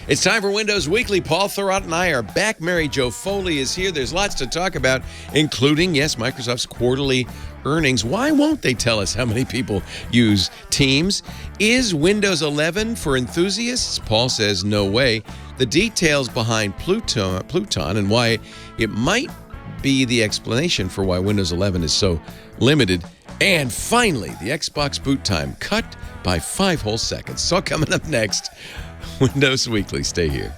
It's time for Windows Weekly. Paul Thurrott and I are back. Mary Jo Foley is here. There's lots to talk about, including, yes, Microsoft's quarterly earnings. Why won't they tell us how many people use Teams? Is Windows 11 for enthusiasts? Paul says no way. The details behind Pluton and why it might be the explanation for why Windows 11 is so limited. And finally, the Xbox boot time cut by 5 whole seconds. So coming up next, Windows Weekly. Stay here.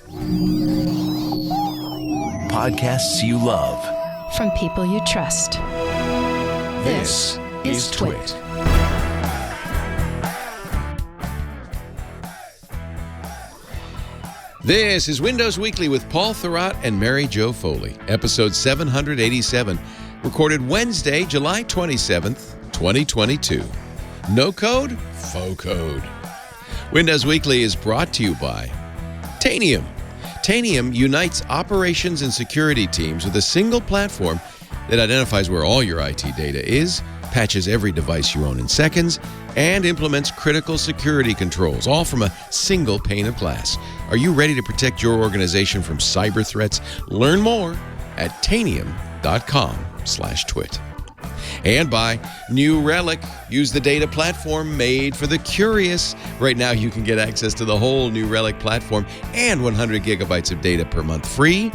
Podcasts you love. From people you trust. This is Twit. This is Windows Weekly with Paul Thurrott and Mary Jo Foley. Episode 787. Recorded Wednesday, July 27th, 2022. No code? Faux code. Windows Weekly is brought to you by Tanium. Tanium unites operations and security teams with a single platform that identifies where all your IT data is, patches every device you own in seconds, and implements critical security controls, all from a single pane of glass. Are you ready to protect your organization from cyber threats? Learn more at tanium.com/twit. And by New Relic. Use the data platform made for the curious. Right now, you can get access to the whole New Relic platform and 100 gigabytes of data per month free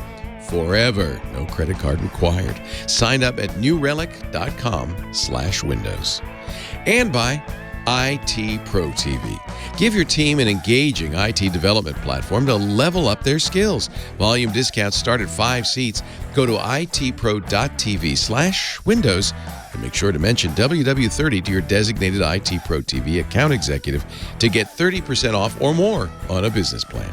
forever. No credit card required. Sign up at newrelic.com/windows. And by IT Pro TV. Give your team an engaging IT development platform to level up their skills. Volume discounts start at 5 seats. Go to itpro.tv/windows and make sure to mention WW30 to your designated IT Pro TV account executive to get 30% off or more on a business plan.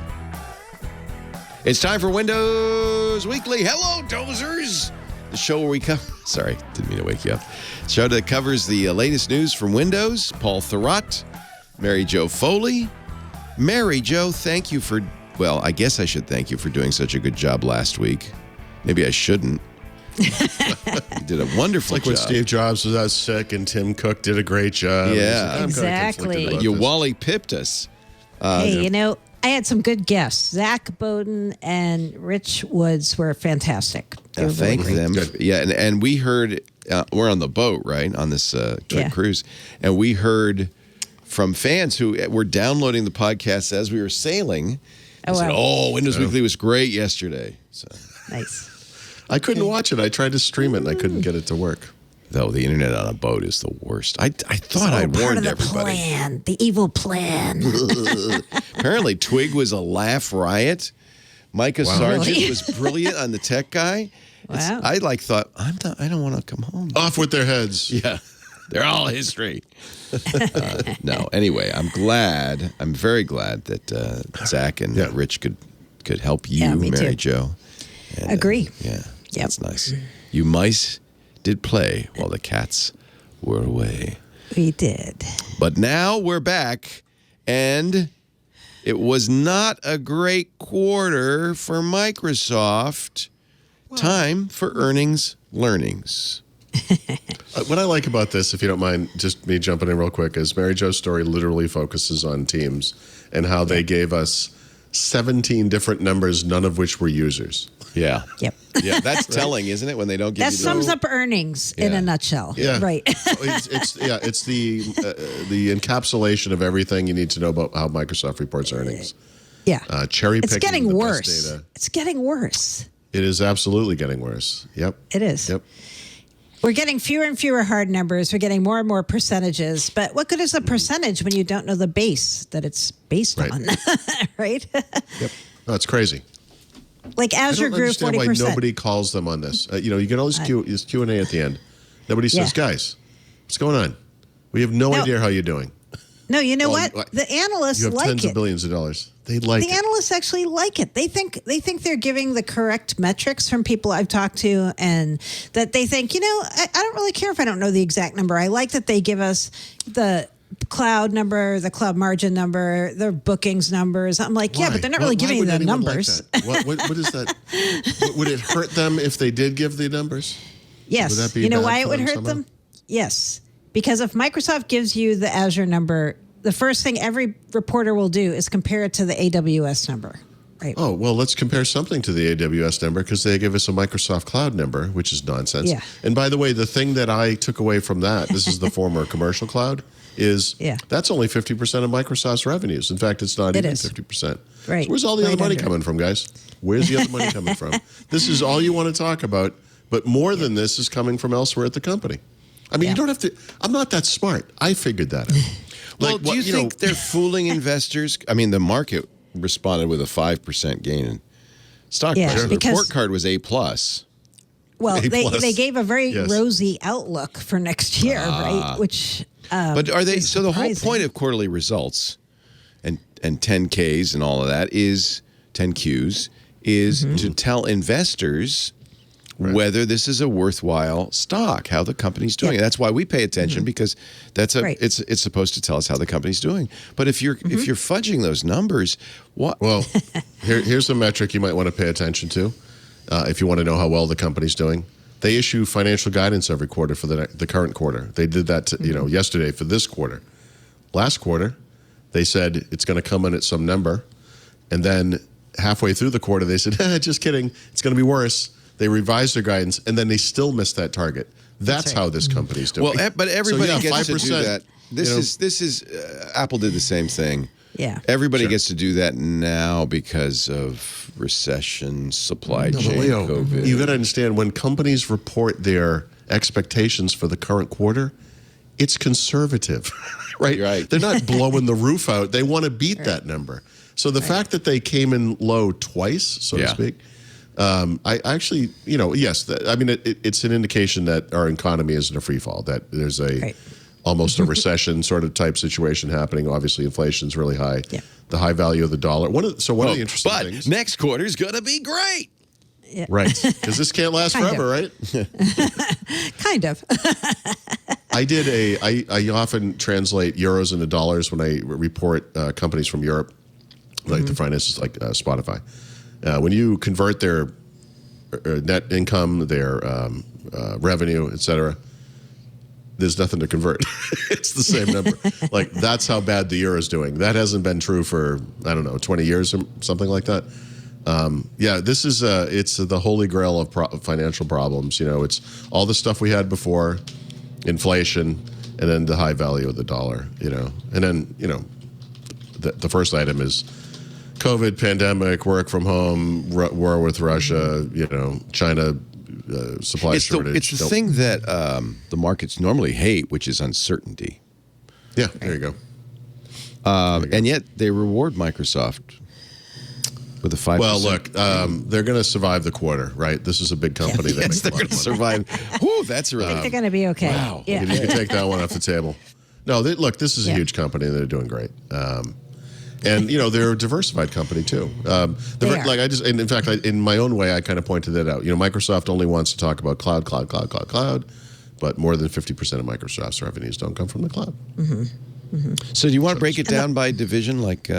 It's time for Windows Weekly. Hello, dozers! The show where we cover... Sorry, didn't mean to wake you up. Show that covers the latest news from Windows. Paul Thurrott, Mary Jo Foley. Mary Jo, thank you for... Well, I guess I should thank you for doing such a good job last week. Maybe I shouldn't. You did a wonderful job. When Steve Jobs was out sick and Tim Cook did a great job. Yeah. Exactly. You Wally pipped us. Hey, I had some good guests. Zach Bowden and Rich Woods were fantastic. They were Thank really them. Yeah, and we heard, we're on the boat, right, on this cruise, and we heard from fans who were downloading the podcast as we were sailing. Oh, wow. Windows Weekly was great yesterday. So. Nice. I couldn't watch it. I tried to stream it and I couldn't get it to work. Though the internet on a boat is the worst. I thought I warned everybody. Plan, the evil plan. Apparently, Twig was a laugh riot. Micah Sargent Really? was brilliant on the tech guy. Wow. I thought I don't want to come home. Off with their heads. Yeah, they're all history. No, anyway, I'm very glad that Zach and Rich could help you, me Mary too. Jo. And, Agree. Yeah, Yep. that's nice. You mice did play while the cats were away. We did. But now we're back, and it was not a great quarter for Microsoft. Time for earnings learnings. What I like about this, if you don't mind, just me jumping in real quick, is Mary Jo's story literally focuses on Teams and how they gave us 17 different numbers, none of which were users. Yeah. Yep. Yeah, that's telling, isn't it? When they don't give That you sums up earnings in a nutshell. Yeah. Right. It's the encapsulation of everything you need to know about how Microsoft reports earnings. Yeah. Cherry picking. It's getting the worse. best data. It's getting worse. It is absolutely getting worse. Yep. It is. Yep. We're getting fewer and fewer hard numbers. We're getting more and more percentages. But what good is a percentage when you don't know the base that it's based on? Right? Yep. No, it's crazy. Like Azure grew 40%. I don't understand why nobody calls them on this. You get all this Q&A at the end. Nobody says, guys, what's going on? We have no idea how you're doing. No, you know what? The analysts you have like tens it. of billions of dollars. They like it. The analysts actually like it. They think they're giving the correct metrics from people I've talked to, and that they think, I don't really care if I don't know the exact number. I like that they give us the cloud number, the cloud margin number, their bookings numbers. I'm like, Why? but they're not really giving you the numbers. Like what is that? Would it hurt them if they did give the numbers? Yes. Would that be you know bad why for it would them hurt somehow? them? Yes. Because if Microsoft gives you the Azure number, the first thing every reporter will do is compare it to the AWS number. Right. oh, well, let's compare something to the AWS number because they give us a Microsoft Cloud number, which is nonsense. Yeah. And by the way, the thing that I took away from that, this is the former commercial cloud, is that's only 50% of Microsoft's revenues. In fact, it's not even 50%. Right. So where's all the other money under. coming from, guys? Where's the other money coming from? This is all you want to talk about, but more than this is coming from elsewhere at the company. I mean, you don't have to. I'm not that smart. I figured that out. Well, do you think they're fooling investors? I mean, the market responded with a 5% gain in stock price. The report card was A+. Well, A+. they gave a very rosy outlook for next year, right? Which but are they so the whole point of quarterly results and 10Ks and all of that is 10Qs is to tell investors whether this is a worthwhile stock, how the company's doing. That's why we pay attention because that's it's supposed to tell us how the company's doing. But if you're fudging those numbers, what? Well, here's a metric you might want to pay attention to if you want to know how well the company's doing. They issue financial guidance every quarter for the current quarter. They did that yesterday for this quarter. Last quarter, they said it's going to come in at some number, and then halfway through the quarter, they said, just kidding, it's going to be worse. They revised their guidance, and then they still missed that target. That's how this company's doing. Well, but everybody gets 5%, to do that. This is Apple did the same thing. Yeah. Everybody gets to do that now because of recession, supply chain, Leo, COVID. you got to understand when companies report their expectations for the current quarter, it's conservative, right? Right. They're not blowing the roof out. They want to beat that number. So the fact that they came in low twice, so to speak, I actually, yes, I mean, it's an indication that our economy is in a free fall, that there's almost a recession sort of type situation happening. Obviously, inflation's really high. Yeah. The high value of the dollar. One of the interesting things. But next quarter's going to be great. Yeah. Right. Because this can't last forever, right? Kind of. I often translate euros into dollars when I report companies from Europe, like the finances, like Spotify. When you convert their net income, their revenue, et cetera, there's nothing to convert. It's the same number. Like, that's how bad the euro is doing. That hasn't been true for, 20 years or something like that. This is it's the holy grail of financial problems. It's all the stuff we had before, inflation, and then the high value of the dollar. And then the first item is COVID, pandemic, work from home, war with Russia, China, supply shortage. It's the thing that the markets normally hate, which is uncertainty. Yeah, there you go. And yet they reward Microsoft with a 5%. Well, look, they're going to survive the quarter, right? This is a big company. Yes, they're going to survive. Whew, that's really. I think they're going to be okay. Wow. Yeah. You can take that one off the table. No, look, this is a huge company. They're doing great. And they're a diversified company too. In fact, in my own way, I kind of pointed that out. Microsoft only wants to talk about cloud, but more than 50% of Microsoft's revenues don't come from the cloud. So, do you want to break it down by division? Like,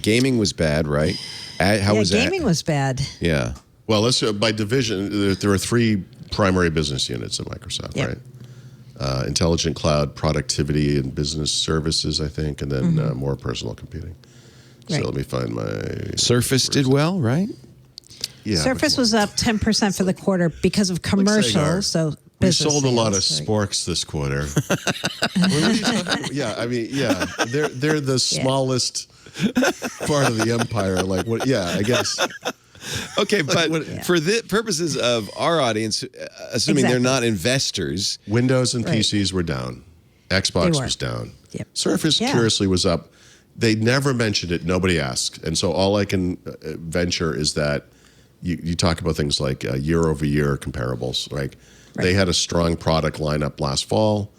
gaming was bad, right? How was that? Gaming was bad. Yeah. Well, let's by division. There are three primary business units at Microsoft, right? Intelligent cloud, productivity, and business services, I think, and then more personal computing. So let me find my... Surface did well, right? Yeah. Surface was up 10% for the quarter because of commercials. So we sold a lot of sporks this quarter. They're the smallest part of the empire. Like what? Yeah, I guess. Okay, but for the purposes of our audience, assuming they're not investors, Windows and PCs were down. Xbox was down. Yep. Surface, curiously, was up. They never mentioned it. Nobody asked. And so all I can venture is that you talk about things like year-over-year comparables. Like they had a strong product lineup last fall.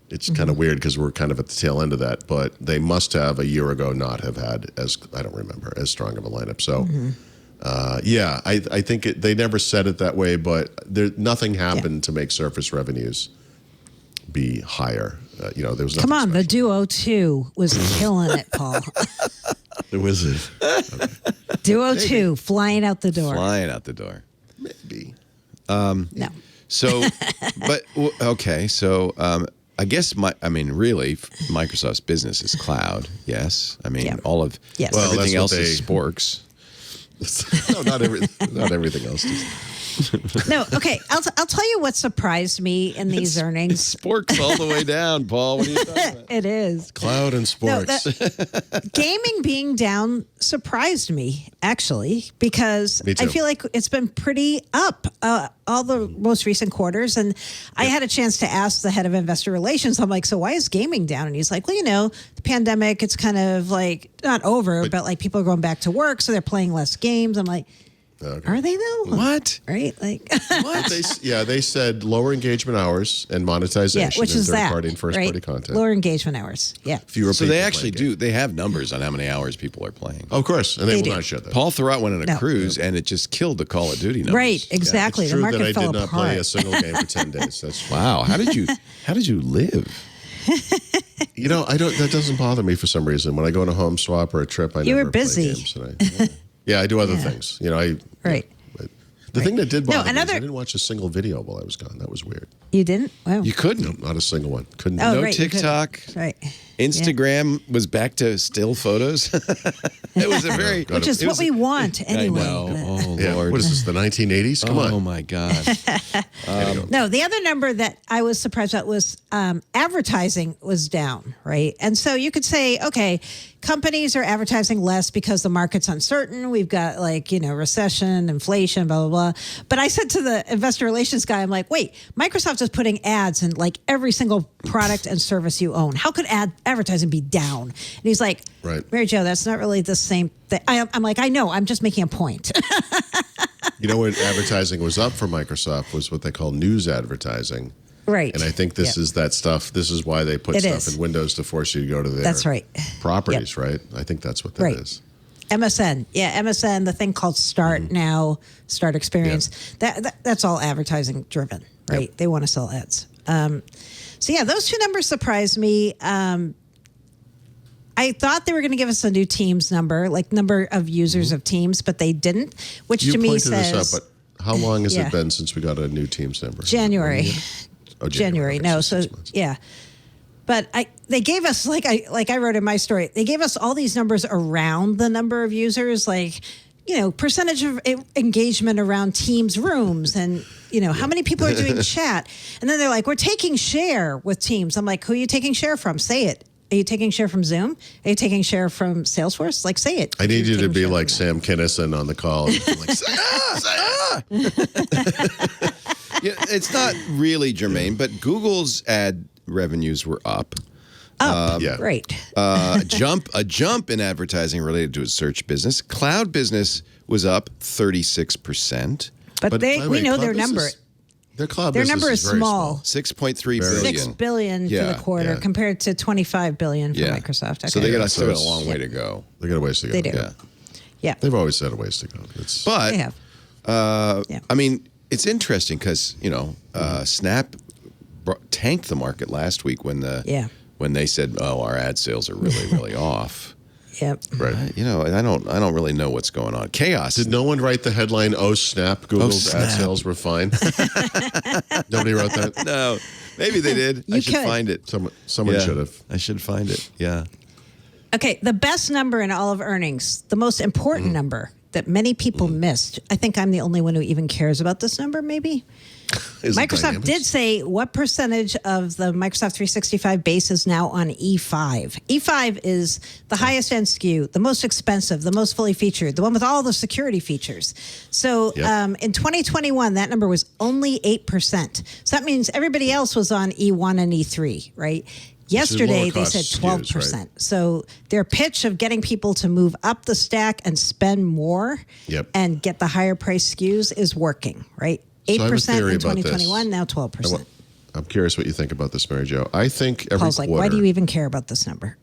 It's kind of weird because we're kind of at the tail end of that. But they must have, a year ago, not have had, I don't remember, as strong of a lineup. So... I think they never said it that way, but nothing happened to make Surface revenues be higher. There was nothing. Come on, special. the Duo 2 was killing it, Paul. It was it. Okay. Duo 2 flying out the door. Flying out the door. Maybe. No. So, but okay. So, I guess really, Microsoft's business is cloud. Yes, all of everything else is sporks. No, not everything else does. No, okay. I'll tell you what surprised me in these earnings. Sporks all the way down, Paul. What are you talking about? It is. Cloud and sports. Gaming being down surprised me, actually, because Me too. I feel like it's been pretty up all the most recent quarters. And I had a chance to ask the head of investor relations, I'm like, so why is gaming down? And he's like, well, the pandemic, it's kind of like not over, but like people are going back to work, so they're playing less games. I'm like, Okay. are they though? What? Right? Like, What? They said lower engagement hours and monetization which in is that, third-party and first-party right? content. Lower engagement hours. Yeah. Fewer So people they actually playing games. do. They have numbers on how many hours people are playing. Of course, and they will do. not share that. Paul Thurrott went on a No. cruise, and it just killed the Call of Duty numbers. Right. Exactly. It's The true market that I fell did not apart. play a single game for 10 days. That's true. Wow. How did you live? That doesn't bother me for some reason. When I go on a home swap or a trip, I You never were busy. play games. And I do other things. Right. The thing that did bother me is another- I didn't watch a single video while I was gone. That was weird. You didn't? Wow. You couldn't. Not a single one. Couldn't. Oh, No right, you couldn't. TikTok. Right. Instagram was back to still photos. It was a very, God, Which is it what was we a- want anyway. I know. Oh Yeah. Lord. What is this? The 1980s? Come on. Oh my God. No, the other number that I was surprised at was advertising was down, right? And so you could say, okay, companies are advertising less because the market's uncertain. We've got recession, inflation, blah, blah, blah. But I said to the investor relations guy, I'm like, wait, Microsoft is putting ads in like every single product and service you own. How could advertising be down? And he's like, Right. Mary Jo, that's not really the same thing. I'm like, I know, I'm just making a point. When advertising was up for Microsoft was what they call news advertising. Right. And I think this is that stuff. This is why they put It stuff is. in Windows to force you to go to their That's right. properties, right? I think that's what that is. Right. MSN. Yeah, MSN, the thing called Start now, Start Experience. That's all advertising driven, right? Yep. They want to sell ads. Those two numbers surprised me. I thought they were going to give us a new Teams number, like number of users of Teams, but they didn't, which You to me pointed says this out, but how long has Yeah. it been since we got a new Teams number? January. Oh, January. Okay, No, so so 6 months. yeah. But they gave us like I wrote in my story. They gave us all these numbers around the number of users, like percentage of engagement around Teams rooms, and how many people are doing chat. And then they're like, we're taking share with Teams. I'm like, who are you taking share from? Say it. Are you taking share from Zoom? Are you taking share from Salesforce? Like, say it. I need you to Taking be share like from Sam Kinison on the call. Like, Yeah, it's not really germane, but Google's ad revenues were up. Up. yeah. Right. A jump in advertising related to its search business. Cloud business was up 36%. But by the we way, know cloud their number. business- Their cloud Their business number is is very small. 6.3 billion. $6 billion Yeah, for the quarter yeah. compared to $25 billion for Yeah. Microsoft. Okay. So they got So still got a it's- long way to go. They got a ways to go. They do. Yeah. Yeah. They've always had a ways to go. It's, But They have. Yeah. I mean, it's interesting because Snap tanked the market last week when they said, "Oh, our ad sales are really off." Yep. right. I don't really know what's going on. Chaos. Did no one write the headline, "Oh snap, Google's ad snap. sales were fine"? Nobody wrote that. No, maybe they did. I You should could. find it. Someone Yeah, should have. I should find it. Yeah. Okay. The best number in all of earnings, the most important number that many people missed. I think I'm the only one who even cares about this number, maybe. Is it Microsoft Dynamics? did say what percentage of the Microsoft 365 base is now on E5. E5 is the highest end SKU, the most expensive, the most fully featured, the one with all the security features. So Yep. in 2021, that number was only 8%. So that means everybody else was on E1 and E3, right? Yesterday, lower they cost said SKUs, 12%. So their pitch of getting people to move up the stack and spend more Yep. and get the higher price SKUs is working, right? So I have a 8% theory in about this. 2021, now 12%. I'm curious what you think about this, Mary Jo. I think every Paul's like, quarter. why do you even care about this number?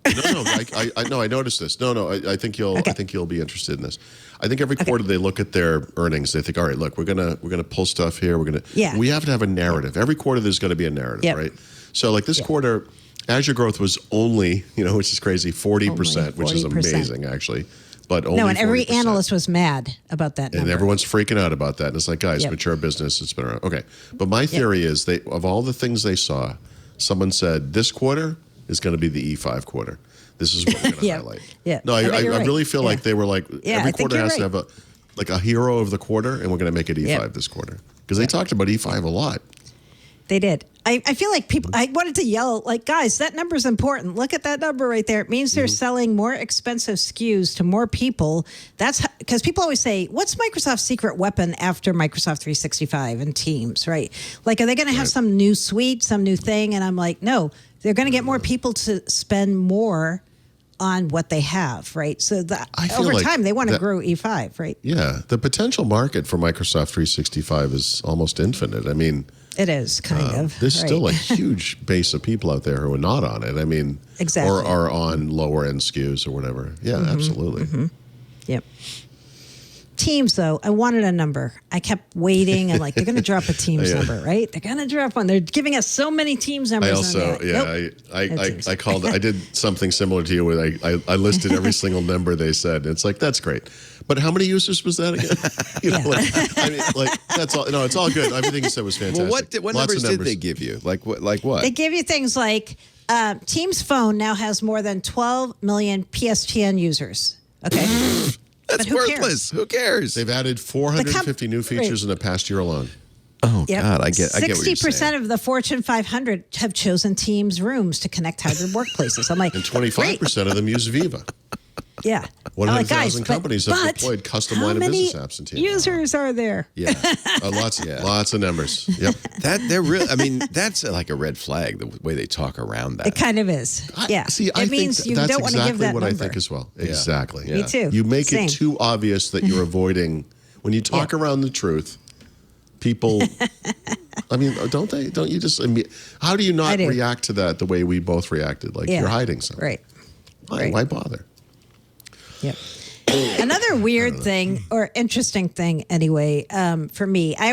No, I noticed this. I think you'll. Okay. I think you'll be interested in this. I think every quarter they look at their earnings. They think, all right, look, we're gonna pull stuff here. Yeah. We have to have a narrative. Every quarter there's going to be a narrative, Yep. right? So like this quarter, Azure growth was only, which is crazy, 40%, which is 40%. amazing actually. But only No, and every 40%. analyst was mad about that number. And everyone's freaking out about that. And it's like, guys, Yep. mature business, it's been around. Okay. But my theory is of all the things they saw, someone said this quarter is going to be the E5 quarter. This is what we're going to Yeah. highlight. Yeah. No, I I bet you're right. really feel Yeah. like they were like, Yeah, every I think quarter you're has to right. have like a hero of the quarter, and we're going to make it E5 this quarter because they talked about E5 a lot. They did. I feel like people, I wanted to yell, like, guys, that number's important. Look at that number right there. It means they're selling more expensive SKUs to more people. That's because people always say, what's Microsoft's secret weapon after Microsoft 365 and Teams, right? Like, are they going to have some new suite, some new thing? And I'm like, no, they're going to get more people to spend more on what they have, right? So over time, they want to grow E5, right? Yeah. The potential market for Microsoft 365 is almost infinite. I mean, it is kind of. There's still a huge base of people out there who are not on it. I mean, or are on lower end SKUs or whatever. Yeah, absolutely. Yep. Teams, though, I wanted a number. I kept waiting. I'm like, they're going to drop a Teams number, right? They're going to drop one. They're giving us so many Teams numbers. I also, I called. I did something similar to you. Where I listed every single number they said. It's like that's great, but how many users was that again? That's all. No, it's all good. Everything you said was fantastic. Well, what numbers did they give you? Like what? They give you things like Teams Phone now has more than 12 million PSTN users. Okay. That's worthless. Who cares? They've added 450 new features in the past year alone. Oh, God. I get what you're saying. 60% of the Fortune 500 have chosen Teams Rooms to connect hybrid workplaces. I'm like, and 25% of them use Viva. Yeah. 100,000 companies have deployed custom line of business apps in Teams. Users are there? Yeah. Lots of numbers. Yep. They're real. I mean, that's like a red flag, the way they talk around that. It kind of is. I means you don't want to give that what number. I think as well. Yeah. Exactly. Me too. You make it too obvious that you're avoiding, when you talk around the truth, people, I mean, don't you just, how do you not react to that the way we both reacted? Like you're hiding something. Right. Why bother? Yep. Another weird thing or interesting thing anyway, for me, I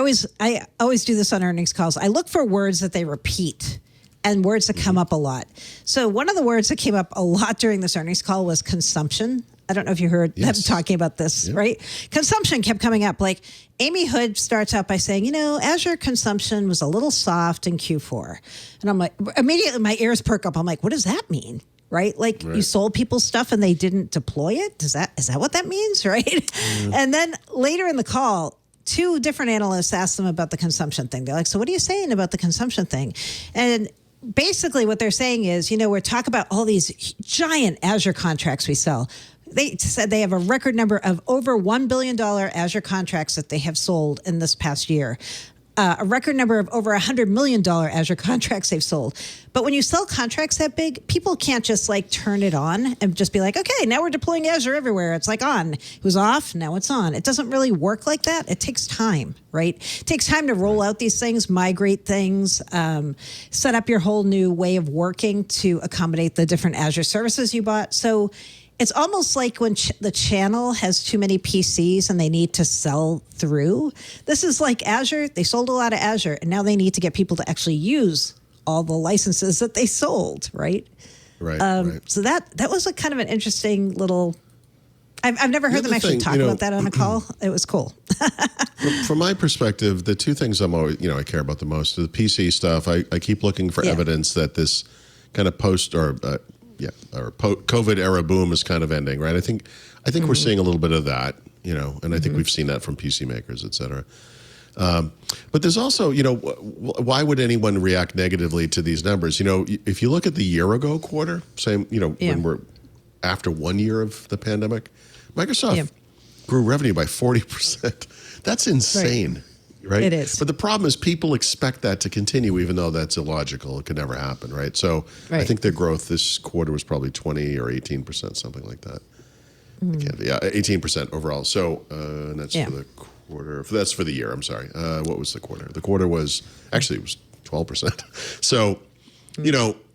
always do this on earnings calls. I look for words that they repeat and words that come up a lot. So one of the words that came up a lot during this earnings call was consumption. I don't know if you heard them talking about this, right? Consumption kept coming up. Like Amy Hood starts out by saying, Azure consumption was a little soft in Q4. And I'm like, immediately my ears perk up. I'm like, what does that mean? Right? Like you sold people stuff and they didn't deploy it. Is that what that means? Right. And then later in the call, two different analysts asked them about the consumption thing. They're like, so what are you saying about the consumption thing? And basically what they're saying is, we're talking about all these giant Azure contracts we sell. They said they have a record number of over $1 billion Azure contracts that they have sold in this past year. A record number of over $100 million Azure contracts they've sold. But when you sell contracts that big, people can't just turn it on and just be like, okay, now we're deploying Azure everywhere. It's on. It was off. Now it's on. It doesn't really work like that. It takes time, right? It takes time to roll out these things, migrate things, set up your whole new way of working to accommodate the different Azure services you bought. So it's almost like when the channel has too many PCs and they need to sell through. This is like Azure. They sold a lot of Azure, and now they need to get people to actually use all the licenses that they sold, right? Right. So that was a kind of an interesting little. I've never heard them actually talk about that on a call. It was cool. From my perspective, the two things I'm always, I care about the most is the PC stuff. I keep looking for evidence that this kind of COVID era boom is kind of ending, right? I think we're seeing a little bit of that, and I think we've seen that from PC makers, et cetera. But there's also, why would anyone react negatively to these numbers? If you look at the year ago quarter, when we're after 1 year of the pandemic, Microsoft grew revenue by 40%. That's insane. Right. It is. But the problem is people expect that to continue, even though that's illogical. It could never happen, right? So I think their growth this quarter was probably 20 or 18%, something like that. 18% overall. So that's for the quarter. That's for the year. I'm sorry. What was the quarter? The quarter was actually it was 12%. So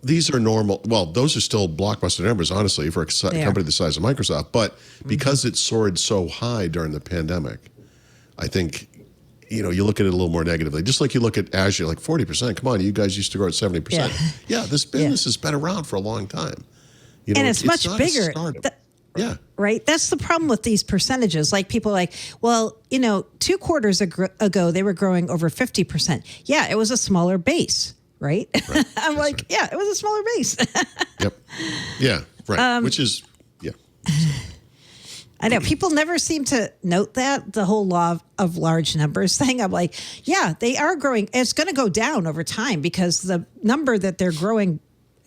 these are normal. Well, those are still blockbuster numbers, honestly, for a company the size of Microsoft. But because it soared so high during the pandemic, I think. You look at it a little more negatively. Just like you look at Azure, like 40%. Come on, you guys used to grow at 70%. Yeah, this business has been around for a long time. And it's much bigger. Right? That's the problem with these percentages. Like people are like, well, 2 quarters ago, they were growing over 50%. Yeah, it was a smaller base, right? I'm like, it was a smaller base. Yep. Yeah, right. Which is, I know people never seem to note that the whole law of large numbers thing. I'm like, yeah, they are growing. It's going to go down over time because the number that they're growing,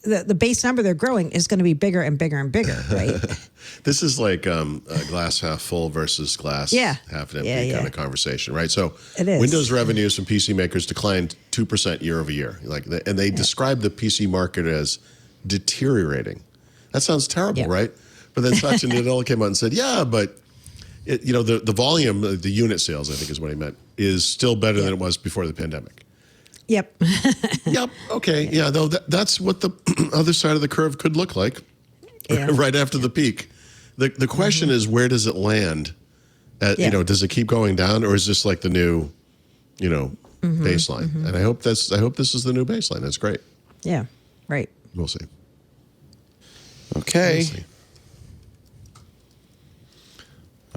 the base number they're growing is going to be bigger and bigger and bigger, right? This is like a glass half full versus glass half empty kind of conversation, right? So it is. Windows revenues from PC makers declined 2% year over year, and they describe the PC market as deteriorating. That sounds terrible, right? But then Satya Nadella came out and said, yeah, but the volume, the unit sales, I think is what he meant, is still better than it was before the pandemic. Yep. Yep. Okay. Yeah. Though that's what the other side of the curve could look like, right after the peak. The question is, where does it land? Does it keep going down, or is this like the new, baseline? And I hope this is the new baseline. That's great. Yeah. Right. We'll see. Okay. We'll see.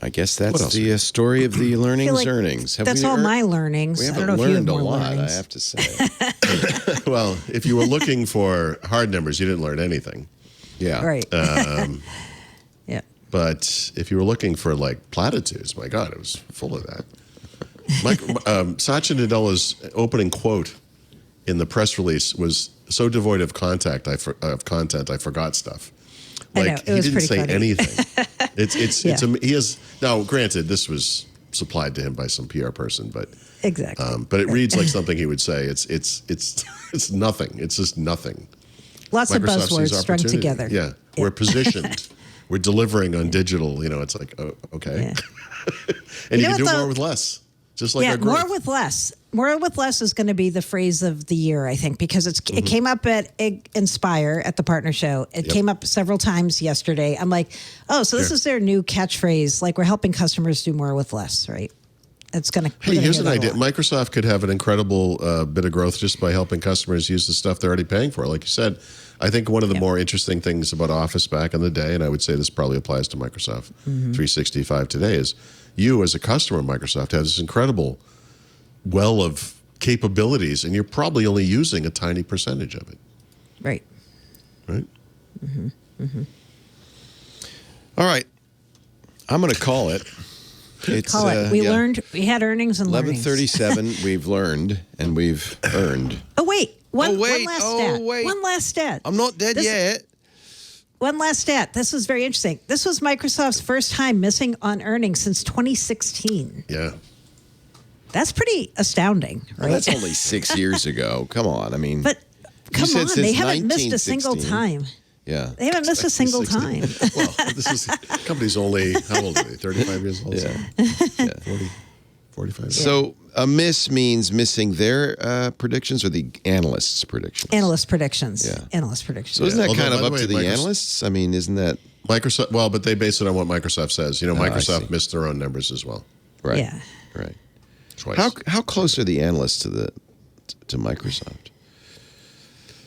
I guess that's the story of the earnings. That's all my learnings. We I haven't don't know if you have learned a more lot, learnings. I have to say. Well, if you were looking for hard numbers, you didn't learn anything. Yeah. Right. Yeah. But if you were looking for like platitudes, my God, it was full of that. Satya Nadella's opening quote in the press release was so devoid of content, I forgot stuff. I know, it was he didn't pretty say funny. anything. He is now. Granted, this was supplied to him by some PR person, but Exactly. But it reads like something he would say. It's nothing. It's just nothing. Lots of Microsoft sees buzzwords strung opportunity. together. Yeah, we're positioned. We're delivering on digital. It's like, oh, okay. Yeah. And you know can do what, more though? with less. Just like Yeah, our growth. more with less. More with less is going to be the phrase of the year, I think, because it came up at Inspire at the partner show. It came up several times yesterday. I'm like, oh, so this is their new catchphrase. Like, we're helping customers do more with less, right? It's going to. Hey, here's an idea. Microsoft could have an incredible bit of growth just by helping customers use the stuff they're already paying for. Like you said, I think one of the more interesting things about Office back in the day, and I would say this probably applies to Microsoft 365 today, is you as a customer of Microsoft have this incredible well of capabilities, and you're probably only using a tiny percentage of it. Right. Right? All right. I'm going to call it. Call it. We learned. We had earnings and learnings. 11:37. We've learned and we've earned. Oh, wait. One wait. last Oh, stat. wait. One last stat. I'm not dead yet. One last stat. This was very interesting. This was Microsoft's first time missing on earnings since 2016. Yeah. That's pretty astounding, right? Well, that's only 6 years ago. Come on. I mean, But come said on, since they haven't missed a single 1916. time. yeah. They haven't missed a single 16. time. Well, this company's only, how old are they? 35 years old? Yeah. 40, 45 years old. So a miss means missing their predictions or the analysts' predictions? Analyst predictions. Yeah. Analyst predictions. So isn't that Although, kind of by the up way, to the Microsoft- analysts? I mean, isn't that Microsoft, well, but they base it on what Microsoft says. I Microsoft see. missed their own numbers as well. right? Yeah. Right. Twice. How close are the analysts to Microsoft?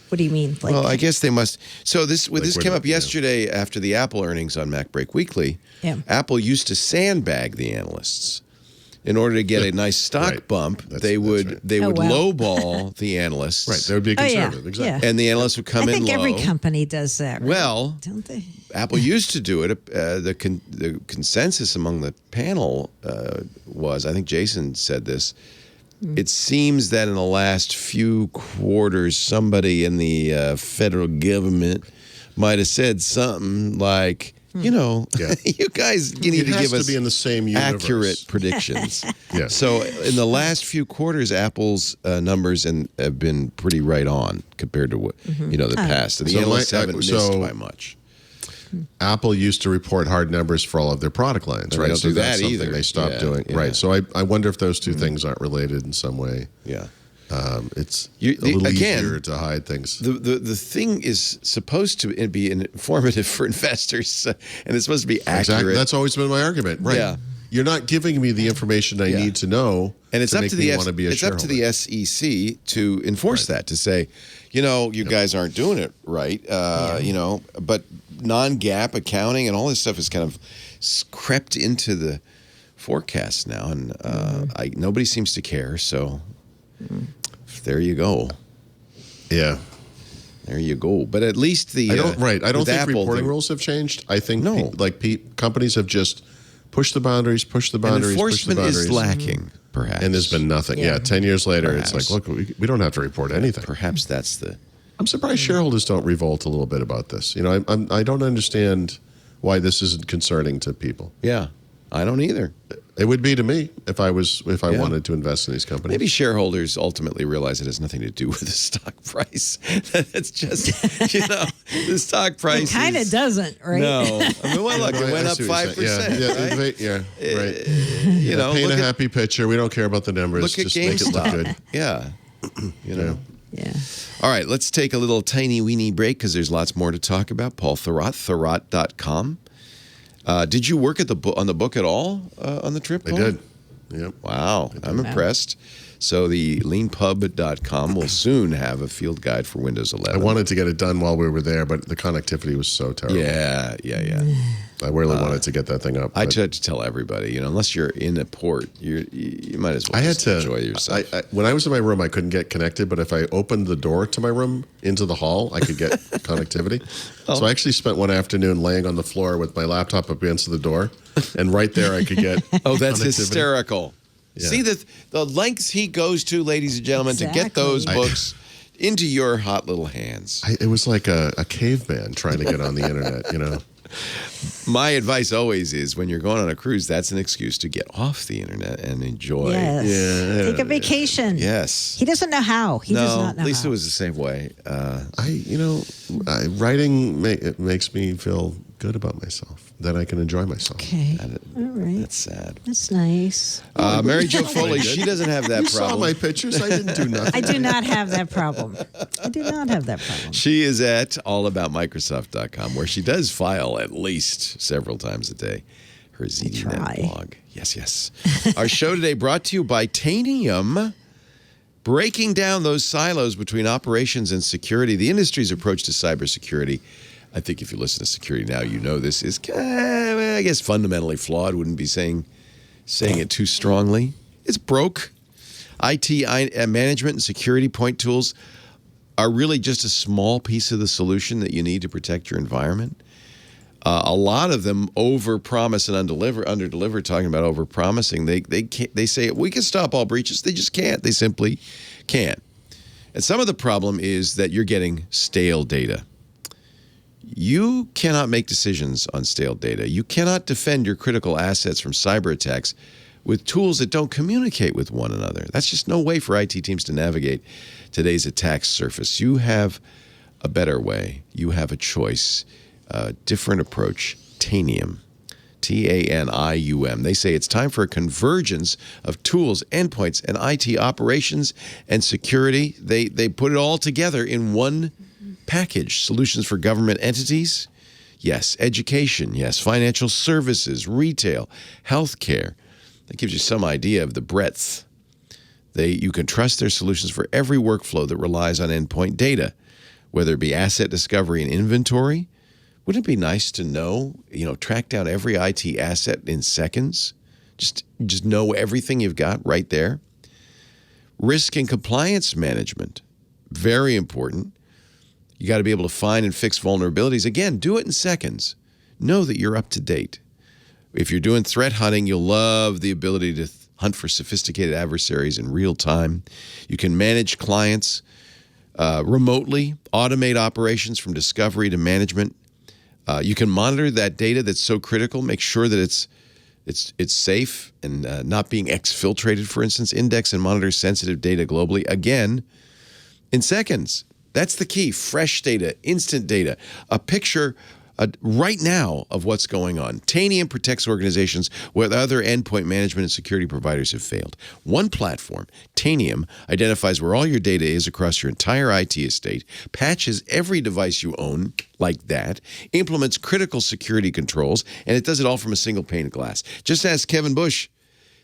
What do you mean? Like, Well, I guess they must. So this Like came up yesterday after the Apple earnings on Mac Break Weekly. Yeah. Apple used to sandbag the analysts in order to get a nice stock Right. bump. That's They would right. they Oh, would wow. lowball the analysts. Right. They would be Oh, yeah. conservative. Exactly. Yeah. And the analysts would come I in think low. every company does that. Right? Well, Don't they? Apple used to do it. The consensus among the panel was, I think Jason said this, it seems that in the last few quarters, somebody in the federal government might have said something like, Yeah. you guys, you need It to has give to us be in the same universe. accurate predictions. Yeah. So in the last few quarters, Apple's numbers have been pretty right on compared to what the past. And the So analysts my- haven't missed so- by much. Apple used to report hard numbers for all of their product lines, And they right? don't So do that's that something either. they stopped Yeah, doing. yeah. Right. So I wonder if those two things aren't related in some way. Yeah. It's You- a little again, easier to hide things. The thing is supposed to be informative for investors, and it's supposed to be accurate. Exactly. That's always been my argument. Right. Yeah. You're not giving me the information I Yeah. need to know and it's to up make to me the want to be a it's up to the shareholder. SEC to enforce that, to say, you guys aren't doing it right. But non-GAAP accounting and all this stuff is kind of crept into the forecast now, and nobody seems to care. So there you go. Yeah. There you go. But at least the I don't with think Apple, reporting rules have changed. I think No. companies have just push the boundaries, push the And boundaries, enforcement push the is boundaries. lacking, perhaps. And there's been nothing. Yeah. Yeah, 10 years later, Perhaps. it's like, look, we don't have to report anything. Perhaps that's the... I'm surprised shareholders don't revolt a little bit about this. You know, I don't understand why this isn't concerning to people. Yeah, I don't either. It would be to me if I wanted to invest in these companies. Maybe shareholders ultimately realize it has nothing to do with the stock price. It's just, the stock price It kind of doesn't, right? No. I mean, well, look, it went up see what you're 5%, saying. right? Right. Paint a happy picture. We don't care about the numbers. Look at Just make it look GameStop. good. Yeah. Yeah. All right, let's take a little tiny weeny break because there's lots more to talk about. Paul Thurrott, Thurrott.com. Did you work on the book at all on the trip, I Paul? did. Yep. Wow, I'm impressed. So the leanpub.com will soon have a field guide for Windows 11. I wanted to get it done while we were there, but the connectivity was so terrible. Yeah. I really wanted to get that thing up. I but tried to tell everybody, unless you're in a port, you might as well I had just to enjoy yourself. when I was in my room, I couldn't get connected, but if I opened the door to my room into the hall, I could get connectivity. So I actually spent one afternoon laying on the floor with my laptop up against the door, and right there I could get Oh, that's connectivity. hysterical. Yeah. See the lengths he goes to, ladies and gentlemen, to get those books into your hot little hands. It was like a caveman trying to get on the internet, My advice always is when you're going on a cruise, that's an excuse to get off the internet and enjoy. Yes. Yeah. Take a vacation. Yes. He doesn't know how. He does not know Lisa how. was the same way. Writing it makes me feel good about myself, that I can enjoy myself. Okay. All right. That's sad. That's nice. Mary Jo Foley, she doesn't have that You problem. saw my pictures. I didn't do nothing. I do not have that problem. I do not have that problem. She is at allaboutmicrosoft.com, where she does file at least several times a day her ZDNet try. blog. Yes. Our show today brought to you by Tanium, breaking down those silos between operations and security. The industry's approach to cybersecurity, I think if you listen to Security Now, you know this is, I guess, fundamentally flawed. Wouldn't be saying it too strongly. It's broke. IT management and security point tools are really just a small piece of the solution that you need to protect your environment. A lot of them overpromise and underdeliver. Talking about overpromising, they say we can stop all breaches. They just can't. They simply can't. And some of the problem is that you're getting stale data. You cannot make decisions on stale data. You cannot defend your critical assets from cyber attacks with tools that don't communicate with one another. That's just no way for IT teams to navigate today's attack surface. You have a better way. You have a choice, a different approach. Tanium, Tanium. They say it's time for a convergence of tools, endpoints, and IT operations and security. They put it all together in one package. Solutions for government entities, yes. Education, yes. Financial services, retail, healthcare. That gives you some idea of the breadth. You can trust their solutions for every workflow that relies on endpoint data, whether it be asset discovery and inventory. Wouldn't it be nice to know, track down every IT asset in seconds? Just know everything you've got right there. Risk and compliance management, very important. You got to be able to find and fix vulnerabilities. Again, do it in seconds. Know that you're up to date. If you're doing threat hunting, you'll love the ability to hunt for sophisticated adversaries in real time. You can manage clients remotely, automate operations from discovery to management. You can monitor that data that's so critical, make sure that it's safe and not being exfiltrated, for instance. Index and monitor sensitive data globally, again, in seconds. That's the key. Fresh data, instant data, a picture right now of what's going on. Tanium protects organizations where other endpoint management and security providers have failed. One platform, Tanium, identifies where all your data is across your entire IT estate, patches every device you own like that, implements critical security controls, and it does it all from a single pane of glass. Just ask Kevin Bush.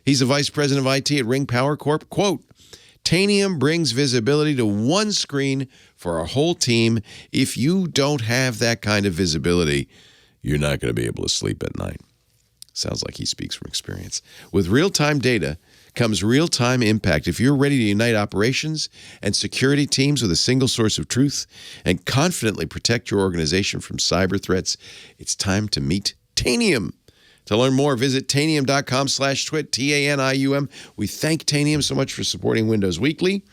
He's the vice president of IT at Ring Power Corp. Quote, Tanium brings visibility to one screen for our whole team. If you don't have that kind of visibility, you're not going to be able to sleep at night. Sounds like he speaks from experience. With real-time data comes real-time impact. If you're ready to unite operations and security teams with a single source of truth and confidently protect your organization from cyber threats, it's time to meet Tanium. To learn more, visit Tanium.com/twit, Tanium. We thank Tanium so much for supporting Windows Weekly.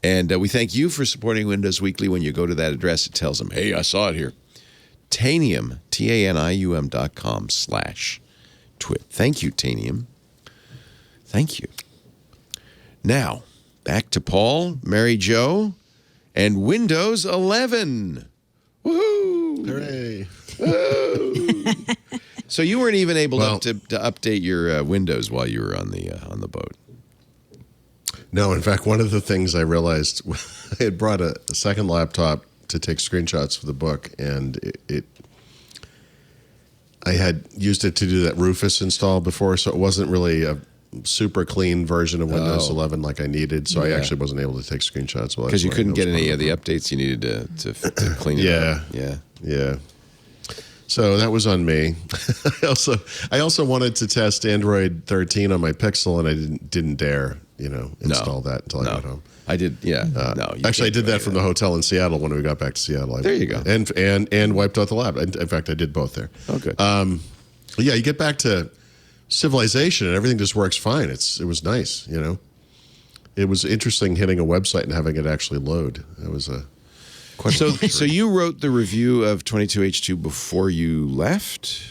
And we thank you for supporting Windows Weekly. When you go to that address, it tells them, hey, I saw it here. Tanium, Tanium.com/twit. Thank you, Tanium. Thank you. Now, back to Paul, Mary Jo, and Windows 11. Woohoo! Hooray. Woo! So you weren't even able to update your Windows while you were on the boat. No, in fact, one of the things I realized, I had brought a second laptop to take screenshots for the book, and I had used it to do that Rufus install before, so it wasn't really a super clean version of Windows 11 like I needed, so I actually wasn't able to take screenshots. Because you couldn't get any of the updates you needed to clean it up. Yeah. So that was on me. I also wanted to test Android 13 on my Pixel, and I didn't dare, install that until I got home. I did, Actually, I did that from the hotel in Seattle when we got back to Seattle. There you go. And wiped out the lab. In fact, I did both there. Oh, good. Yeah, you get back to civilization and everything just works fine. It was nice, It was interesting hitting a website and having it actually load. That was a question. So you wrote the review of 22H2 before you left?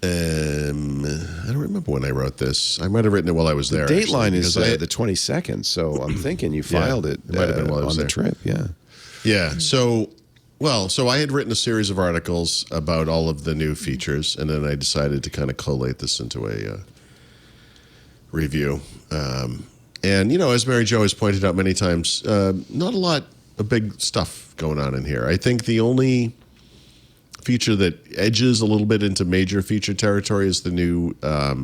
I don't remember when I wrote this. I might have written it while I was there. The dateline is the 22nd, so I'm thinking you filed it might have been while I was on the there. trip. Yeah. So I had written a series of articles about all of the new features, and then I decided to kind of collate this into a review. And, as Mary Jo has pointed out many times, not a lot of big stuff going on in here. I think the only feature that edges a little bit into major feature territory is the new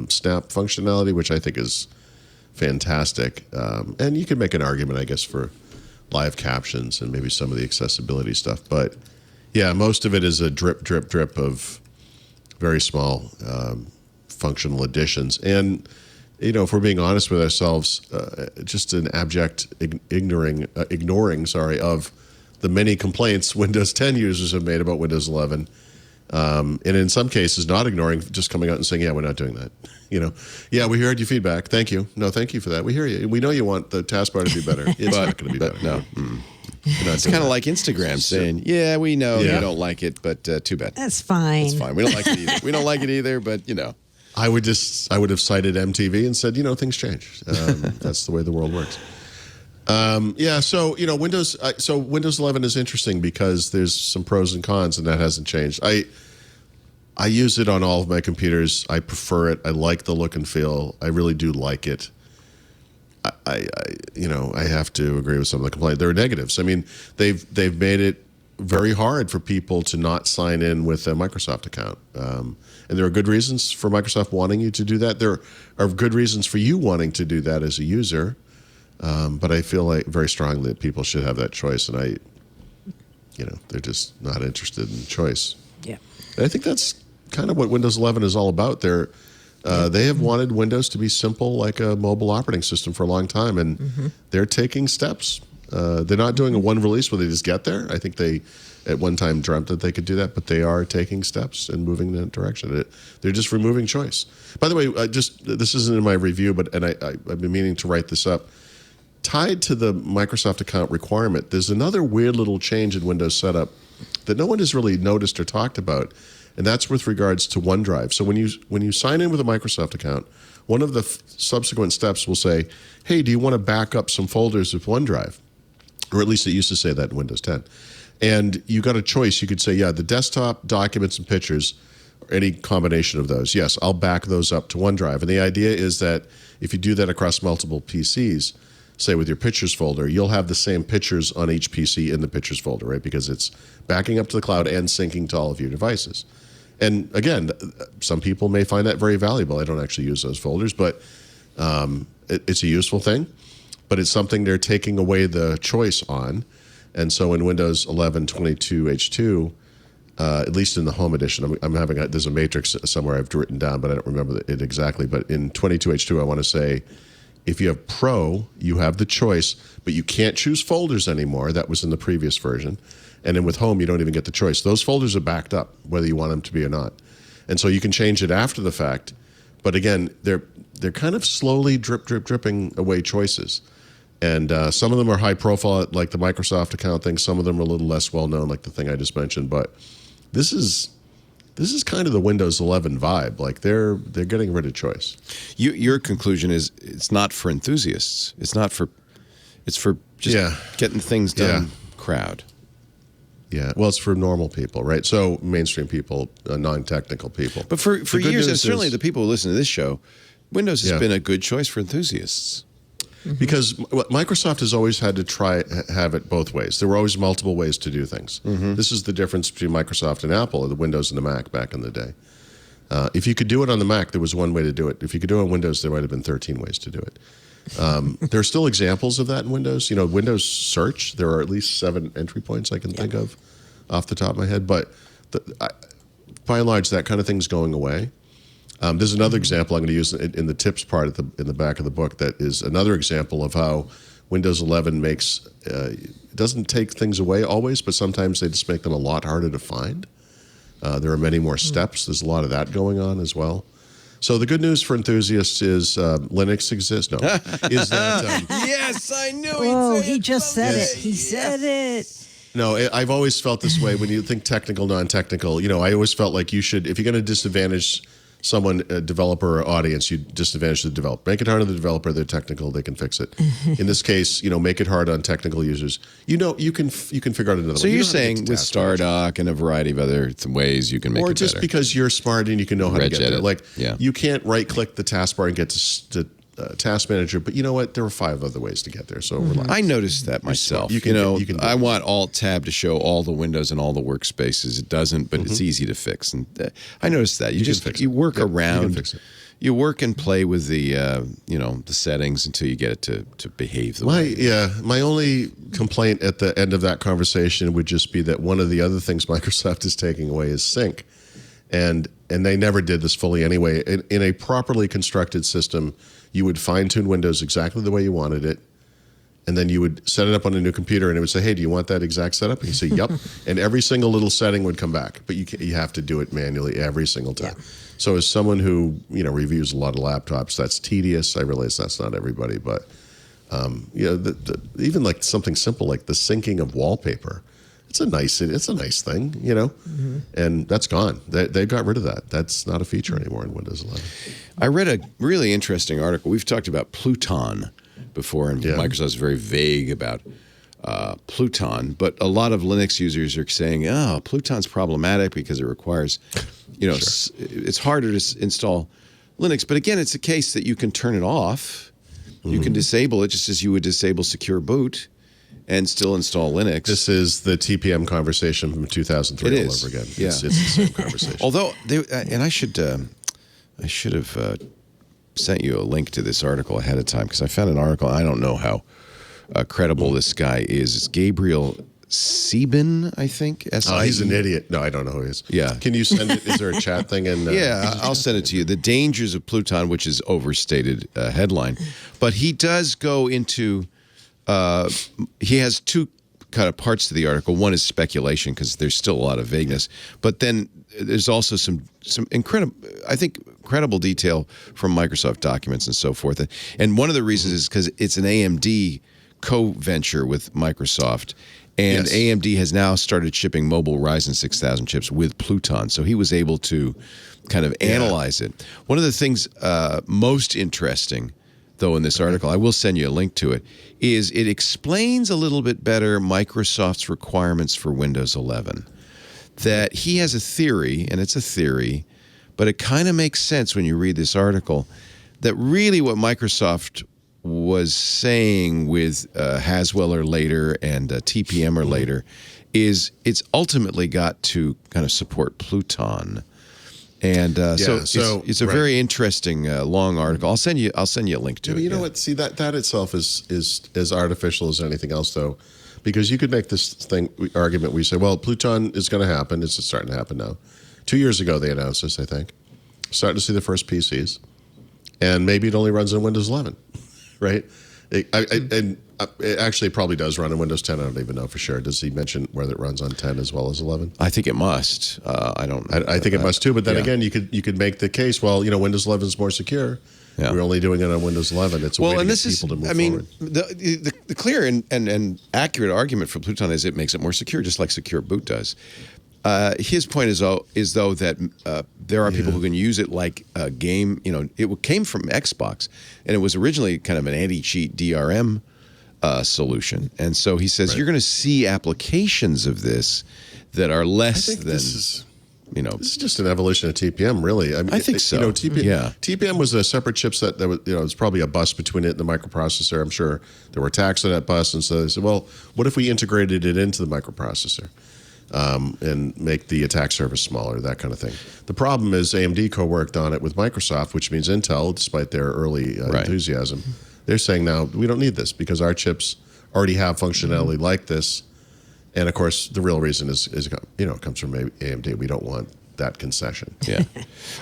Snap functionality, which I think is fantastic. And you can make an argument, I guess, for live captions and maybe some of the accessibility stuff. But yeah, most of it is a drip, drip, drip of very small functional additions. And, if we're being honest with ourselves, just an abject ignoring of the many complaints Windows 10 users have made about Windows 11. And in some cases, not ignoring, just coming out and saying, yeah, we're not doing that. Yeah, we heard your feedback. Thank you. No, thank you for that. We hear you. We know you want the taskbar to be better. It's not going to be better. No. It's kind of like Instagram saying, yeah, we know you don't like it, but too bad. That's fine. It's fine. We don't like it either. We don't like it either, but, I would have cited MTV and said, things change. That's the way the world works. So Windows 11 is interesting because there's some pros and cons, and that hasn't changed. I use it on all of my computers. I prefer it. I like the look and feel. I really do like it. I have to agree with some of the complaints. There are negatives. I mean, they've made it very hard for people to not sign in with a Microsoft account. And there are good reasons for Microsoft wanting you to do that. There are good reasons for you wanting to do that as a user. But I feel like very strongly that people should have that choice, and they're just not interested in choice. Yeah. And I think that's kind of what Windows 11 is all about. They have wanted Windows to be simple like a mobile operating system for a long time, and they're taking steps. They're not doing a one release where they just get there. I think they at one time dreamt that they could do that, but they are taking steps and moving in that direction. They're just removing choice. By the way, this isn't in my review, but I've been meaning to write this up. Tied to the Microsoft account requirement, there's another weird little change in Windows setup that no one has really noticed or talked about, and that's with regards to OneDrive. So when you sign in with a Microsoft account, one of the subsequent steps will say, hey, do you want to back up some folders with OneDrive? Or at least it used to say that in Windows 10. And you got a choice. You could say, yeah, the desktop, documents, and pictures, or any combination of those. Yes, I'll back those up to OneDrive. And the idea is that if you do that across multiple PCs, say with your pictures folder, you'll have the same pictures on each PC in the pictures folder, right? Because it's backing up to the cloud and syncing to all of your devices. And again, some people may find that very valuable. I don't actually use those folders, but it's a useful thing. But it's something they're taking away the choice on. And so in Windows 11 22H2, at least in the Home Edition, there's a matrix somewhere I've written down, but I don't remember it exactly. But in 22H2, I want to say, if you have Pro, you have the choice, but you can't choose folders anymore. That was in the previous version. And then with Home, you don't even get the choice. Those folders are backed up, whether you want them to be or not. And so you can change it after the fact. But again, they're kind of slowly dripping away choices. And some of them are high profile, like the Microsoft account thing. Some of them are a little less well known, like the thing I just mentioned. But this is kind of the Windows 11 vibe. Like they're getting rid of choice. Your conclusion is it's not for enthusiasts. It's for just getting things done. Crowd. Yeah, well, it's for normal people, right? So mainstream people, non-technical people. But for years, and certainly the people who listen to this show, Windows has been a good choice for enthusiasts. Because Microsoft has always had to have it both ways. There were always multiple ways to do things. This is the difference between Microsoft and Apple, or the Windows and the Mac back in the day. If you could do it on the Mac, there was one way to do it. If you could do it on Windows, there might have been 13 ways to do it. There are still examples of that in Windows. Windows Search, there are at least 7 entry points I can think of off the top of my head. But by and large, that kind of thing's going away. There's another example I'm going to use in the tips part in the back of the book that is another example of how Windows 11 doesn't take things away always, but sometimes they just make them a lot harder to find. There are many more steps. There's a lot of that going on as well. So the good news for enthusiasts is Linux exists. No, is that yes, I knew. Oh, he just said it. He said it. No, I've always felt this way when you think technical, non-technical. I always felt like you should, if you're going to disadvantage someone, a developer or audience, you disadvantage the developer. Make it hard on the developer. They're technical. They can fix it. In this case, make it hard on technical users. You can figure out another way. So you're saying with Stardock and a variety of other ways you can make it better. Or just because you're smart and you can know how to get there. Like, you can't right-click the taskbar and get to Task Manager, but you know what? There are 5 other ways to get there, so relax. I noticed that myself. I want Alt-Tab to show all the windows and all the workspaces. It doesn't, but it's easy to fix. And I noticed that. You work around. You can fix it. You work and play with the the settings until you get it to behave the way. My only complaint at the end of that conversation would just be that one of the other things Microsoft is taking away is sync. And they never did this fully anyway. In a properly constructed system, you would fine-tune Windows exactly the way you wanted it, and then you would set it up on a new computer, and it would say, hey, do you want that exact setup? And you say, yep. And every single little setting would come back, but you have to do it manually every single time. Yeah. So as someone who reviews a lot of laptops, that's tedious. I realize that's not everybody, but even like something simple like the syncing of wallpaper, it's a nice thing, and that's gone. They got rid of that. That's not a feature anymore in Windows 11. I read a really interesting article. We've talked about Pluton before, and Microsoft's very vague about Pluton, but a lot of Linux users are saying, oh, Pluton's problematic because it requires, it's harder to install Linux. But again, it's a case that you can turn it off. You can disable it just as you would disable secure boot and still install Linux. This is the TPM conversation from 2003 all over again. Yeah. It's the same conversation. Although, I should have sent you a link to this article ahead of time because I found an article. I don't know how credible this guy is. It's Gabriel Sieben, I think. Oh, he's an idiot. No, I don't know who he is. Yeah. Can you send it? Is there a chat thing? Yeah, I'll send it to you. The Dangers of Pluton, which is overstated headline. But he does go into... he has 2 kind of parts to the article. One is speculation because there's still a lot of vagueness, but then there's also some incredible detail from Microsoft documents and so forth. And one of the reasons is because it's an AMD co-venture with Microsoft, and AMD has now started shipping mobile Ryzen 6000 chips with Pluton. So he was able to kind of analyze it. One of the things most interesting, though, in this article, I will send you a link to it, is it explains a little bit better Microsoft's requirements for Windows 11. That he has a theory, and it's a theory, but it kind of makes sense when you read this article, that really what Microsoft was saying with Haswell or later and TPM or later is it's ultimately got to kind of support Pluton. And so it's a very interesting long article. I'll send you a link to it. You know what? See, that itself is as artificial as anything else, though, because you could make this argument where you say, well, Pluton is going to happen. It's starting to happen now. 2 years ago, they announced this, I think. Starting to see the first PCs. And maybe it only runs on Windows 11, right? And It actually probably does run on Windows 10. I don't even know for sure. Does he mention whether it runs on 10 as well as 11? I think it must. I don't. I think it must too. But then yeah. again, you could make the case. Well, Windows 11 is more secure. Yeah. We're only doing it on Windows 11. It's a way to get people to move forward. The clear and accurate argument for Pluton is it makes it more secure, just like Secure Boot does. His point is though that there are people who can use it like a game. It came from Xbox, and it was originally kind of an anti-cheat DRM solution. And so he says you're going to see applications of this that are less than. This is just an evolution of TPM, really. I think so. TPM was a separate chipset that was, it was probably a bus between it and the microprocessor. I'm sure there were attacks on that bus, and so they said, well, what if we integrated it into the microprocessor and make the attack surface smaller, that kind of thing. The problem is AMD co-worked on it with Microsoft, which means Intel, despite their early enthusiasm, they're saying now we don't need this because our chips already have functionality like this. And of course, the real reason is it comes from AMD. We don't want that concession. Yeah,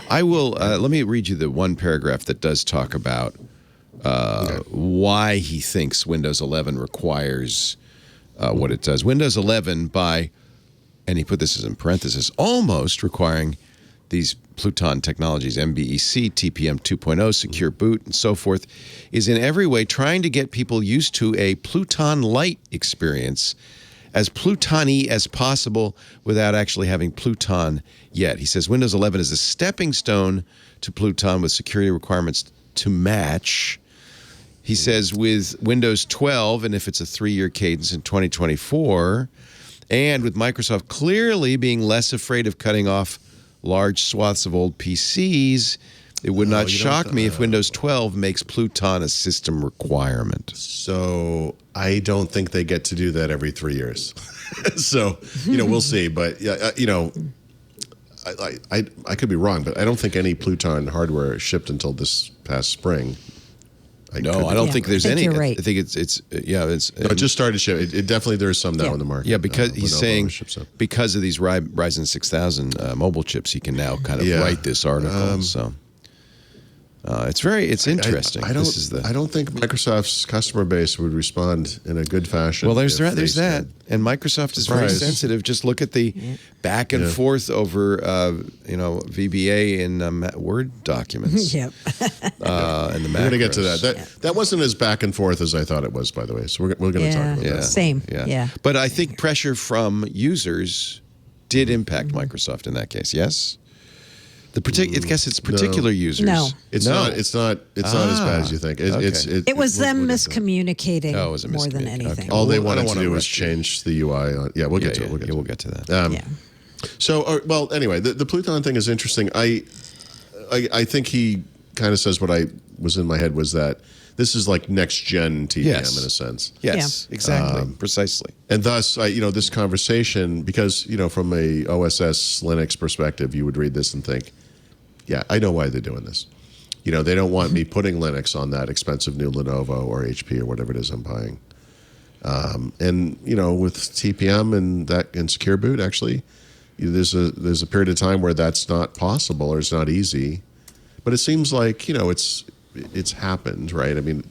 I will. Let me read you the one paragraph that does talk about why he thinks Windows 11 requires what it does. Windows 11 and he put this as in parentheses, almost requiring these Pluton technologies, MBEC, TPM 2.0, Secure Boot, and so forth, is in every way trying to get people used to a Pluton light experience, as Pluton-y as possible without actually having Pluton yet. He says Windows 11 is a stepping stone to Pluton with security requirements to match. He says with Windows 12, and if it's a 3-year cadence in 2024, and with Microsoft clearly being less afraid of cutting off large swaths of old PCs, it would not shock me if Windows 12 makes Pluton a system requirement. So I don't think they get to do that every 3 years. So, we'll see. But, I could be wrong, but I don't think any Pluton hardware shipped until this past spring. I don't think there's any. You're right. I think it's it just started to ship. It definitely, there's some now in the market. Yeah, because he's saying because of these Ryzen 6000 mobile chips, he can now kind of write this article. It's interesting. I don't think Microsoft's customer base would respond in a good fashion. Well, there's that, and Microsoft is very sensitive. Just look at the back and forth over, VBA in Word documents. Yep. And the macros. We're going to get to that. That wasn't as back and forth as I thought it was, by the way. So we're going to talk about that. Same. Yeah. But I think pressure from users did impact Microsoft in that case. Yes. I guess it's particular users. No. It's not as bad as you think. It was them miscommunicating more than anything. All they wanted to do was change the UI. We'll get to it. We'll get to that. So, anyway, the Pluton thing is interesting. I think he kind of says what I was in my head was that this is like next gen TPM in a sense. Yes, exactly, precisely. And thus, this conversation, because from a OSS Linux perspective, you would read this and think, yeah, I know why they're doing this. They don't want me putting Linux on that expensive new Lenovo or HP or whatever it is I'm buying. And with TPM and Secure Boot, actually, there's a period of time where that's not possible or it's not easy. But it seems like it's happened, right? I mean,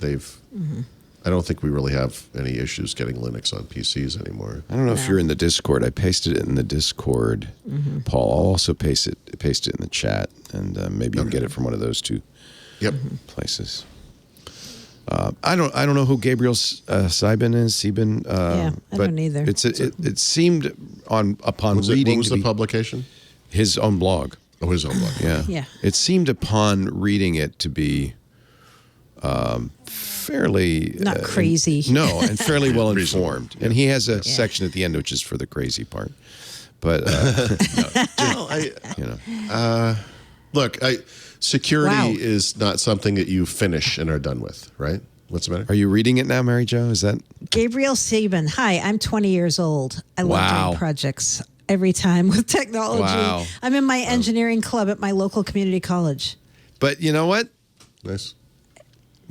I don't think we really have any issues getting Linux on PCs anymore. I don't know if you're in the Discord. I pasted it in the Discord, Paul. I'll also paste it in the chat, and maybe you can get it from one of those two places. I don't know who Gabriel Seibin is. I don't either. It seemed upon reading. What was the publication? His own blog. Oh, his own blog. Yeah. It seemed upon reading it to be fairly not crazy. No, and fairly well informed. And he has a section at the end which is for the crazy part. But look, security is not something that you finish and are done with, right? What's the matter? Are you reading it now, Mary Jo? Is that Gabriel Seibin? Hi, I'm 20 years old. I love doing projects every time with technology. Wow. I'm in my engineering club at my local community college. But you know what? Nice.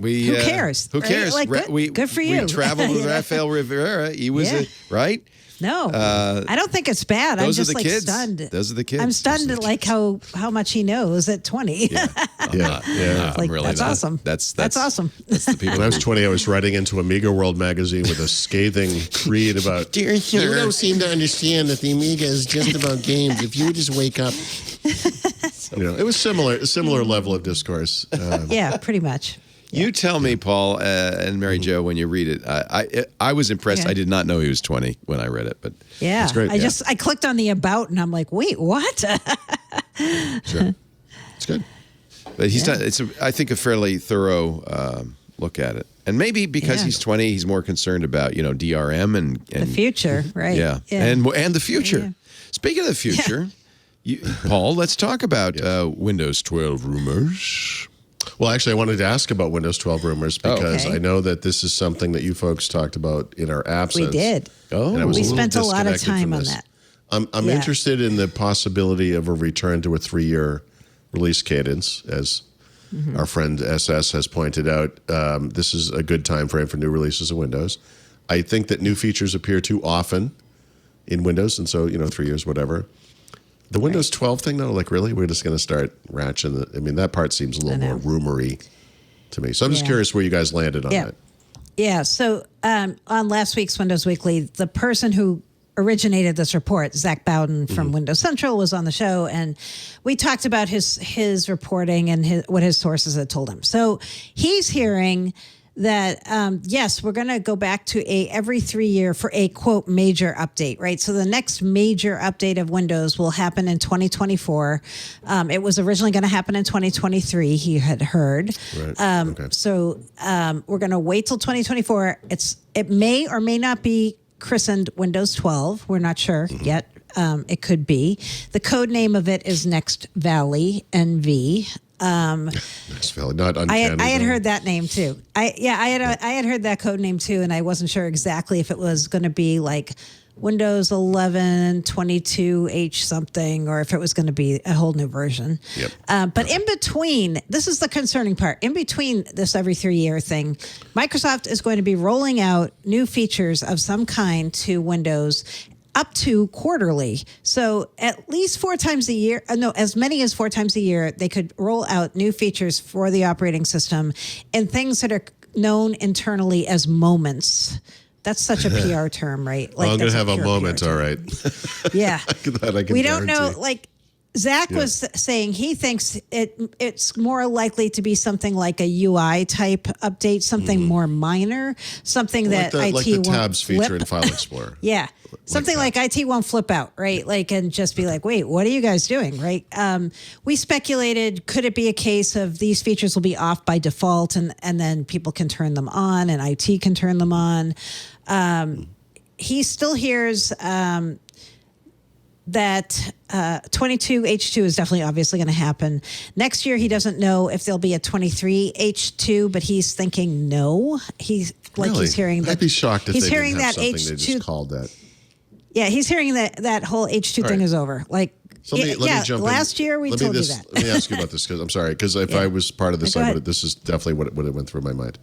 Who cares? Who cares? Like, good for you. We traveled with Rafael Rivera. He was right. No, I don't think it's bad. I'm those are just the like kids. stunned. Those are the kids. I'm stunned at like how much he knows at 20. Yeah. Yeah. I'm really that's not. awesome. That's awesome. That's the people. When I was 20, I was writing into Amiga World magazine with a scathing creed about, Dear sir, you don't seem to understand that the Amiga is just about games. If you would just wake up. it was a similar level of discourse. Yeah, pretty much. You tell me, Paul and Mary Jo, when you read it. I was impressed. Okay. I did not know he was 20 when I read it, but Yeah, That's great. I clicked on the about and I'm like, wait, what? Sure. It's good. but he's done. It's I think a fairly thorough look at it, and maybe because Yeah. he's 20, he's more concerned about DRM and The future, right? Yeah, and the future. Yeah. Speaking of the future, Paul, let's talk about Windows 12 rumors. Well, actually, I wanted to ask about Windows 12 rumors because Okay. I know that this is something that you folks talked about in our absence. We did. Oh, And I was We a little spent a lot of disconnected time from on this. that. I'm Yeah. interested in the possibility of a return to a 3-year release cadence, as our friend SS has pointed out. This is a good time frame for new releases of Windows. I think that new features appear too often in Windows, and so 3 years, whatever. The Windows 12 thing, though, like really, we're just going to start ratcheting. That part seems a little more rumory to me. So I'm just Yeah. curious where you guys landed on Yeah. that. Yeah. So on last week's Windows Weekly, the person who originated this report, Zach Bowden from Windows Central, was on the show, and we talked about his reporting and what his sources had told him. So he's hearing that yes, we're going to go back to every 3 year for a quote major update, right? So the next major update of Windows will happen in 2024. It was originally going to happen in 2023. He had heard. Right. Okay. So we're going to wait till 2024. It may or may not be christened Windows 12. We're not sure yet. It could be. The code name of it is Next Valley NV. Nice Valley, not I uncanny. had though. heard that name too. I had heard that code name too, and I wasn't sure exactly if it was going to be like Windows 11 22H something, or if it was going to be a whole new version. Yep. But in between, this is the concerning part. In between this every 3 year thing, Microsoft is going to be rolling out new features of some kind to Windows up to quarterly. So at least 4 times a year, as many as 4 times a year, they could roll out new features for the operating system and things that are known internally as moments. That's such a PR term, right? Like, I'm going that's to have a pure moment, PR term. all right. Yeah. That I can We don't know, guarantee. like, Zach was saying he thinks it's more likely to be something like a UI type update, something more minor, something that IT like the won't tabs flip. feature in File Explorer. Yeah. Something like IT won't flip out, right? Like, and just be like, wait, what are you guys doing, right? We speculated, could it be a case of these features will be off by default and then people can turn them on and IT can turn them on? He still hears that 22H2 is definitely obviously going to happen. Next year, he doesn't know if there'll be a 23H2, but he's thinking no. He's Really? hearing that. I'd be shocked if he's they hearing didn't have that something they H2. just called that. Yeah, he's hearing that whole H2 thing right. is over. Like, So let me jump in. last year we told you that. Let me ask you about this because I'm sorry. Because if I was part of this, Go ahead. this is definitely what it went through my mind.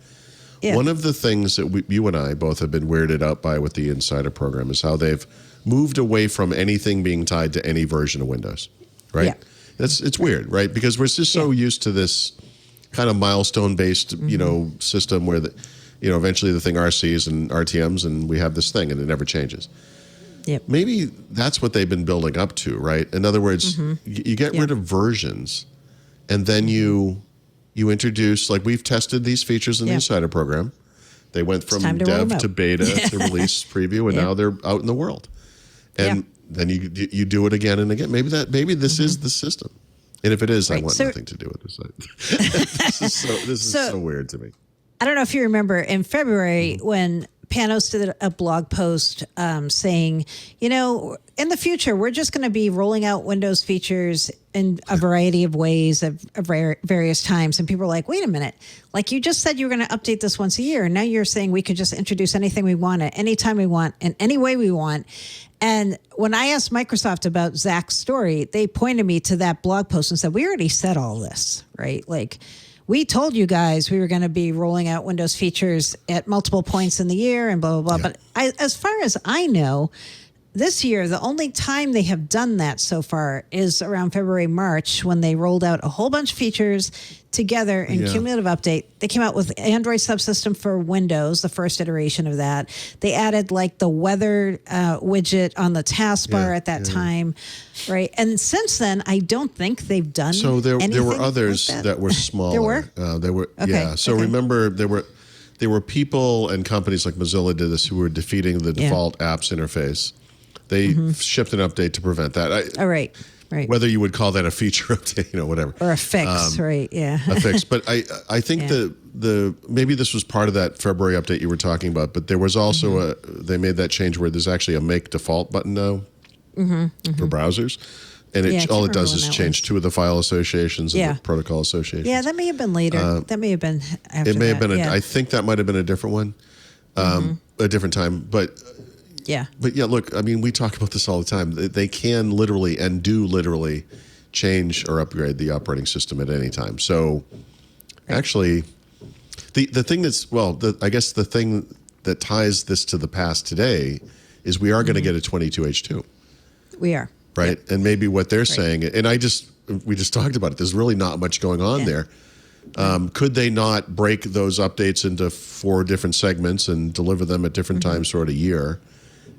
Yeah. One of the things that you and I both have been weirded out by with the Insider program is how they've moved away from anything being tied to any version of Windows, right? Yeah. It's weird, right? Because we're just so used to this kind of milestone-based, system where eventually the thing RCs and RTMs, and we have this thing, and it never changes. Yep. Maybe that's what they've been building up to, right? In other words, you get rid of versions, and then you introduce, like we've tested these features in the Insider program. They went from time to roll them dev out. to beta to release preview, and now they're out in the world. And then you do it again and again. Maybe this is the system. And if it is, I Right. want So- nothing to do with this. This is so weird to me. I don't know if you remember in February when Panos did a blog post saying, in the future, we're just going to be rolling out Windows features in a variety of ways at various times. And people are like, wait a minute, like you just said you were going to update this once a year. And now you're saying we could just introduce anything we want at any time we want in any way we want. And when I asked Microsoft about Zach's story, they pointed me to that blog post and said, we already said all this, right? Like, we told you guys we were going to be rolling out Windows features at multiple points in the year and blah, blah, blah. Yeah. But as far as I know, this year, the only time they have done that so far is around February, March, when they rolled out a whole bunch of features together in cumulative update. They came out with Android subsystem for Windows, the first iteration of that. They added like the weather widget on the taskbar at that time, right? And since then, I don't think they've done. So there were others like that were smaller. There were. So remember there were people and companies like Mozilla did this who were defeating the default apps interface. They shipped an update to prevent that. Right. Whether you would call that a feature update, whatever. Or a fix, right, yeah. A fix. But I think the maybe this was part of that February update you were talking about, but there was also they made that change where there's actually a make default button now for browsers. And all it does is change two of the file associations and the protocol associations. Yeah, that may have been later. That may have been after It may have been, I think that might have been a different one, a different time. But look, I mean, we talk about this all the time. They can literally and do literally change or upgrade the operating system at any time. So actually, the thing that's, I guess the thing that ties this to the past today is we are going to get a 22H2. We are. Right? Yep. And maybe what they're saying, and we just talked about it, there's really not much going on there. Could they not break those updates into 4 different segments and deliver them at different times throughout a year?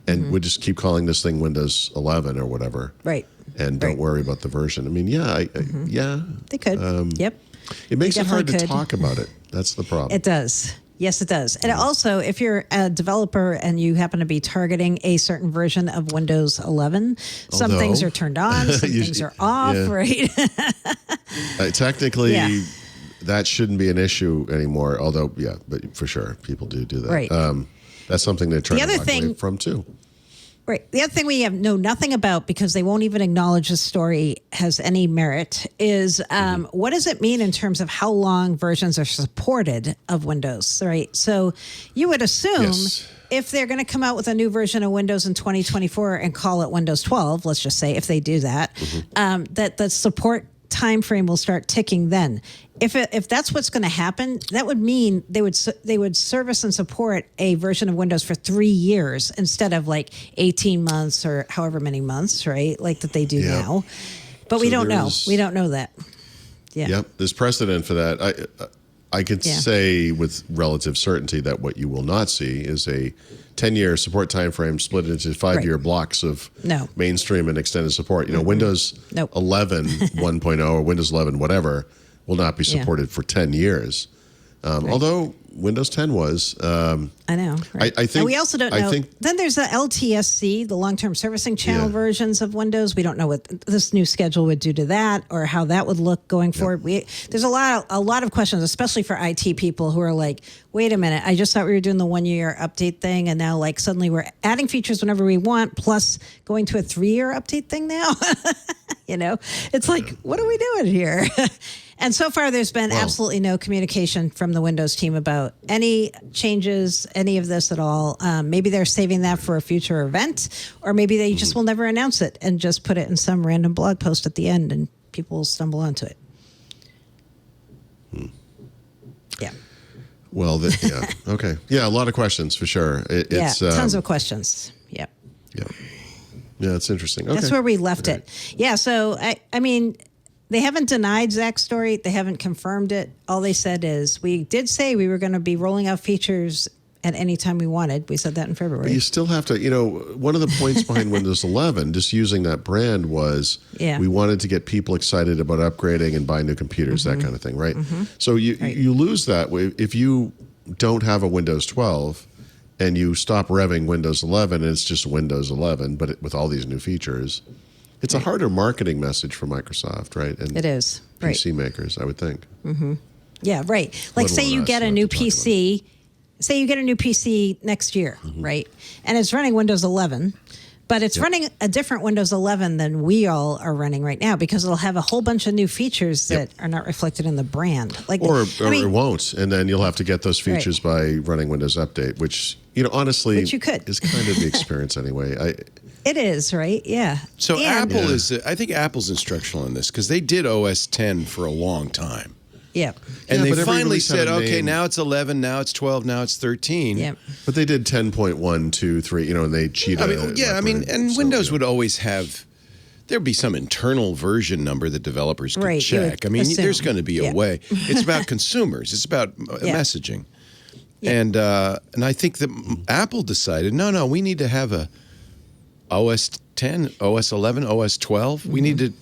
And we just keep calling this thing Windows 11 or whatever. Right. And don't worry about the version. I mean, They could. Yep. It makes it hard to talk about it. That's the problem. It does. Yes, it does. And also, if you're a developer and you happen to be targeting a certain version of Windows 11, some things are turned on, some things are off, right? Technically, that shouldn't be an issue anymore. Although, but for sure, people do that. Right. That's something they're trying to walk away from too. Right. The other thing we know nothing about, because they won't even acknowledge the story has any merit, is what does it mean in terms of how long versions are supported of Windows, right? So you would assume if they're going to come out with a new version of Windows in 2024 and call it Windows 12, let's just say, if they do that, that the support time frame will start ticking then. If that's what's going to happen, that would mean they would service and support a version of Windows for 3 years instead of like 18 months or however many months, right? Like that they do now. But we don't know. We don't know that. Yeah. Yep. There's precedent for that. I could say with relative certainty that what you will not see is a 10-year support time frame split into 5-year blocks of mainstream and extended support. Windows 11 1.0 or Windows 11 whatever will not be supported for 10 years. Although Windows 10 was. I know. Right? I think. And we also don't know. Then there's the LTSC, the long-term servicing channel versions of Windows. We don't know what this new schedule would do to that or how that would look going forward. There's a lot of questions, especially for IT people who are like, wait a minute, I just thought we were doing the 1-year update thing, and now like suddenly we're adding features whenever we want, plus going to a 3-year update thing now. It's like, what are we doing here? And so far, there's been absolutely no communication from the Windows team about any changes, any of this at all. Maybe they're saving that for a future event, or maybe they just will never announce it and just put it in some random blog post at the end and people will stumble onto it. Yeah. Well, okay. Yeah, a lot of questions for sure. It's tons of questions. Yep. Yeah, it's interesting. Okay. That's where we left it. Yeah, so, I mean... They haven't denied Zach's story. They haven't confirmed it. All they said is, we did say we were going to be rolling out features at any time we wanted. We said that in February. But you still have to, one of the points behind Windows 11, just using that brand was we wanted to get people excited about upgrading and buying new computers, that kind of thing, right? So you lose that if you don't have a Windows 12 and you stop revving Windows 11 and it's just Windows 11, but with all these new features. It's a harder marketing message for Microsoft, right? And it is. PC makers, I would think. Yeah, right. Like say you get a new PC, next year, right? And it's running Windows 11, but it's running a different Windows 11 than we all are running right now because it'll have a whole bunch of new features that are not reflected in the brand. Like, or it won't, and then you'll have to get those features by running Windows Update, which, honestly, which you could. is kind of the experience anyway. It is, right? Yeah. So Apple is, I think Apple's instructional in this because they did OS 10 for a long time. Yep. And Yeah, they but every finally release had said, a okay, name. now it's 11, now it's 12, now it's 13. Yep. But they did 10.1, 2, 3, and they cheated. And Windows would always have, there'd be some internal version number that developers could Right, you would check. I mean, assume. there's going to be a Yeah. way. It's about consumers. It's about messaging. Yeah. And I think that Apple decided, no, we need to have a OS 10, OS 11, OS 12. We need to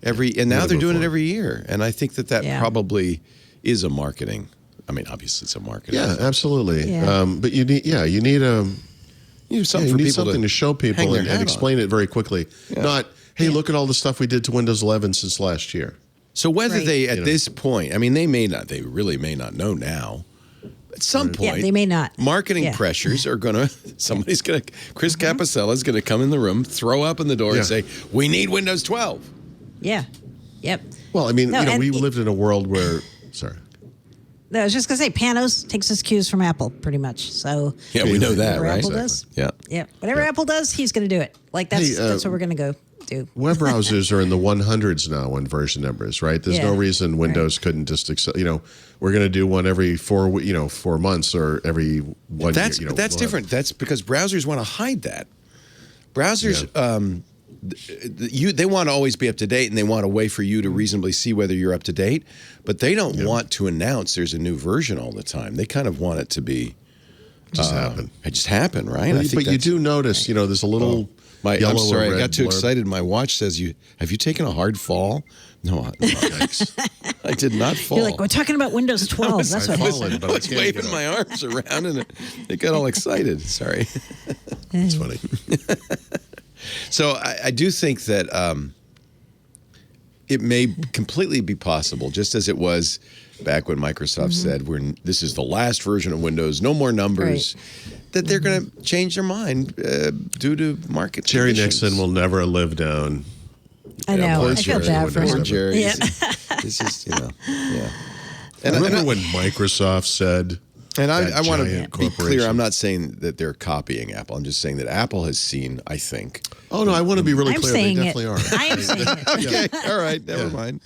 and now they're doing it every year. And I think that probably is a marketing. I mean, obviously it's a marketing. Yeah, absolutely. Yeah. But you need something to show hang people their and hat explain it very quickly. Yeah. Not, hey, look at all the stuff we did to Windows 11 since last year. So whether Right. they, at this point, I mean, they really may not know now. At some point, they may not. Marketing Yeah. pressures are going to, Chris Capicella is going to come in the room, throw up in the door and say, we need Windows 12. Yeah. Yep. Well, I mean, No, and we lived in a world where, sorry. No, I was just going to say, Panos takes his cues from Apple, pretty much. So Yeah, we know that, whatever right? Apple does. Yeah. Yeah. Whatever Apple does, he's going to do it. Like, that's what we're going to go do. Web browsers are in the 100s now on version numbers, right? There's no reason Windows couldn't just accept, we're going to do one every 4 months or every 1 That's, year. but that's different. That's because browsers want to hide that. Browsers, they want to always be up to date, and they want a way for you to reasonably see whether you're up to date. But they don't want to announce there's a new version all the time. They kind of want it to be just happen. It just happen, right? But you do notice, there's a little yellow I'm sorry, or red I got too blurb. excited. My watch says have you taken a hard fall? No, I did not fall. You're like, we're talking about Windows 12. That's what I've it is. fallen, but I was waving my arms around and it got all excited. Sorry. It's funny. So I do think that it may completely be possible, just as it was back when Microsoft said, this is the last version of Windows, no more numbers, that they're going to change their mind due to market Jerry conditions. Nixon will never live down. I know. poor I feel Jerry. bad for Poor him. Jerry. Yeah. It's just, yeah. And remember when Microsoft said, And I that want to giant be clear, corporation. I'm not saying that they're copying Apple. I'm just saying that Apple has seen, I think. oh, no, I want to be really I'm clear. They saying definitely it. are. I am saying it. Okay, all right, never mind.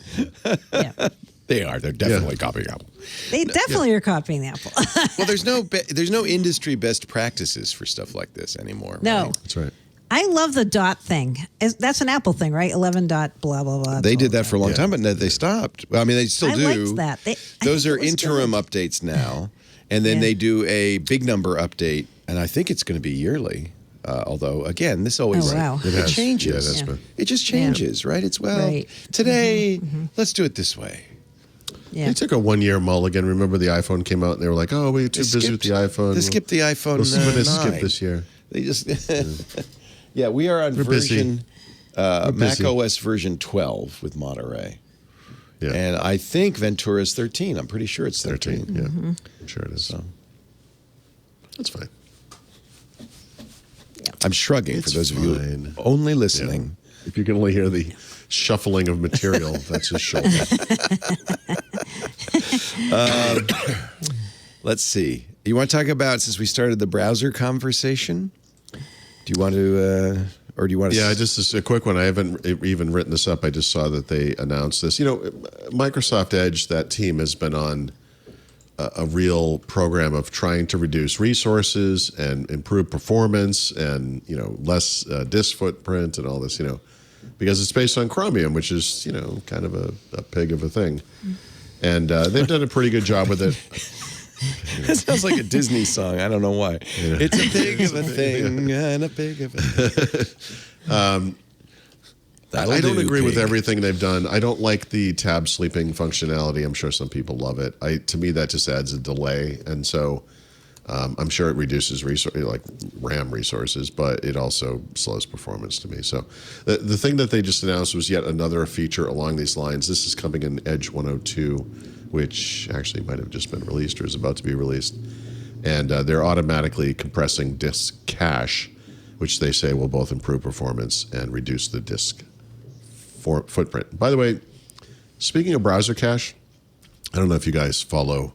Yeah. They are. They're definitely copying Apple. They definitely are copying Apple. Well, there's no industry best practices for stuff like this anymore. No. right? That's right. I love the dot thing. That's an Apple thing, right? 11 dot blah, blah, blah. They did that for a long time, but they stopped. I mean, they still I do. liked that. Those think are it was interim good. updates now, and then they do a big number update, and I think it's going to be yearly. Although, again, this always Oh, wow. it has. changes. Yeah, that's been- It just changes, right? It's Right. today. Let's do it this way. Yeah. They took a 1-year mulligan. Remember the iPhone came out and they were like, oh, we're too busy with the iPhone. They skipped the iPhone. We'll see what they 9. skip this year. They just. Yeah, we are on We're busy. version Mac busy. OS version 12 with Monterey. Yeah. And I think Ventura's 13. I'm pretty sure it's 13. 13. Yeah. I'm sure it is. So That's fine. I'm shrugging It's for those of fine. you only listening. If you can only hear the shuffling of material, that's his shoulder. Let's see. You want to talk about, since we started the browser conversation? Do you want to, or do you want to? Yeah, just a quick one. I haven't even written this up. I just saw that they announced this. Microsoft Edge, that team has been on a real program of trying to reduce resources and improve performance and, less disk footprint and all this, because it's based on Chromium, which is, kind of a pig of a thing. And they've done a pretty good job with it. It sounds like a Disney song. I don't know why. It's a pig of a thing and a pig of a thing. I don't agree with everything they've done. I don't like the tab sleeping functionality. I'm sure some people love it. To me, that just adds a delay. And so I'm sure it reduces RAM resources, but it also slows performance to me. So the thing that they just announced was yet another feature along these lines. This is coming in Edge 102, which actually might have just been released or is about to be released. And they're automatically compressing disk cache, which they say will both improve performance and reduce the disk footprint. By the way, speaking of browser cache, I don't know if you guys follow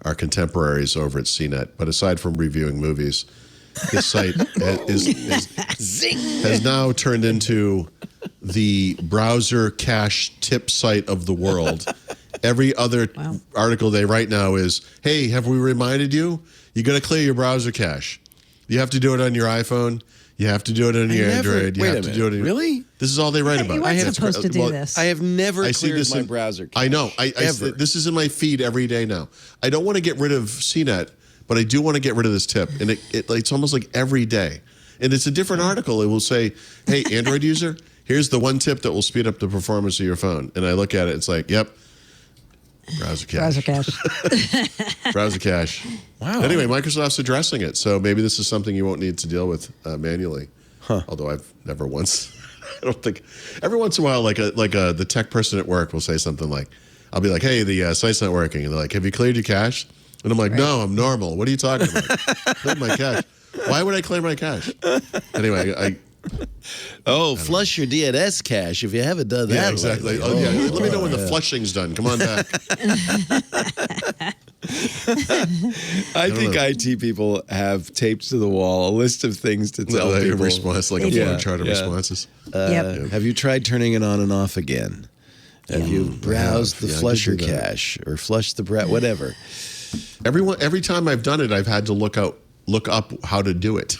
our contemporaries over at CNET, but aside from reviewing movies, this site has now turned into the browser cache tip site of the world. Every other article they write now is, hey, have we reminded you? You got to clear your browser cache. You have to do it on your iPhone. You have to do it on your Android. You have to do it on your, Really? This is all they write about. You weren't supposed to do this. I have never I see cleared this my in- browser cache. I know. Ever. This is in my feed every day now. I don't want to get rid of CNET, but I do want to get rid of this tip. And it's almost like every day. And it's a different article. It will say, hey, Android user, here's the one tip that will speed up the performance of your phone. And I look at it, it's like, yep, browser cache. Browser cache. Browser cache. Wow. Anyway, Microsoft's addressing it. So maybe this is something you won't need to deal with manually. Although I've never once. I don't think. Every once in a while, the tech person at work will say something like, I'll be like, hey, the site's not working. And they're like, have you cleared your cache? And I'm like, no, I'm normal. What are you talking about? Cleared my cache. Why would I clear my cache? Anyway, Flush your DNS cache if you haven't done that. yeah, exactly. lately. Oh, yeah. Let me know when the flushing's done. Come on back. I think IT people have taped to the wall a list of things to tell Like a people. response, like a Yeah, flow chart of yeah. responses. Yep. Have you tried turning it on and off again? Have you browsed the Yeah, I did flusher do that. cache or flushed the whatever? Every time I've done it, I've had to look up how to do it.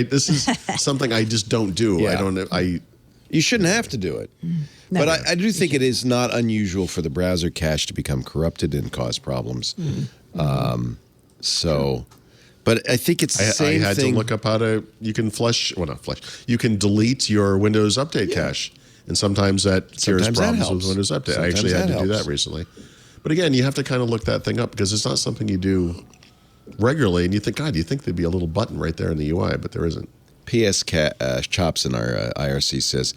This is something I just don't do. Yeah. You shouldn't have to do it. No. But I do think it is not unusual for the browser cache to become corrupted and cause problems. But I think it's the I same had thing. to look up how to. You can you can delete your Windows Update cache, and sometimes that cures Sometimes that problems helps. with Windows Update. I Sometimes actually had that to do helps. that recently. But again, you have to kind of look that thing up because it's not something you do regularly, and you think, God, you think there'd be a little button right there in the UI, but there isn't. PS Chops in our IRC says,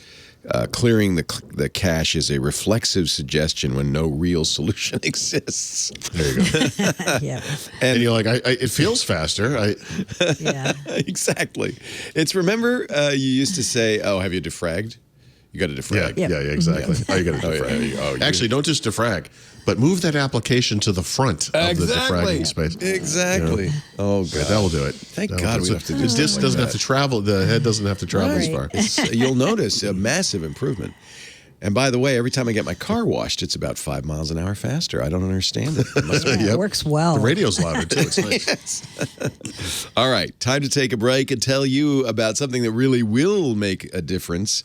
clearing the cache is a reflexive suggestion when no real solution exists. There you go. Yeah. And you're like, it feels faster. Yeah. Exactly. It's remember you used to say, "Oh, have you defragged? You got to defrag." Yeah, exactly. Oh, you got to defrag. Actually, don't just defrag, but move that application to the front of the defragging space. Exactly. You know? Oh, Yeah, God. that will do it. Thank That'll God do we it. don't have to do The stuff disk like doesn't have that. to travel. The head doesn't have to travel as Right. far. You'll notice a massive improvement. And by the way, every time I get my car washed, it's about 5 miles an hour faster. I don't understand it. It must be- Yeah, Yep. It works well. The radio's louder too. It's nice. All right, time to take a break and tell you about something that really will make a difference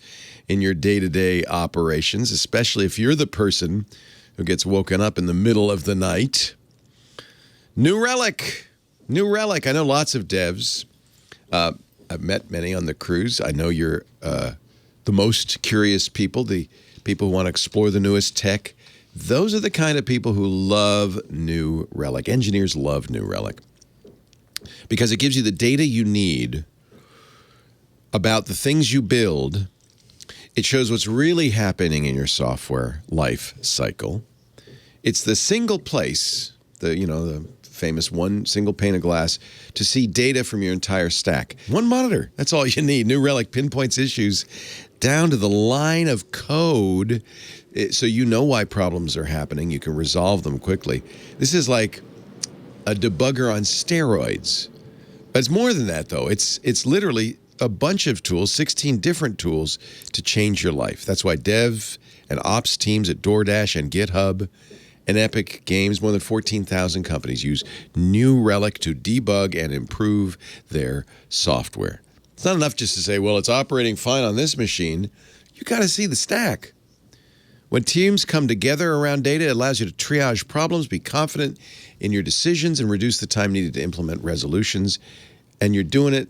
in your day-to-day operations, especially if you're the person who gets woken up in the middle of the night. New Relic. New Relic. I know lots of devs. I've met many on the cruise. I know you're the most curious people, the people who want to explore the newest tech. Those are the kind of people who love New Relic. Engineers love New Relic because it gives you the data you need about the things you build. It shows what's really happening in your software life cycle. It's the single place, the famous one single pane of glass, to see data from your entire stack. One monitor, that's all you need. New Relic pinpoints issues down to the line of code, so you know why problems are happening. You can resolve them quickly. This is like a debugger on steroids. But it's more than that, though. It's literally a bunch of tools, 16 different tools to change your life. That's why dev and ops teams at DoorDash and GitHub and Epic Games, more than 14,000 companies use New Relic to debug and improve their software. It's not enough just to say, well, it's operating fine on this machine. You got to see the stack. When teams come together around data, it allows you to triage problems, be confident in your decisions, and reduce the time needed to implement resolutions. And you're doing it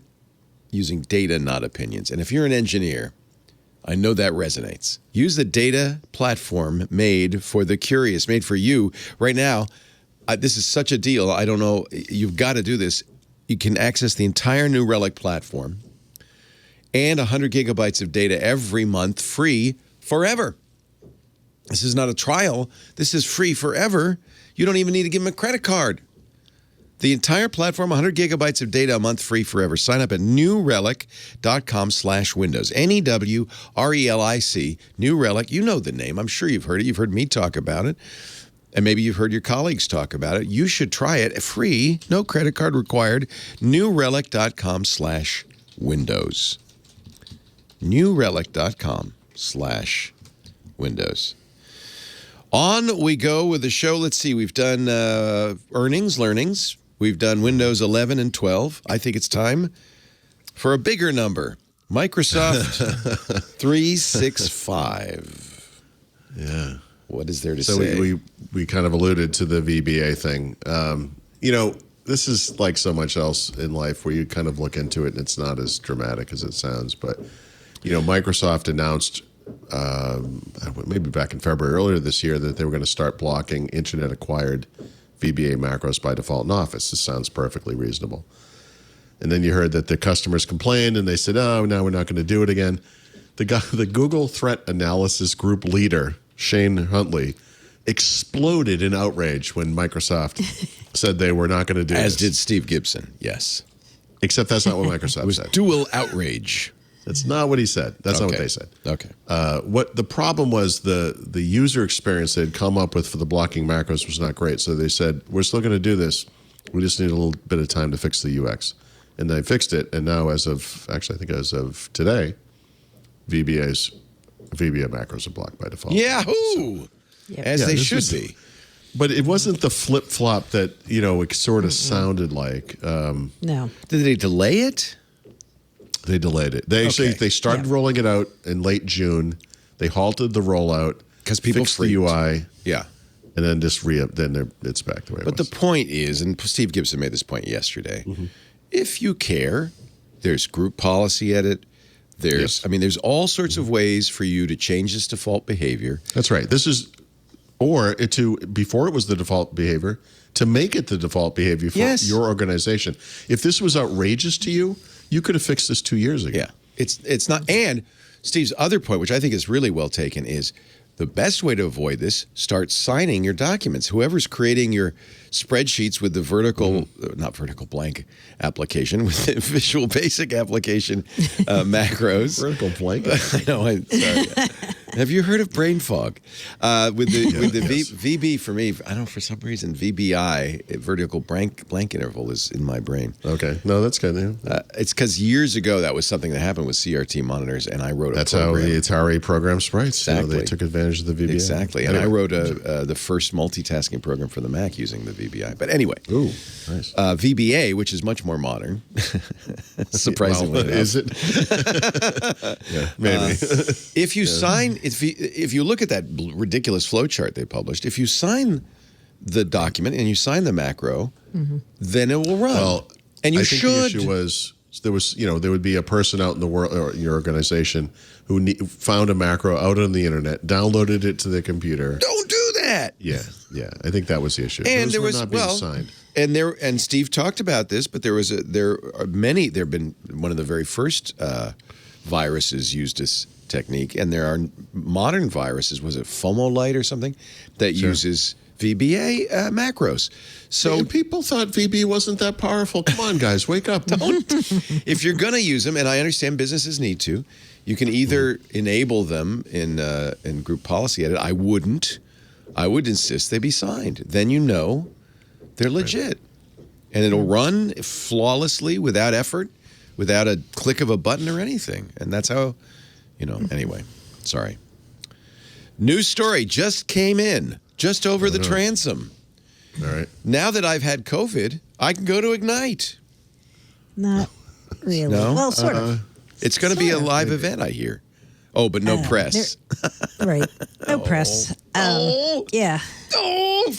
using data, not opinions. And if you're an engineer, I know that resonates. Use the data platform made for the curious, made for you. Right now, this is such a deal. I don't know. You've got to do this. You can access the entire New Relic platform and 100 gigabytes of data every month, free forever. This is not a trial. This is free forever. You don't even need to give them a credit card. The entire platform, 100 gigabytes of data a month, free forever. Sign up at newrelic.com/windows. NEWRELIC, New Relic. You know the name. I'm sure you've heard it. You've heard me talk about it. And maybe you've heard your colleagues talk about it. You should try it. Free, no credit card required. newrelic.com/windows. newrelic.com/windows. On we go with the show. Let's see. We've done learnings. We've done Windows 11 and 12. I think it's time for a bigger number. Microsoft 365. Yeah. What is there to So say? we kind of alluded to the VBA thing. This is like so much else in life where you kind of look into it and it's not as dramatic as it sounds. But, Microsoft announced maybe back in February, earlier this year, that they were going to start blocking internet-acquired VBA macros by default in Office. This sounds perfectly reasonable. And then you heard that the customers complained and they said, oh, now we're not going to do it again. The Google Threat Analysis Group leader, Shane Huntley, exploded in outrage when Microsoft said they were not going to do As this. did Steve Gibson, yes. Except that's not what Microsoft said. Dual outrage. That's not what he said. That's not what they said. Okay. What the problem was, the user experience they'd come up with for the blocking macros was not great. So they said, we're still going to do this. We just need a little bit of time to fix the UX. And they fixed it. And now as of today, VBA macros are blocked by default. Yahoo! As they should be. But it wasn't the flip-flop that, it sort of sounded like. No. Did they delay it? They delayed it. They started rolling it out in late June. They halted the rollout because people fixed the UI. Yeah. And then just it's back the way it was. But the point is, and Steve Gibson made this point yesterday, if you care, there's group policy edit. There's all sorts of ways for you to change this default behavior. That's right. Before it was the default behavior, to make it the default behavior for your organization. If this was outrageous to you, you could have fixed this 2 years ago. Yeah. It's not. And Steve's other point, which I think is really well taken, is the best way to avoid this, start signing your documents. Whoever's creating your spreadsheets with the not vertical blank application, with the Visual Basic application macros. Vertical blank? I know. Sorry. Have you heard of brain fog? With the VB for me, I don't know, for some reason, VBI, vertical blank interval, is in my brain. Okay. No, that's good. Yeah. It's because years ago that was something that happened with CRT monitors, and I wrote a program. That's how the Atari program sprites. Exactly. They took advantage of the VBA. Exactly. And I wrote the first multitasking program for the Mac using the VBI. But anyway. Ooh, nice. VBA, which is much more modern. Surprisingly enough. Is it? Yeah, maybe. If you look at that ridiculous flow chart they published, if you sign the document and you sign the macro, then it will run. Well, and you I think should. The issue was there would be a person out in the world or in your organization who found a macro out on the internet, downloaded it to their computer. Don't do that. Yeah. I think that was the issue. And Those were not being signed. And Steve talked about this, but there have been one of the very first viruses used this technique, and there are modern viruses. Was it Fomolite or something that uses VBA macros? So people thought VB wasn't that powerful. Come on, guys, wake up! Don't. If you're going to use them, and I understand businesses need to, you can either enable them in group policy edit. I wouldn't. I would insist they be signed. Then they're legit, and it'll run flawlessly without effort, without a click of a button or anything. And that's how, Anyway, sorry. News story just came in, just over the transom. All right. Now that I've had COVID, I can go to Ignite. Not really. No? Well, sort of. It's going to be a live event, I hear. Oh, but no press. Right. No press. Yeah. Oh.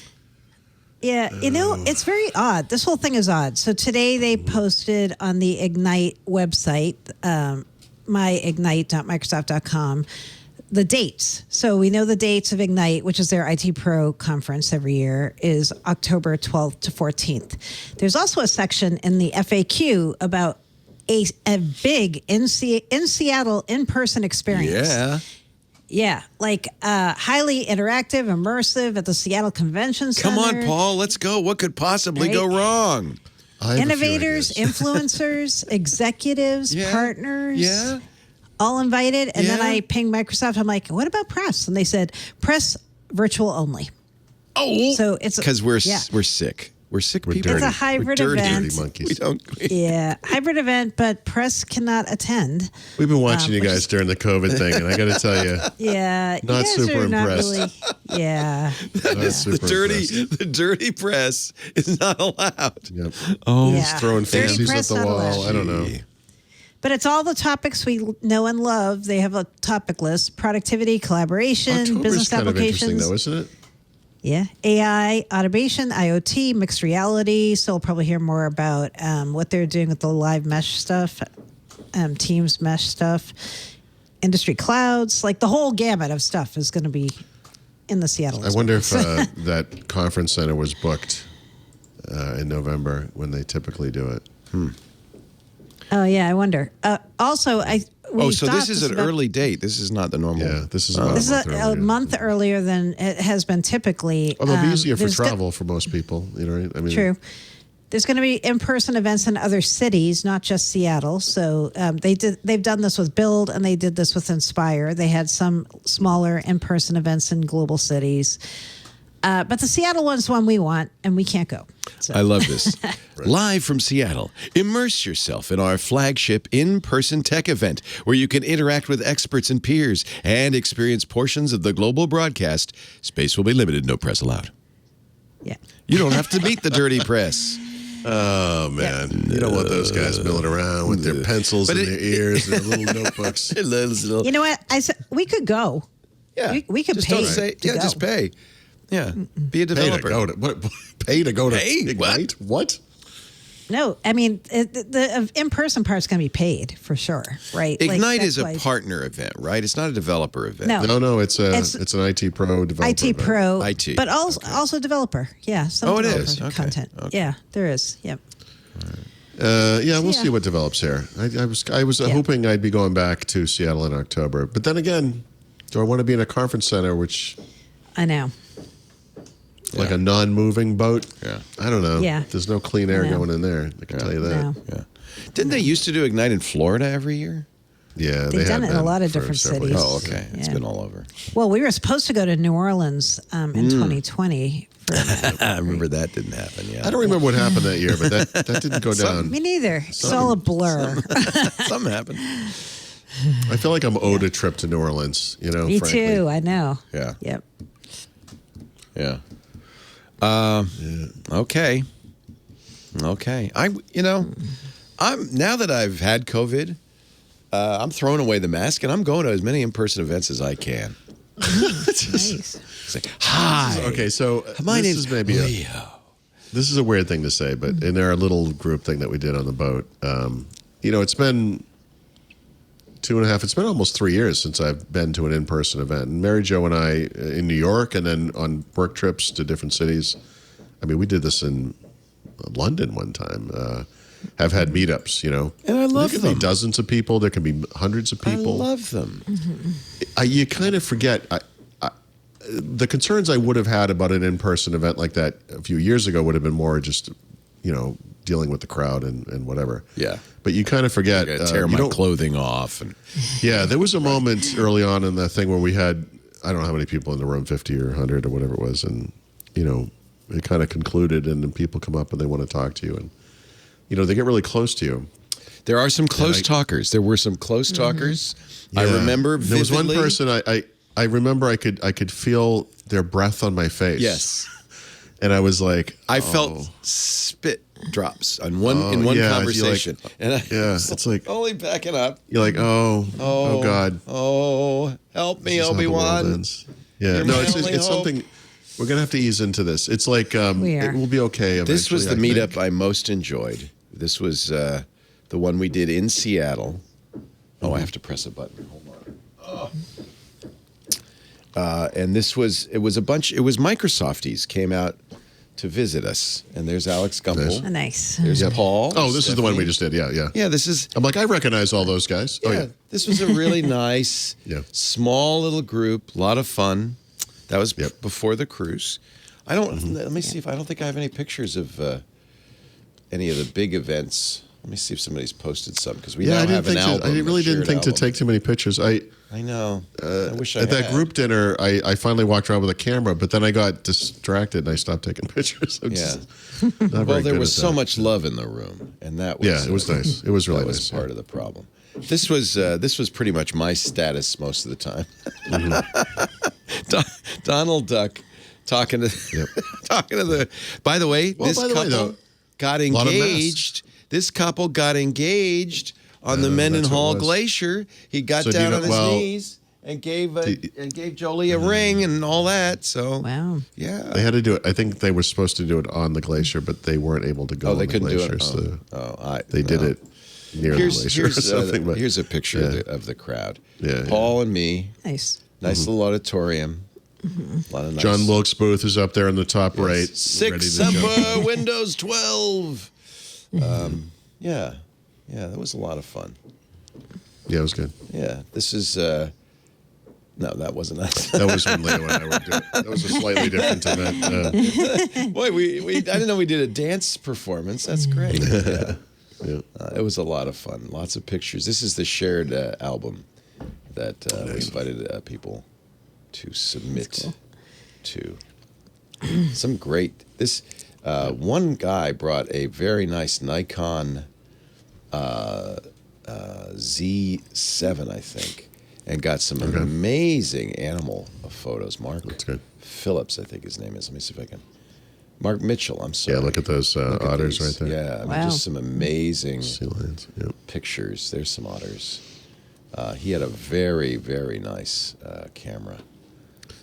Yeah, it's very odd. This whole thing is odd. So today they posted on the Ignite website, myignite.microsoft.com, the dates. So we know the dates of Ignite, which is their IT Pro conference every year, is October 12th to 14th. There's also a section in the FAQ about a big in Seattle in-person experience. Yeah. Yeah, like highly interactive, immersive at the Seattle Convention Center. Come on, Paul, let's go. What could possibly go wrong? Innovators, influencers, executives, partners, all invited. And then I pinged Microsoft. I'm like, what about press? And they said, press virtual only. Oh, so it's because we're sick. We're sick We're people. dirty. It's a hybrid We're dirty. event. Dirty monkeys. We don't. Yeah, hybrid event, but press cannot attend. We've been watching you which guys during the COVID thing, and I got to tell you, Yeah, Not you guys super are not impressed. really. Yeah, not super impressed. The dirty press is not allowed. Yep. Oh, yeah. Throwing Dirty fancies at press the not wall. allowed. I don't know. But it's all the topics we know and love. They have a topic list: productivity, collaboration, October's business kind of interesting, applications. though, isn't it? Yeah, AI, automation, IoT, mixed reality. So we'll probably hear more about what they're doing with the live mesh stuff, Teams mesh stuff, industry clouds, like the whole gamut of stuff is going to be in the Seattle. I wonder if that conference center was booked in November when they typically do it. Oh yeah, I wonder. Also, Oh, so this is an early date. This is not the normal. Yeah, this is about This is a earlier. month earlier than it has been typically. Although it'll be easier for there's travel for most people, you know, right? I mean, True. There's going to be in-person events in other cities, not just Seattle. So they've done this with Build, and they did this with Inspire. They had some smaller in-person events in global cities. But the Seattle one's one we want, and we can't go. So. I love this. Live from Seattle, immerse yourself in our flagship in-person tech event where you can interact with experts and peers and experience portions of the global broadcast. Space will be limited, no press allowed. Yeah. You don't have to meet the dirty press. Oh man, you don't want those guys milling around with their pencils in their ears and their little notebooks. You know what? I said we could go. Yeah, We could just pay don't say, to yeah, go. just pay. Yeah, be a Pay to developer. go to what? Pay to go to Pay? Ignite? What? No, I mean the in-person part's going to be paid for sure, right? Like, Ignite that's is a why- partner event, right? It's not a developer event. No. No, it's It's- an IT pro developer. IT event. pro, IT, but also developer. Yeah, some Oh, it developer is? Okay, content. okay. Yeah, there is. Yep. Yeah, we'll Yeah. see what develops here. I was hoping I'd be going back to Seattle in October, but then again, do I want to be in a conference center, which I know. like a non-moving boat? Yeah. I don't know. Yeah. There's no clean air No. going in there. I can tell you that. No. Yeah. Didn't they used to do Ignite in Florida every year? Yeah, They've they done had it in a been lot of for different several cities. years. Oh, okay. It's Yeah. been all over. Well, we were supposed to go to New Orleans in 2020. I remember that didn't happen. Yeah, I don't remember what happened that year, but that didn't go down. Me neither. It's all a blur. Something happened. I feel like I'm owed a trip to New Orleans. You know, Me frankly. too. I know. Yeah. Yep. Yeah. Okay. Okay. I'm now that I've had COVID, I'm throwing away the mask and I'm going to as many in-person events as I can. Nice. Say, hi. Okay, so My this name's is maybe Leo. this is a weird thing to say, but in our little group thing that we did on the boat, it's been 2.5. It's been almost 3 years since I've been to an in-person event. And Mary Jo and I in New York, and then on work trips to different cities. I mean, we did this in London one time. Have had meetups, And I love there can them. be dozens of people. There can be hundreds of people. I love them. You kind of forget. The concerns I would have had about an in-person event like that a few years ago would have been more just, dealing with the crowd and whatever. Yeah. But you kind of forget. I gotta tear you my don't- clothing off. And Yeah, there was a moment early on in the thing where we had, I don't know how many people in the room, 50 or 100 or whatever it was. And, it kind of concluded and then people come up and they want to talk to you. And, they get really close to you. there are some close talkers. There were some close talkers. I Yeah. remember There was one vividly- person I remember I could feel their breath on my face. Yes. And I was like, I oh. felt spit drops in one yeah, you're like- conversation, and I yeah, was it's like- only backing up. You're like, oh God. Oh, help me, This is how the world Obi-Wan. ends. Yeah, You're no, my it's only hope. something. We're gonna have to ease into this. It's like We are. it will be okay. This was the eventually, I meetup think. I most enjoyed. This was the one we did in Seattle. Oh, I have to press a button. Hold on. And it was Microsofties came out to visit us. And there's Alex Gumbel. Nice. There's Paul. Oh, this is the one we Stephanie. just did. Yeah. Yeah, this is I'm like, I recognize all those guys. Oh yeah. This was a really nice, Yeah. small little group, a lot of fun. That was Yep. before the cruise. I don't. Let me see if I don't think I have any pictures of any of the big events. Let me see if somebody's posted some because we Yeah, now I didn't have an think album. I really a didn't shared think to album. take too many pictures. I know. I wish I At that had. group dinner, I finally walked around with a camera, but then I got distracted and I stopped taking pictures. I'm just not very Well, there good was at so that. much love in the room, and that was Yeah, it was nice. It was really that nice. was part of the problem. This was pretty much my status most of the time. Donald Duck talking to talking to the. By the way, this by the way, couple though, got lot of mess. engaged. This couple got engaged on the Mendenhall that's what it was. Glacier. He got So do you down know- on his well, knees and gave Jolie a ring and all that. So Wow. yeah, They had to do it. I think they were supposed to do it on the glacier, but they weren't able to go. they on the couldn't do glacier, it. So they did it near the Here's glacier or something. But here's a picture of the crowd. Yeah, Paul and me, Nice. nice little auditorium. A lot of nice. John Wilkes Booth is up there in the top right. ready Six to jump. Windows 12. Yeah, that was a lot of fun. Yeah, it was good. Yeah, this is no, that wasn't us. That was when Leo and I were doing it. That was a slightly different event. Boy, I didn't know we did a dance performance. That's great. Yeah. It was a lot of fun. Lots of pictures. This is the shared album that we invited people to submit to. Some great. This one guy brought a very nice Nikon Z7, I think, and got some amazing animal photos. Mark good. Phillips, I think his name is. Let me see if I can. Mark Mitchell, I'm sorry. Yeah, look at those Look at otters these. right there. Yeah, I mean, Wow. just some amazing Sea lions. Yep. pictures. There's some otters. He had a very, very nice camera.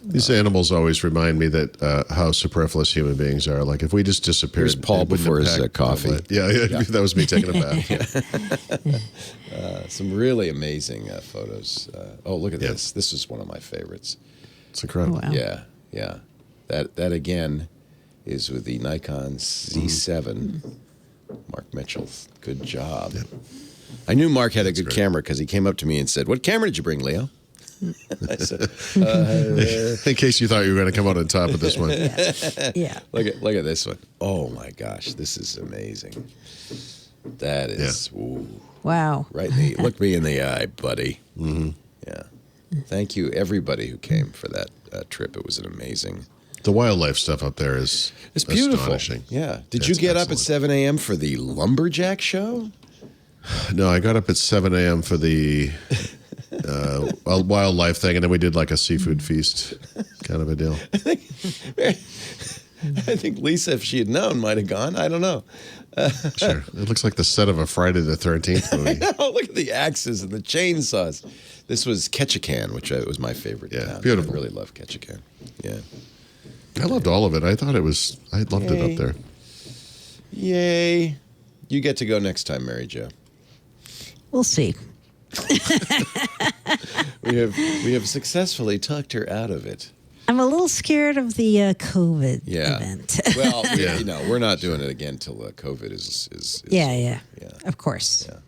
These animals always remind me that how superfluous human beings are. Like if we just disappeared, Here's Paul it wouldn't before his, impact coffee. all that. Yeah, that was me taking a bath. Some really amazing photos. Oh, look at this. This is one of my favorites. It's incredible. Wow. Yeah. That again is with the Nikon Z7. Mark Mitchell. Good job. I knew Mark had a good camera because he came up to me and said, "What camera did you bring, Leo?" I said, In case you thought you were going to come out on top of this one. Yeah. Look at this one. Oh my gosh, this is amazing. That is ooh, Wow. right in the look me in the eye, buddy. Mm-hmm. Yeah. Thank you everybody who came for that trip. It was an amazing. The wildlife stuff up there is It's beautiful. astonishing. Yeah. Did Yeah, you it's get up at excellent. 7 a.m. for the lumberjack show? No, I got up at 7 a.m. for the wildlife thing, and then we did like a seafood feast kind of a deal. I think Lisa, if she had known, might have gone. I don't know. Sure. It looks like the set of a Friday the 13th movie. Oh, look at the axes and the chainsaws. This was Ketchikan, which was my favorite. Yeah, town. beautiful. I really love Ketchikan. Yeah. I loved all of it. I loved it up there. Yay. You get to go next time, Mary Jo. We'll see. We have successfully talked her out of it. I'm a little scared of the COVID Yeah. event. Well, we're not doing it again till COVID is yeah. Of course. Yeah.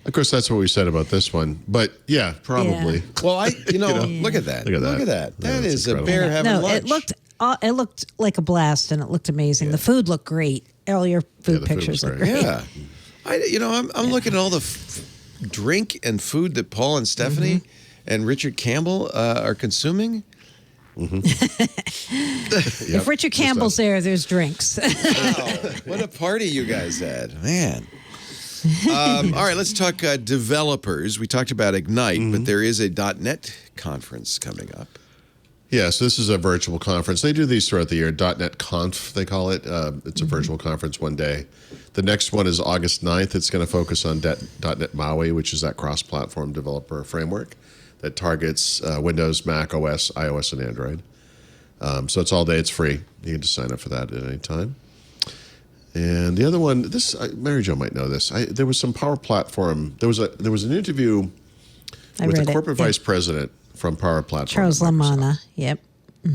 Of course, that's what we said about this one. But yeah, probably. Yeah. Well, look at that. Look at that. Look at that. Yeah, That that's is a incredible. bear having No, lunch. it looked like a blast, and it looked amazing. The food looked great. All your food the food pictures was look great. great. Yeah. I'm looking at all the drink and food that Paul and Stephanie and Richard Campbell are consuming. If Richard Campbell's there, there's drinks. Wow. What a party you guys had. Man. All right, let's talk developers. We talked about Ignite, but there is a .NET conference coming up. Yeah, so this is a virtual conference. They do these throughout the year. .NET Conf, they call it. It's a virtual conference one day. The next one is August 9th. It's going to focus on .NET MAUI, which is that cross-platform developer framework that targets Windows, Mac OS, iOS, and Android. So it's all day. It's free. You can just sign up for that at any time. And the other one, Mary Jo might know this. There was some Power Platform. There was an interview I with read the it. corporate Yeah. vice president from Power Platform. Charles at Microsoft. Lamanna. Yep.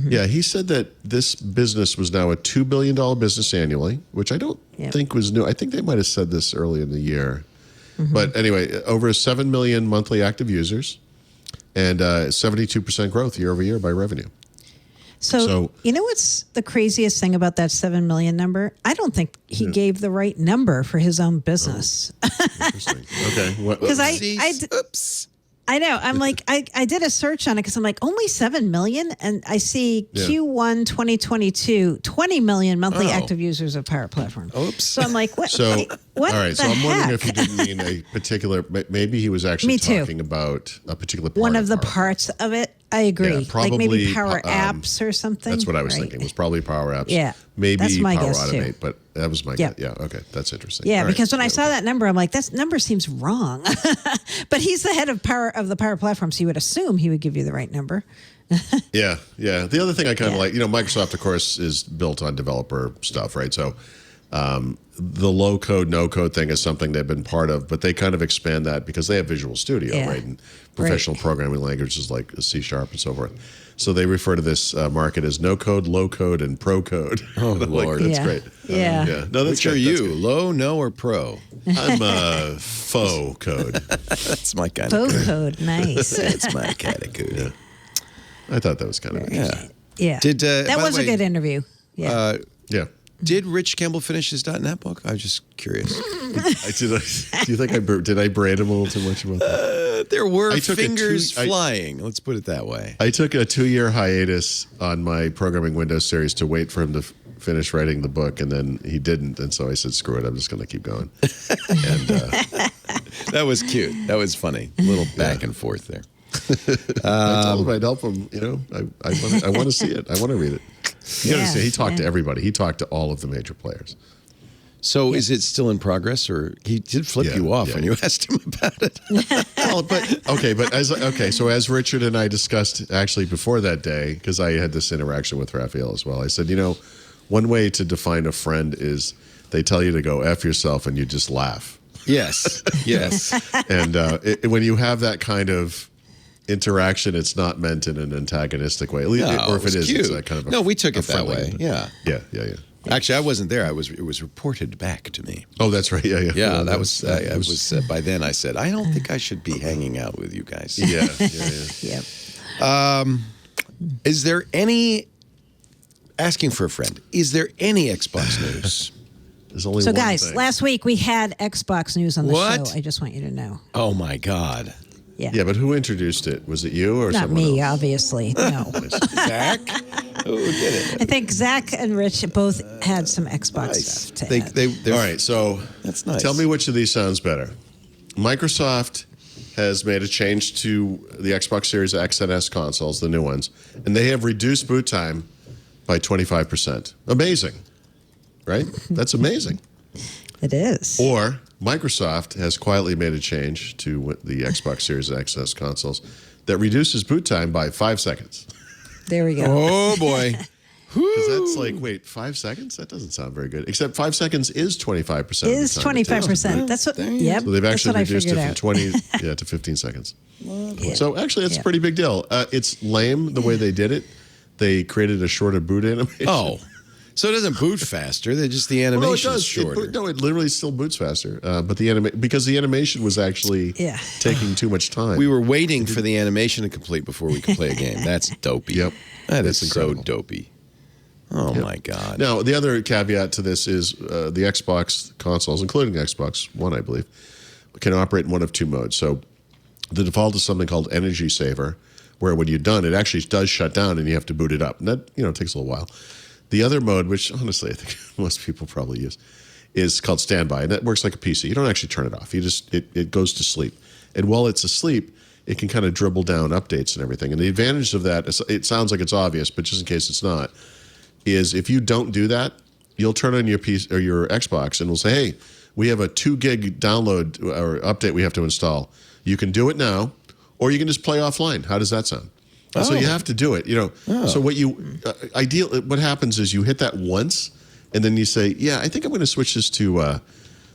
Yeah, he said that this business was now a $2 billion business annually, which I don't think was new. I think they might have said this early in the year. But anyway, over 7 million monthly active users and 72% growth year over year by revenue. So, you know what's the craziest thing about that 7 million number? I don't think he gave the right number for his own business. Interesting. Okay. Because Oops. I know. I'm like, I did a search on it because I'm like, only 7 million? And I see Q1 2022, 20 million monthly active users of Power Platform. Oops. So I'm like, what? So, what all right. So the I'm wondering heck? if he didn't mean a particular. Maybe he was actually Me too. talking about a particular part One of the Power. parts of it. I agree. Yeah, probably, like maybe Power Apps or something. That's what I was right? thinking. It was probably Power Apps. Yeah, maybe that's my Power guess, too. Automate, but that was my guess. Yeah, okay, that's interesting. Yeah, All right. because when I saw that number, I'm like, that number seems wrong. But he's the head of the Power Platform, so you would assume he would give you the right number. Yeah. The other thing I kind of like, Microsoft, of course, is built on developer stuff, right? So the low code, no code thing is something they've been part of, but they kind of expand that because they have Visual Studio, right? And professional programming languages like C# and so forth. So they refer to this market as no code, low code, and pro code. Oh, Lord. That's great. Yeah. No, that's Which are good. you, That's good. low, no, or pro? I'm faux code. That's my kind of Faux code, nice. That's my kind of code. I thought that was kind of interesting. Yeah. Did, that by the was a way, good interview. Yeah. Yeah. Did Rich Campbell finish his .NET book? I was just curious. Do you think did I brand him a little too much about that? There were I took fingers flying. Let's put it that way. I took a 2-year hiatus on my programming Windows series to wait for him to finish writing the book, and then he didn't, and so I said, "Screw it, I'm just going to keep going." And That was cute. That was funny. A little back and forth there. I told him I'd help him. I want to see it. I want to read it. You got to see. He talked to everybody. He talked to all of the major players. So is it still in progress, or he did flip you off when you asked him about it? Well, so as Richard and I discussed actually before that day, because I had this interaction with Raphael as well, I said, one way to define a friend is they tell you to go F yourself and you just laugh. Yes. And when you have that kind of interaction, it's not meant in an antagonistic way. Or if it is, cute. it's that kind of No, we took it that friendly- way. Yeah. Yeah. Actually, I wasn't there. It was reported back to me. Oh, that's right. Yeah. Yeah, that was. I was. By then, I said, I don't think I should be hanging out with you guys. Yeah. Yep. Is there any asking for a friend? Is there any Xbox news? There's only So, one guys, thing. last week we had Xbox news on the What? show. I just want you to know. Oh my God, Yeah. but who introduced it? Was it you or Not someone me, else? obviously. No. Zach? Who did it? I think Zach and Rich both had some Xbox stuff to add. All right, so That's nice. tell me which of these sounds better. Microsoft has made a change to the Xbox Series X and S consoles, the new ones, and they have reduced boot time by 25%. Amazing, right? That's amazing. It is. Or Microsoft has quietly made a change to the Xbox Series X and S consoles that reduces boot time by 5 seconds. There we go. Oh boy. Because that's like, wait, 5 seconds? That doesn't sound very good. Except 5 seconds is 25%. It is 25%. That's what. Yep. So they've that's actually what I reduced it figured from out. 20 to 15 seconds. Yeah. So actually, that's Yeah. a pretty big deal. It's lame the way they did it. They created a shorter boot animation. Oh, so it doesn't boot faster. They're just the Well, no, it animation is does. shorter. It literally still boots faster. But because the animation was actually taking too much time. We were waiting for the animation to complete before we could play a game. That's dopey. Yep. That is That's so incredible. dopey. Oh my God. Now, the other caveat to this is the Xbox consoles, including the Xbox One, I believe, can operate in one of two modes. So the default is something called Energy Saver, where when you're done, it actually does shut down and you have to boot it up. And that, takes a little while. The other mode, which honestly I think most people probably use, is called Standby. And that works like a PC. You don't actually turn it off. You just, it goes to sleep. And while it's asleep, it can kind of dribble down updates and everything. And the advantage of that, it sounds like it's obvious, but just in case it's not, is if you don't do that, you'll turn on your PC or your Xbox and we'll say, hey, we have a 2 gig download or update we have to install. You can do it now, or you can just play offline. How does that sound? So you have to do it, So what happens is you hit that once, and then you say, yeah, I think I'm going to switch this to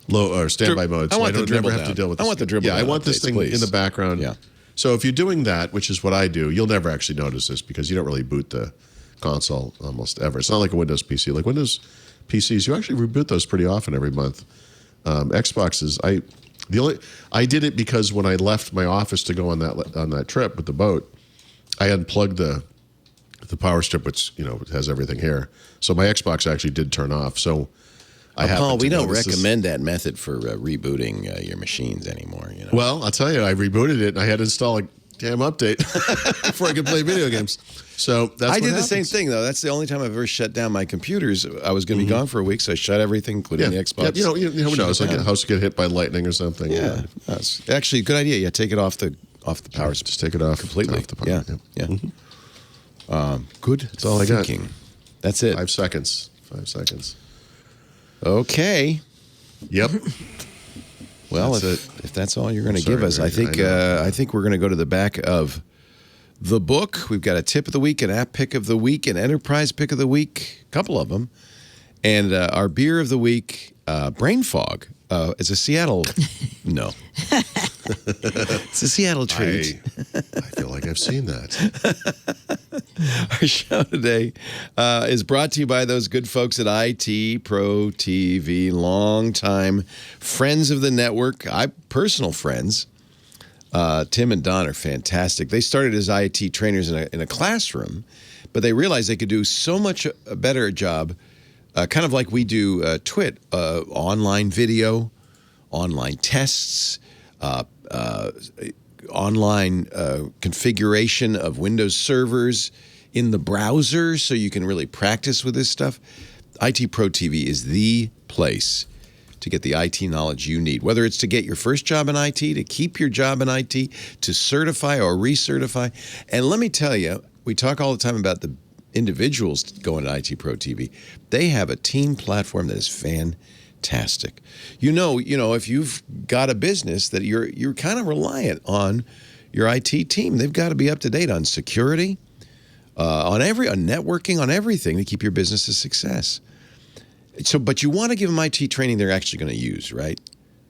low or standby mode. I So want the don't dribble never have to down. deal with this. I want the dribble Yeah, I down want this updates, thing please. in the background. Yeah. So if you're doing that, which is what I do, you'll never actually notice this because you don't really boot the console almost ever. It's not like a Windows PC. Like Windows PCs, you actually reboot those pretty often every month. Xboxes, I did it because when I left my office to go on that trip with the boat, I unplugged the power strip, which has everything here. So my Xbox actually did turn off. So Paul, we don't notice this. recommend that method for rebooting your machines anymore. You know? Well, I'll tell you, I rebooted it and I had to install a damn update before I could play video games. So that's I what did the same happens. thing, though. That's the only time I've ever shut down my computers. I was going to be gone for a week, so I shut everything, including the Xbox. Yeah, you know, who knows? Shut it Like a down. house get hit by lightning or something. Yeah, that's actually a good idea. Yeah, take it off the power. Just take it off completely. off the power. Yeah, yeah. Good. That's all I got. That's it. 5 seconds. 5 seconds. Okay. Yep. Well, That's if that's all you're going to Sorry, give us, Mary, I think we're going to go to the back of the book. We've got a tip of the week, an app pick of the week, an enterprise pick of the week, a couple of them, and our beer of the week, Brain Fog. It's a Seattle. No, it's a Seattle treat. I feel like I've seen that. Our show today is brought to you by those good folks at IT Pro TV, longtime friends of the network. Personal friends. Tim and Don are fantastic. They started as IT trainers in a classroom, but they realized they could do so much a better job, kind of like we do TWIT, online video, online tests, online configuration of Windows servers in the browser so you can really practice with this stuff. IT Pro TV is the place to get the IT knowledge you need, whether it's to get your first job in IT, to keep your job in IT, to certify or recertify. And let me tell you, we talk all the time about the individuals going to IT Pro TV. They have a team platform that is fantastic. You know, if you've got a business that you're kind of reliant on your IT team, they've got to be up to date on security, on networking, on everything to keep your business a success. So, but you want to give them IT training they're actually going to use, right?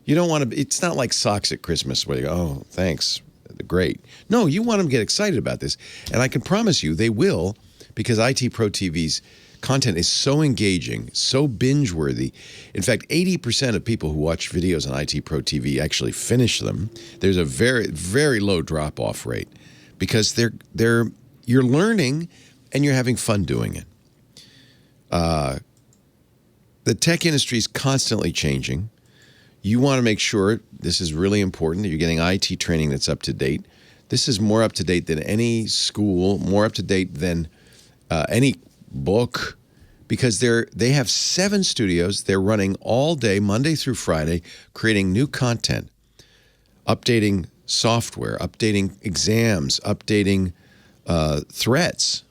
You don't want to. It's not like socks at Christmas where you go, "Oh, thanks, great." No, you want them to get excited about this, and I can promise you they will, because IT Pro TV's content is so engaging, so binge-worthy. In fact, 80% of people who watch videos on IT Pro TV actually finish them. There's a very, very low drop-off rate because you're learning and you're having fun doing it. The tech industry is constantly changing. You want to make sure, this is really important, that you're getting IT training that's up to date. This is more up to date than any school, more up to date than any book, because they have 7 studios. They're running all day, Monday through Friday, creating new content, updating software, updating exams, updating threats,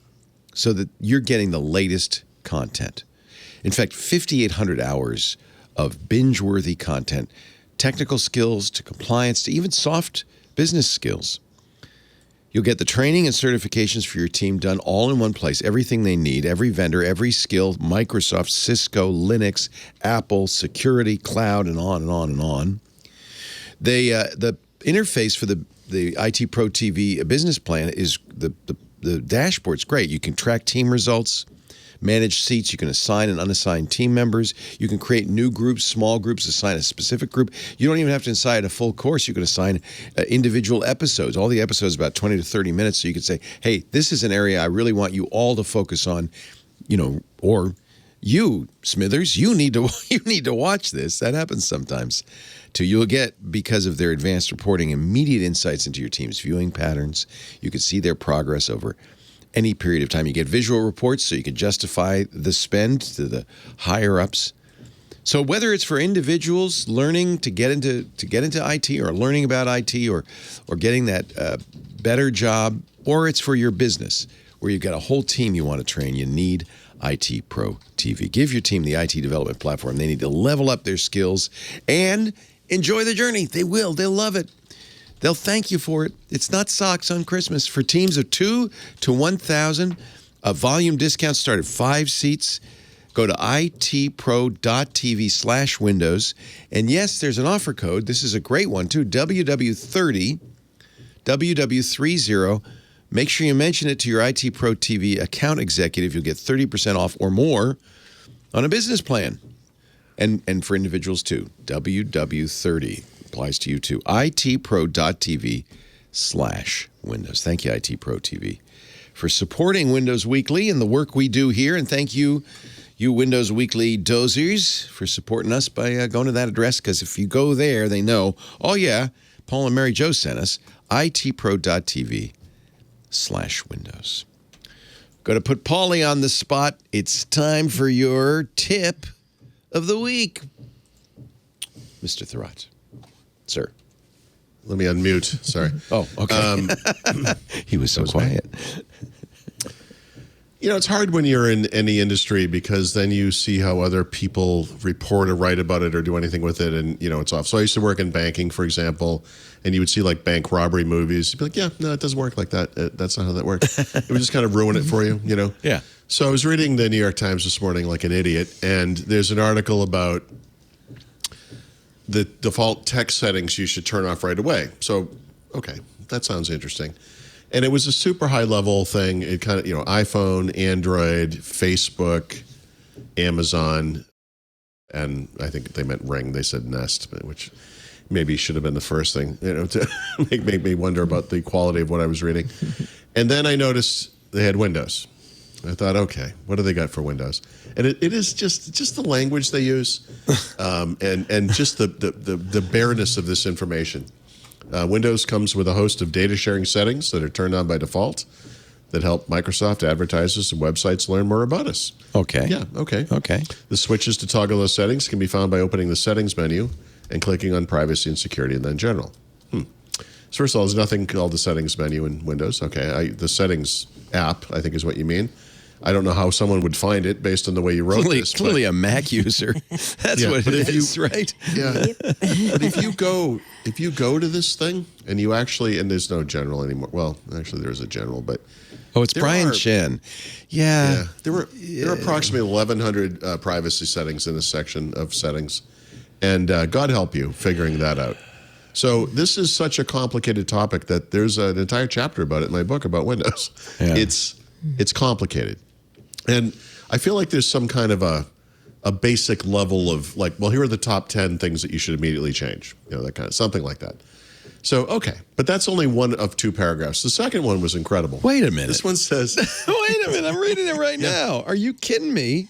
so that you're getting the latest content. In fact, 5,800 hours of binge-worthy content, technical skills to compliance to even soft business skills. You'll get the training and certifications for your team done all in one place, everything they need, every vendor, every skill, Microsoft, Cisco, Linux, Apple, security, cloud, and on and on and on. The interface for the IT Pro TV business plan is the dashboard's great. You can track team results, manage seats. You can assign and unassign team members. You can create new groups, small groups, assign a specific group. You don't even have to assign a full course. You can assign individual episodes. All the episodes about 20 to 30 minutes. So you could say, hey, this is an area I really want you all to focus on, or you, Smithers, you need to watch this. That happens sometimes too. You'll get, because of their advanced reporting, immediate insights into your team's viewing patterns. You can see their progress over any period of time. You get visual reports so you can justify the spend to the higher ups. So whether it's for individuals learning to get into IT, or learning about IT, or getting that better job, or it's for your business where you've got a whole team you want to train, you need IT Pro TV. Give your team the IT development platform. They need to level up their skills and enjoy the journey. They will. They'll love it. They'll thank you for it. It's not socks on Christmas. For teams of 2 to 1,000, a volume discount start at 5 seats. Go to itpro.tv/windows. And yes, there's an offer code. This is a great one, too. WW30, WW30. Make sure you mention it to your IT Pro TV account executive. You'll get 30% off or more on a business plan. And for individuals, too. WW30. Applies to you too. itpro.tv/windows. Thank you, IT Pro TV, for supporting Windows Weekly and the work we do here. And thank you, you Windows Weekly dozers, for supporting us by going to that address, because if you go there, they know, oh, yeah, Paul and Mary Jo sent us, itpro.tv/Windows. Got to put Paulie on the spot. It's time for your tip of the week. Mr. Thurrott. Sir. Let me unmute. Sorry. Oh, okay. He was so quiet. You know, it's hard when you're in any industry because then you see how other people report or write about it or do anything with it, and, you know, it's off. So I used to work in banking, for example, and you would see, like, bank robbery movies. You'd be like, yeah, no, it doesn't work like that. That's not how that works. It would just kind of ruin it for you, you know? Yeah. So I was reading the New York Times this morning like an idiot, and there's an article about the default text settings you should turn off right away. So, okay, that sounds interesting. And it was a super high level thing. It kind of, you know, iPhone, Android, Facebook, Amazon, and I think they meant Ring. They said Nest, which maybe should have been the first thing, you know, to make me wonder about the quality of what I was reading. And then I noticed they had Windows. I thought, okay, what do they got for Windows? And it is just the language they use, and just the bareness of this information. Windows comes with a host of data sharing settings that are turned on by default that help Microsoft advertisers and websites learn more about us. Okay. Yeah, okay. Okay. The switches to toggle those settings can be found by opening the settings menu and clicking on privacy and security and then general. So first of all, there's nothing called the settings menu in Windows. Okay, the settings app, I think is what you mean. I don't know how someone would find it based on the way you wrote this. Clearly a Mac user. That's what it is, right? Yeah. But if you go to this thing and you actually, and there's no general anymore. Well, actually there is a general, but oh, it's Brian Chen. Yeah. There are approximately 1,100 privacy settings in this section of settings, and God help you figuring that out. So this is such a complicated topic that there's an entire chapter about it in my book about Windows. Yeah. It's complicated. And I feel like there's some kind of a basic level of like, well, here are the top 10 things that you should immediately change. You know, that kind of something like that. So, okay. But that's only one of two paragraphs. The second one was incredible. Wait a minute. This one says... Wait a minute. I'm reading it right now. Are you kidding me?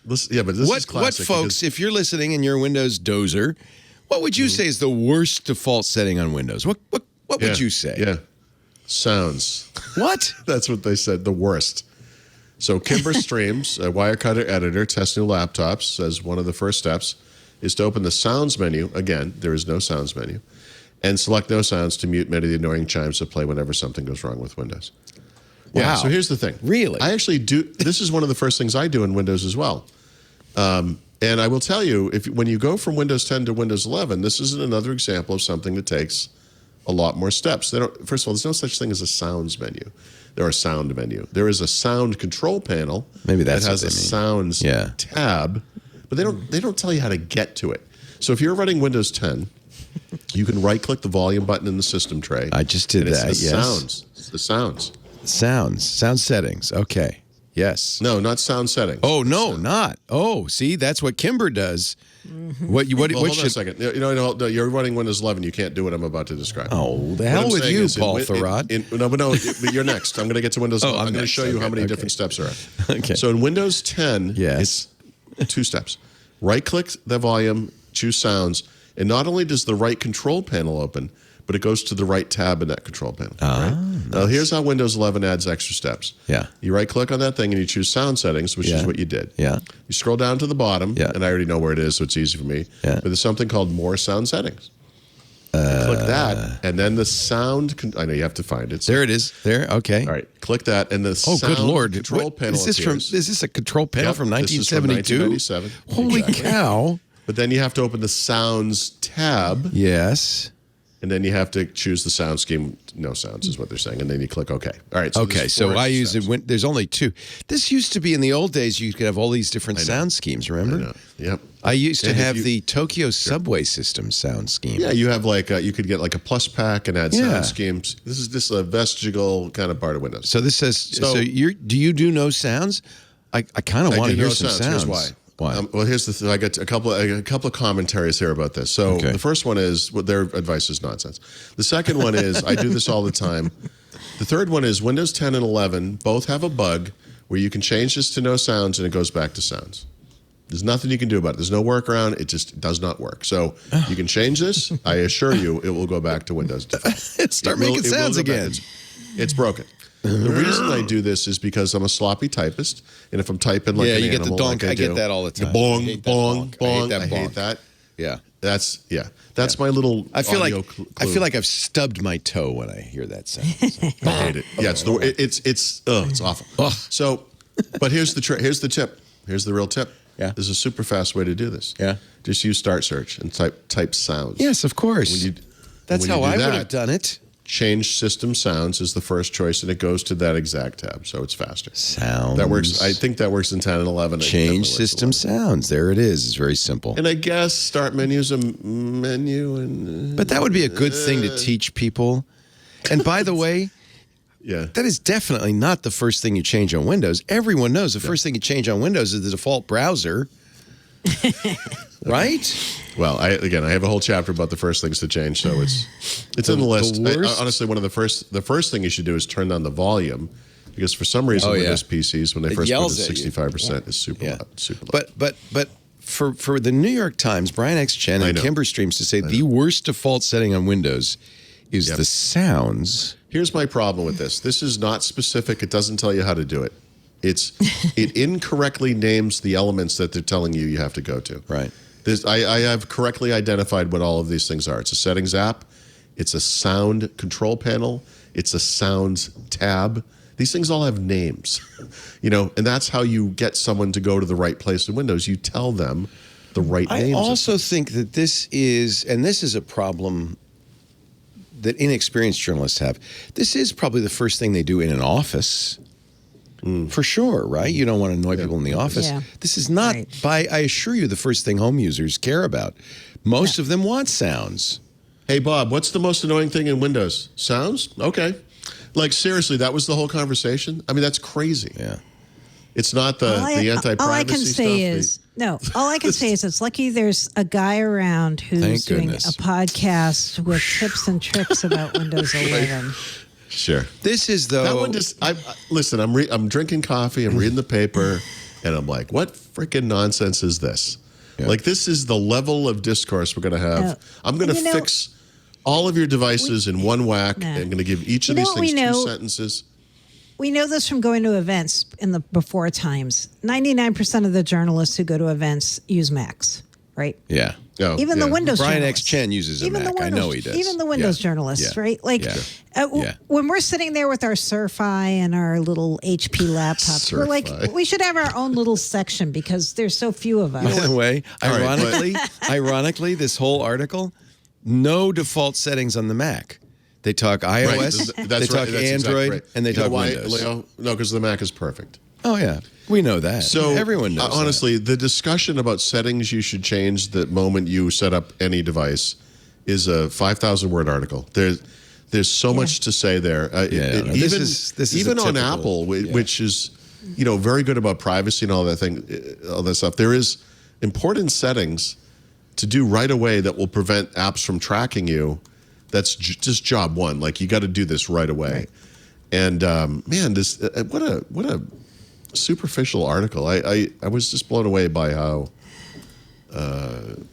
But this is classic. What, folks, if you're listening and you're a Windows dozer, what would you say is the worst default setting on Windows? What would you say? Yeah. Sounds. What? That's what they said, the worst. So Kimber Streams, a Wirecutter editor, tests new laptops, says one of the first steps is to open the sounds menu. Again, there is no sounds menu. And select no sounds to mute many of the annoying chimes that play whenever something goes wrong with Windows. Yeah, Wow. so here's the thing. Really? I actually do. This is one of the first things I do in Windows as well. And I will tell you, when you go from Windows 10 to Windows 11, this is another example of something that takes a lot more steps. First of all, there's no such thing as a sounds menu. There are sound menu. There is a sound control panel. Maybe that's that has what a they mean. sounds tab, but they don't tell you how to get to it. So if you're running Windows 10, you can right-click the volume button in the system tray. I just did that. It's the yes. sounds. It's the sounds. Sound settings. Okay. Yes. No, not sound settings. Oh no, not. Oh, see, that's what Kimber does. What Well, hold on should? a second. No, you're running Windows 11. You can't do what I'm about to describe. Oh, the hell with you, Paul Thurrott. But you're next. I'm going to get to Windows 11. I'm going to show you how many different steps are. Okay. So in Windows 10, Yes. it's 2 steps. Right-click the volume, choose sounds, and not only does the right control panel open, but it goes to the right tab in that control panel. Right? Now, here's how Windows 11 adds extra steps. Yeah. You right-click on that thing and you choose sound settings, which is what you did. Yeah. You scroll down to the bottom, Yeah. and I already know where it is, so it's easy for me. Yeah. But there's something called More Sound Settings. You click that, and then the sound... I know you have to find it. So, There it is. There. Okay. all right, click that, and the Oh, sound good Lord! control panel is this appears. Is this a control panel Yep, from this is from 1972? 1997. Holy Exactly. cow! But then you have to open the Sounds tab, Yes. and then you have to choose the sound scheme. No sounds is what they're saying, and then you click OK. All right. So Okay, there's so 4 I use steps. it. There's only 2. This used to be in the old days. You could have all these different sound schemes. Remember? I know. Yep. I used to And if have you- the Tokyo subway system sound scheme. Yeah, you have like you could get like a plus pack and add Yeah. sound schemes. This is just a vestigial kind of part of Windows. So this says. So do you do no sounds? I kind of I want to do hear no some sounds. Here's why. Why? Well, here's the thing. I got a couple of commentaries here about this. So Okay. the first one is their advice is nonsense. The second one is I do this all the time. The third one is Windows 10 and 11 both have a bug where you can change this to no sounds and it goes back to sounds. There's nothing you can do about it. There's no workaround. It just does not work. So you can change this. I assure you, it will go back to Windows default. Start making sounds again. It's broken. The reason I do this is because I'm a sloppy typist, and if I'm typing like an you get animal, the donk. like I get that all the time. Bong, I hate that bong, bonk. bong. I hate that. Yeah. Yeah. That's my little. I feel audio like clue. I feel like I've stubbed my toe when I hear that sound. I hate it. Yeah, it's awful. Ugh. So, but here's the trick. Here's the tip. Here's the real tip. Yeah. There's a super fast way to do this. Yeah. Just use Start Search and type sounds. Yes, of course. That's how I would have done it. Change System Sounds is the first choice, and it goes to that exact tab, so it's faster. Sounds. That works. I think that works in 10 and 11. Change System Sounds. There it is. It's very simple. And I guess Start Menu is a menu. And But that would be a good thing to teach people. And by the way, yeah, that is definitely not the first thing you change on Windows. Everyone knows the first thing you change on Windows is the default browser. Right? Well, I have a whole chapter about the first things to change, so it's in the list. Honestly, one of the first thing you should do is turn down the volume, because for some reason Windows PCs, when they first put it 65%, is super loud, super loud. But for the New York Times, Brian X. Chen and Kimber Streams to say the worst default setting on Windows is the sounds. Here's my problem with this. This is not specific. It doesn't tell you how to do it. It incorrectly names the elements that they're telling you have to go to. Right. I have correctly identified what all of these things are. It's a settings app. It's a sound control panel. It's a sounds tab. These things all have names, and that's how you get someone to go to the right place in Windows. You tell them the right names. I also think that this is a problem that inexperienced journalists have. This is probably the first thing they do in an office. For sure, right? You don't want to annoy people in the office. Yeah. This is not, I assure you, the first thing home users care about. Most of them want sounds. Hey, Bob, what's the most annoying thing in Windows? Sounds? Okay. Like, seriously, that was the whole conversation? I mean, that's crazy. Yeah. It's not the anti-privacy stuff. All I can say is, all I can say is it's lucky there's a guy around who's doing a podcast with tips and tricks about Windows 11. Sure. This is though. That one just. Listen. I'm drinking coffee. I'm reading the paper, and I'm like, what freaking nonsense is this? Yeah. Like, this is the level of discourse we're going to have. I'm going to fix all of your devices in one whack. And I'm going to give each of these things 2 sentences. We know this from going to events in the before times. 99% of the journalists who go to events use Macs, right? Yeah. Oh, even the Windows Brian journalists. X. Chen uses a Mac. I know he does. Even the Windows journalists, right? Like, when we're sitting there with our Surfi and our little HP laptops, we're like, we should have our own little section because there's so few of us. By the way, ironically, this whole article, no default settings on the Mac. They talk iOS, they talk Android, and they talk Windows. Leo? No, because the Mac is perfect. Oh, yeah. We know that. So everyone knows honestly, the discussion about settings you should change the moment you set up any device is a 5,000-word article. There's so much to say there. This is even on Apple, which is very good about privacy and all that stuff. There is important settings to do right away that will prevent apps from tracking you. That's just job one. Like, you got to do this right away. Right. And man, this what a superficial article. I was just blown away by how terrible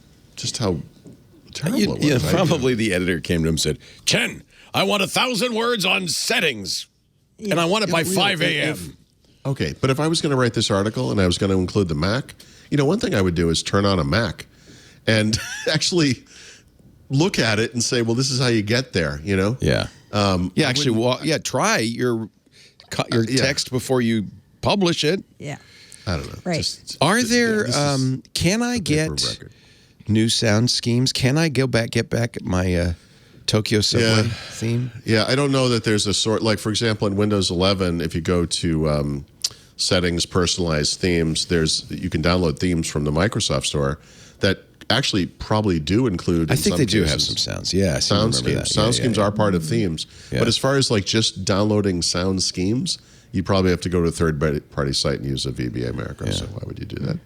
it was. Probably the editor came to him and said, "Chen, I want 1,000 words on settings, and I want it by 5 a.m." Okay, but if I was going to write this article and I was going to include the Mac, one thing I would do is turn on a Mac and actually look at it and say, well, this is how you get there, Yeah. Try your text before you publish it. Yeah. I don't know. Right. Are there, can I get new sound schemes? Can I get back at my Tokyo Subway theme? Yeah, I don't know that there's a sort, like, for example, in Windows 11, if you go to settings, personalized themes, you can download themes from the Microsoft Store that actually probably do include. I think they do have some sounds. Yeah, sound schemes. Sound schemes are part of themes. Yeah. But as far as like just downloading sound schemes, you probably have to go to a third-party site and use a VBA macro. So why would you do that?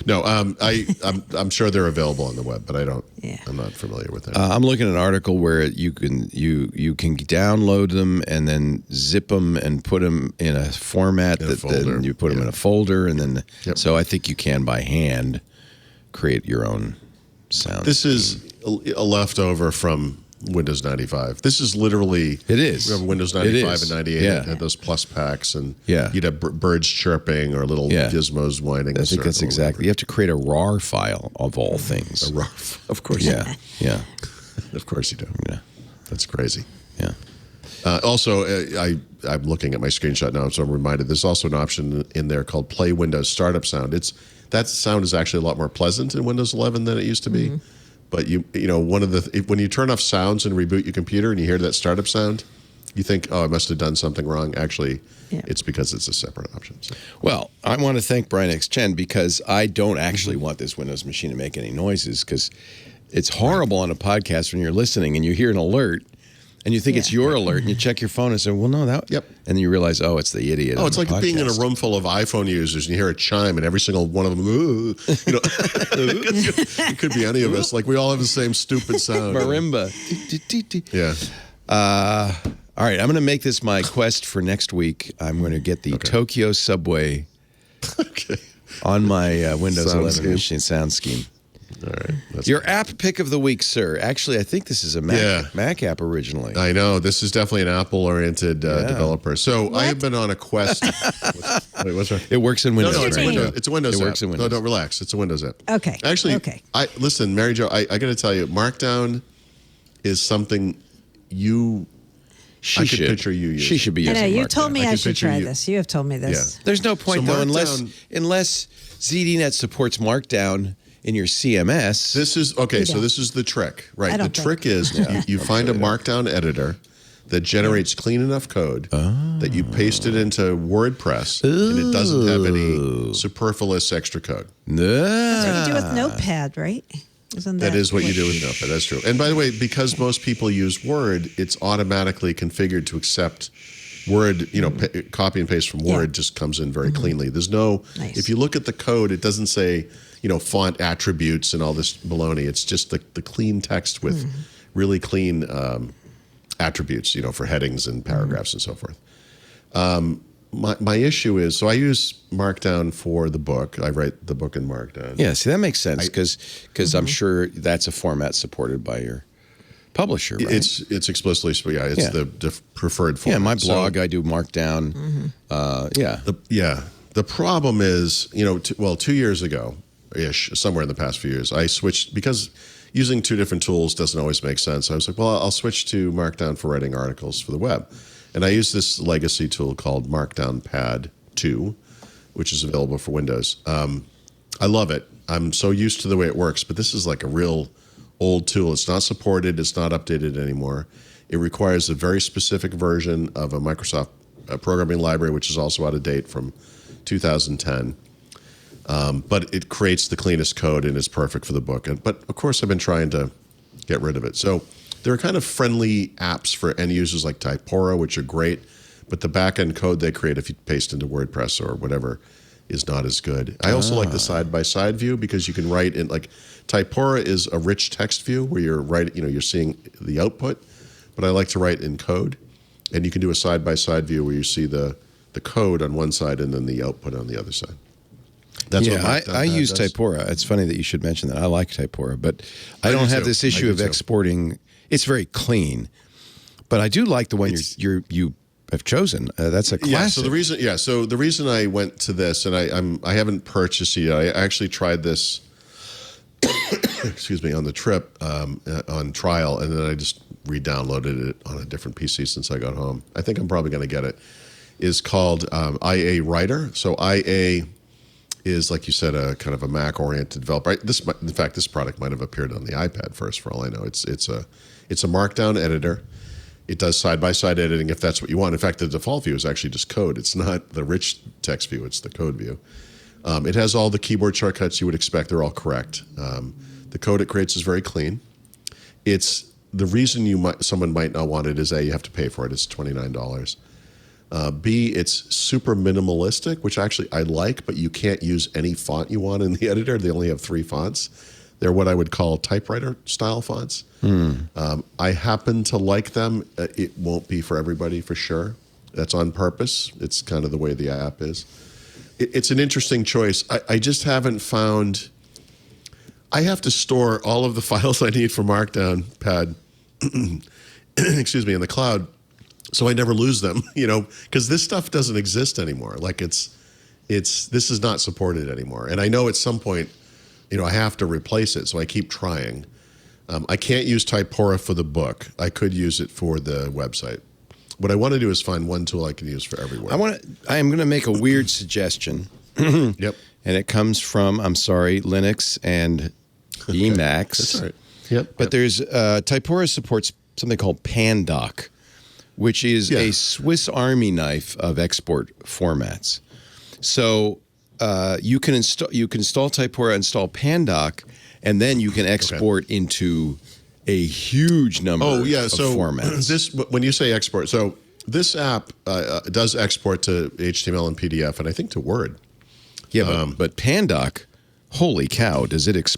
No, I'm sure they're available on the web, but I don't. Yeah. I'm not familiar with them. I'm looking at an article where you can download them and then zip them and put them in a format then you put them in a folder, and then so I think you can by hand create your own sound. This is a leftover from Windows 95. This is literally. It is. Remember Windows 95 and 98 had those plus packs, and you'd have birds chirping or little gizmos whining. I think that's exactly. You have to create a RAR file of all things. A RAR, of course. Yeah. Of course you do. Yeah. That's crazy. Yeah. Also, I'm looking at my screenshot now, so I'm reminded there's also an option in there called Play Windows Startup Sound. That sound is actually a lot more pleasant in Windows 11 than it used to be. But you know, when you turn off sounds and reboot your computer and you hear that startup sound, you think, oh, I must have done something wrong. Actually, it's because it's a separate option. So. Well, I want to thank Brian X. Chen because I don't actually want this Windows machine to make any noises, because it's horrible on a podcast when you're listening and you hear an alert and you think it's your alert and you check your phone and say, well, no, that. And then you realize, oh, it's the idiot. Oh, it's like being in a room full of iPhone users and you hear a chime and every single one of them, you know, it could be any of us. Like we all have the same stupid sound. Marimba. Yeah. All right, I'm going to make this my quest for next week. I'm going to get the Tokyo subway on my Windows 11 machine sound scheme. All right. Your app pick of the week, sir. Actually, I think this is a Mac app originally. I know. This is definitely an Apple-oriented developer. So I have been on a quest. Wait, what's right? It works in Windows. No, it's a Windows app. It works in Windows. No, don't relax. It's a Windows app. Okay. Actually, listen, Mary Jo, I got to tell you, Markdown is something I could picture you using. She should be using I know, you Markdown. told me I should try this. You have told me this. Yeah. There's no point, So though, Markdown- unless ZDNet supports Markdown in your CMS. This is so this is the trick, right? The trick is you find a Markdown editor that generates clean enough code that you paste it into WordPress and it doesn't have any superfluous extra code. That's what you do with Notepad, right? That is what you do with Notepad. That's true. And by the way, because most people use Word, it's automatically configured to accept Word, copy and paste from Word just comes in very cleanly. There's no, if you look at the code, it doesn't say, font attributes and all this baloney. It's just the clean text with really clean attributes, for headings and paragraphs and so forth. My issue is, so I use Markdown for the book. I write the book in Markdown. Yeah, see, that makes sense because I'm sure that's a format supported by your publisher, right? It's explicitly, it's the preferred format. Yeah, my blog, I do Markdown. The problem is, 2 years ago-ish, somewhere in the past few years, I switched, because using two different tools doesn't always make sense. I was like, well, I'll switch to Markdown for writing articles for the web. And I use this legacy tool called Markdown Pad 2, which is available for Windows. I love it. I'm so used to the way it works, but this is like a real old tool. It's not supported. It's not updated anymore. It requires a very specific version of a Microsoft programming library, which is also out of date from 2010. But it creates the cleanest code and is perfect for the book. But of course, I've been trying to get rid of it. So there are kind of friendly apps for end users like Typora, which are great, but the back-end code they create if you paste into WordPress or whatever is not as good. I also like the side-by-side view because you can write in, like, Typora is a rich text view where you're writing, you're seeing the output, but I like to write in code, and you can do a side-by-side view where you see the code on one side and then the output on the other side. That's what I use Typora. It's funny that you should mention that. I like Typora, but I don't have this issue of exporting. It's very clean, but I do like the one you have chosen. That's a classic. Yeah. So the reason I went to this, and I haven't purchased it yet. I actually tried this. Excuse me, on the trip on trial, and then I just re-downloaded it on a different PC since I got home. I think I'm probably going to get it. Is called IA Writer. So IA is, like you said, a kind of a Mac-oriented developer. In fact, this product might have appeared on the iPad first, for all I know. It's a Markdown editor. It does side-by-side editing if that's what you want. In fact, the default view is actually just code. It's not the rich text view. It's the code view. It has all the keyboard shortcuts you would expect. They're all correct. The code it creates is very clean. It's the reason someone might not want it is you have to pay for it. It's $29. B, it's super minimalistic, which actually I like, but you can't use any font you want in the editor. They only have 3 fonts. They're what I would call typewriter style fonts. I happen to like them. It won't be for everybody for sure. That's on purpose. It's kind of the way the app is. It's an interesting choice. I just haven't found. I have to store all of the files I need for Markdown Pad, excuse me, in the cloud, so I never lose them. Because this stuff doesn't exist anymore. Like this is not supported anymore. And I know at some point, I have to replace it, so I keep trying. I can't use Typora for the book. I could use it for the website. What I want to do is find one tool I can use for everywhere. I am going to make a weird suggestion. Yep. And it comes from, I'm sorry, Linux and Emacs. That's all right. Yep. But there's Typora supports something called Pandoc, which is a Swiss Army knife of export formats. So you can install Typora, install Pandoc, and then you can export into a huge number of formats. When you say export, so this app does export to HTML and PDF, and I think to Word. Yeah, but Pandoc, holy cow, does it?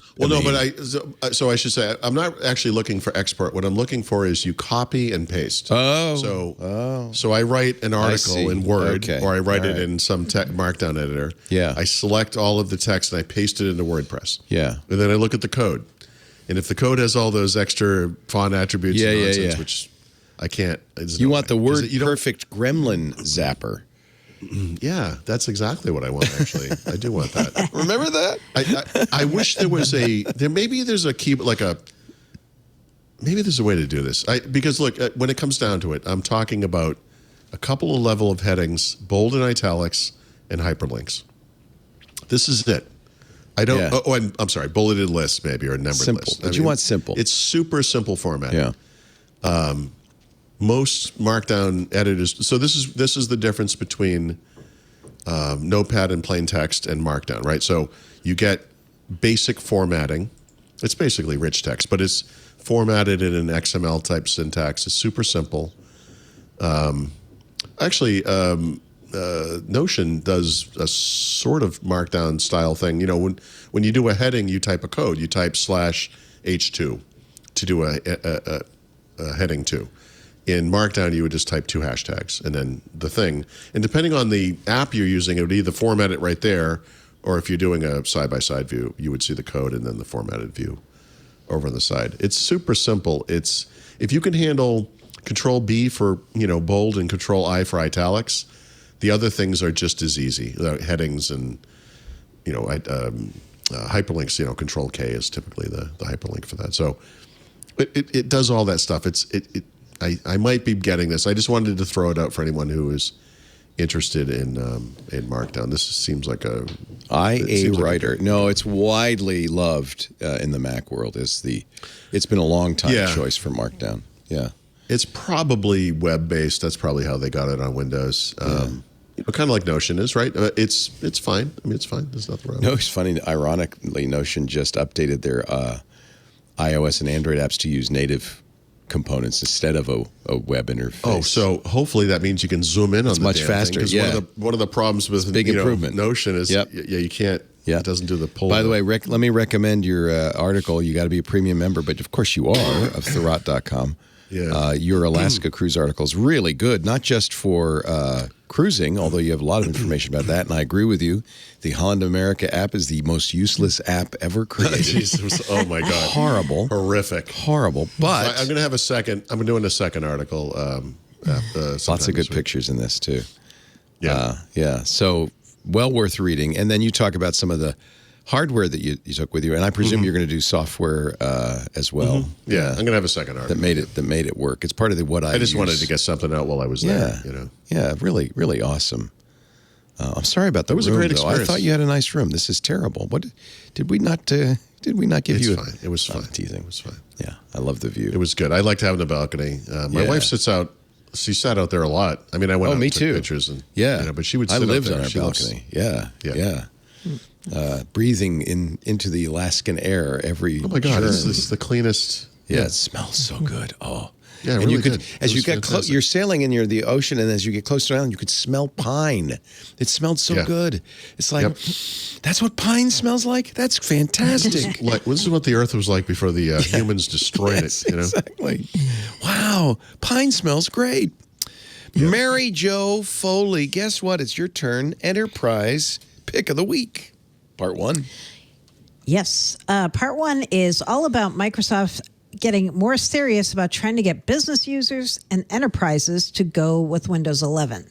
So I should say I'm not actually looking for export. What I'm looking for is you copy and paste. So I write an article in Word, or I write it in some Markdown editor. Yeah, I select all of the text and I paste it into WordPress. Yeah, and then I look at the code. And if the code has all those extra font attributes and nonsense, which I can't. You want the word perfect gremlin zapper. Yeah, that's exactly what I want, actually. I do want that. Remember that? I wish there was maybe there's a key, maybe there's a way to do this. Because look, when it comes down to it, I'm talking about a couple of level of headings, bold and italics, and hyperlinks. This is it. I don't. Yeah. I'm sorry. Bulleted lists, maybe, or numbered lists. But you want simple. It's super simple format. Yeah. Most Markdown editors. So this is the difference between Notepad and plain text and Markdown, right? So you get basic formatting. It's basically rich text, but it's formatted in an XML type syntax. It's super simple. Notion does a sort of Markdown style thing. When you do a heading, you type a code. You type /H2 to do a heading 2. In Markdown, you would just type 2 hashtags and then the thing. And depending on the app you're using, it would either format it right there, or if you're doing a side-by-side view, you would see the code and then the formatted view over on the side. It's super simple. If you can handle Control B for bold and Control I for italics, the other things are just as easy. Headings and hyperlinks. Control K is typically the hyperlink for that. So it does all that stuff. I might be getting this. I just wanted to throw it out for anyone who is interested in Markdown. This seems like a IA writer. No, it's widely loved in the Mac world. It's been a long time choice for Markdown. Yeah. It's probably web-based. That's probably how they got it on Windows. Kind of like Notion is, right? It's fine. I mean, it's fine. There's nothing wrong. No, it's funny. Ironically, Notion just updated their iOS and Android apps to use native components instead of a web interface. Oh, so hopefully that means you can zoom in on the much faster. Yeah. One of the problems with big improvement. Notion is you can't. Yeah. It doesn't do the pull. By the way, let me recommend your article. You got to be a premium member, but of course you are, of Thurrott.com. Yeah. Your Alaska cruise article is really good, not just for cruising, although you have a lot of information about that, and I agree with you. The Holland America app is the most useless app ever created. Oh my God. Horrible. Horrific. Horrible. But I'm going to have a second. I'm doing a second article. Lots of good pictures in this too. Yeah. So well worth reading. And then you talk about some of the hardware that you took with you, and I presume you're going to do software as well. Yeah, I'm going to have a second article that made it work. It's part of what I just wanted to get something out while I was there. Yeah, really, really awesome. I'm sorry about the room. It was a great experience. I thought you had a nice room. This is terrible. What did we not give you? Fine. It was fine. Teasing. It was fine. Yeah, I love the view. It was good. I liked having the balcony. My wife sits out. She sat out there a lot. I mean, I went out and took pictures and but she would sit I lived out there. on our balcony. Yeah. Breathing into the Alaskan air every Oh my God, this is the cleanest. Yeah, it smells so good. Oh, Yeah, it and really you could, did. as It you was get fantastic. you're sailing in the ocean, and as you get close to the island, you could smell pine. It smelled so Yeah. good. It's like, Yep. that's what pine smells like? That's fantastic. Like, well, this is what the Earth was like before the humans destroyed Yes, it. You know, exactly. Wow, pine smells great. Mary Jo Foley, guess what? It's your turn. Enterprise Pick of the Week, Part 1. Yes. Part 1 is all about Microsoft getting more serious about trying to get business users and enterprises to go with Windows 11.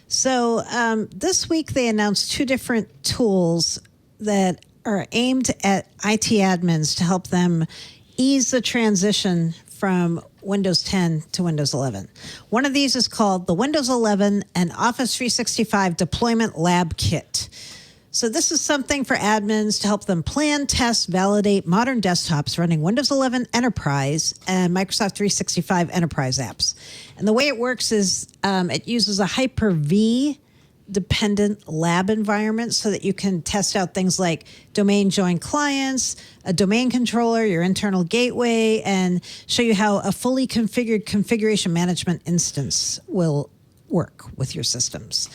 So this week they announced 2 different tools that are aimed at IT admins to help them ease the transition from Windows 10 to Windows 11. One of these is called the Windows 11 and Office 365 Deployment Lab Kit. So this is something for admins to help them plan, test, validate modern desktops running Windows 11 Enterprise and Microsoft 365 Enterprise apps. And the way it works is it uses a Hyper-V dependent lab environment so that you can test out things like domain joined clients, a domain controller, your internal gateway, and show you how a fully configured configuration management instance will work with your systems.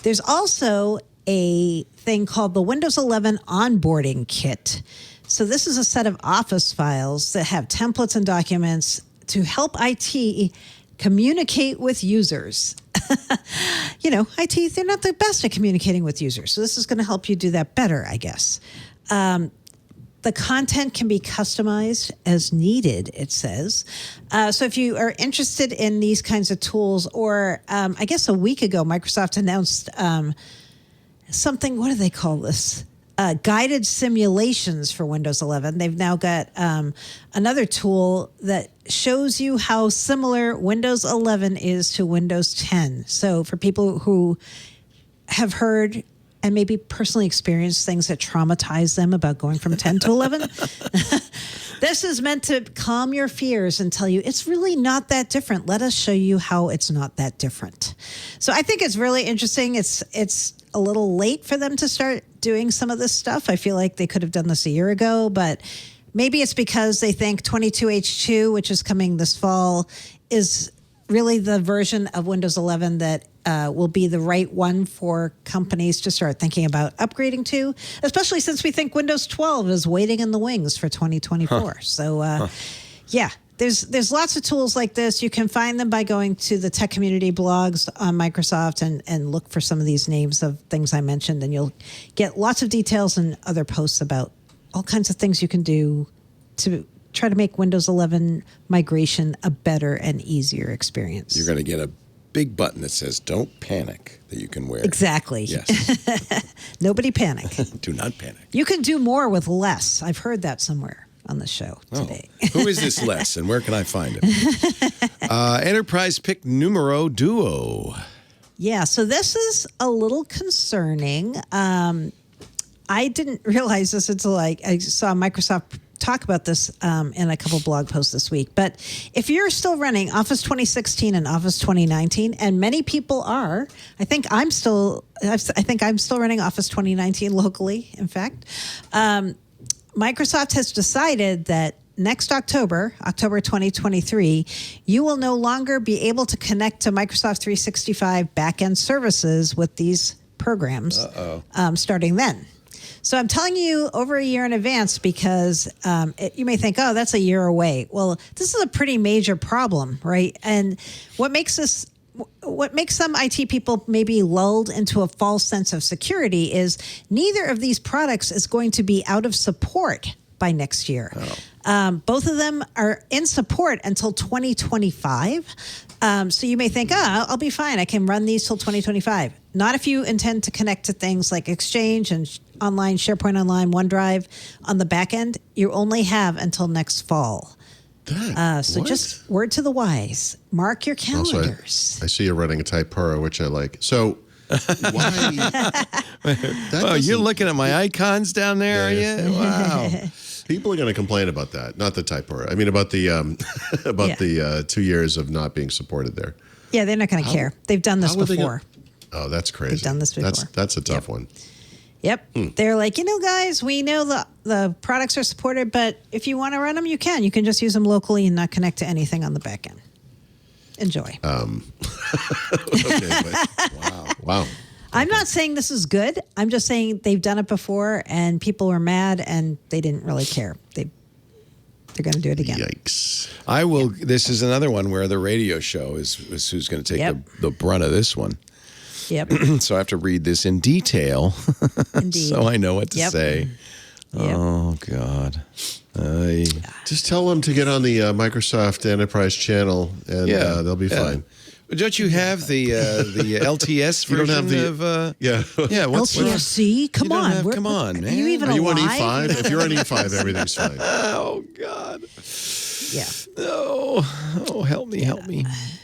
There's also a thing called the Windows 11 Onboarding Kit. So this is a set of Office files that have templates and documents to help IT communicate with users. You know, IT, they're not the best at communicating with users. So this is going to help you do that better, I guess. The content can be customized as needed, it says. So if you are interested in these kinds of tools, or I guess a week ago, Microsoft announced something, what do they call this? Guided simulations for Windows 11. They've now got another tool that shows you how similar Windows 11 is to Windows 10. So for people who have heard and maybe personally experienced things that traumatize them about going from 10 to 11, this is meant to calm your fears and tell you it's really not that different. Let us show you how it's not that different. So I think it's really interesting. It's a little late for them to start doing some of this stuff. I feel like they could have done this a year ago, but maybe it's because they think 22H2, which is coming this fall, is really the version of Windows 11 that will be the right one for companies to start thinking about upgrading to, especially since we think Windows 12 is waiting in the wings for 2024. So, yeah. There's lots of tools like this. You can find them by going to the tech community blogs on Microsoft and look for some of these names of things I mentioned, and you'll get lots of details and other posts about all kinds of things you can do to try to make Windows 11 migration a better and easier experience. You're going to get a big button that says "Don't panic" that you can wear. Exactly. Yes. Nobody panic. Do not panic. You can do more with less. I've heard that somewhere on the show today. Who is this Les, and where can I find him? Enterprise Pick Numero Duo. Yeah, so this is a little concerning. I didn't realize this until I saw Microsoft talk about this in a couple blog posts this week. But if you're still running Office 2016 and Office 2019, and many people are, I think I'm still running Office 2019 locally, in fact. Microsoft has decided that next October 2023, you will no longer be able to connect to Microsoft 365 backend services with these programs starting then. So I'm telling you over a year in advance because you may think, oh, that's a year away. Well, this is a pretty major problem, right? And what makes some IT people maybe lulled into a false sense of security is neither of these products is going to be out of support by next year. Both of them are in support until 2025. So you may think, I'll be fine. I can run these till 2025. Not if you intend to connect to things like Exchange and Online, SharePoint Online, OneDrive on the back end. You only have until next fall. So just word to the wise. Mark your calendars. I see you're running a Type Pro, which I like. So why? Oh, you're looking at my icons down there, are you? Wow. People are going to complain about that. Not the Type Pro. I mean, about the the 2 years of not being supported there. Yeah, they're not going to care. They've done this before. Oh, that's crazy. They've done this before. That's a tough one. Yep. They're like, guys, we know the products are supported, but if you want to run them, you can. You can just use them locally and not connect to anything on the back end. Enjoy. Okay, but, wow. I'm not saying this is good. I'm just saying they've done it before, and people were mad, and they didn't really care. They're going to do it again. Yikes. I will. This is another one where the radio show is who's going to take the brunt of this one. Yep. So I have to read this in detail, Indeed. so I know what to say. Yep. Oh God. Just tell them to get on the Microsoft Enterprise channel, and they'll be fine. Don't you have the LTS version You don't have of Yeah. yeah? LTSC? Come on. Come on, man. Are you even Are you on alive? E5? If you're on E5, everything's fine. Oh God. Yeah. Oh, help me.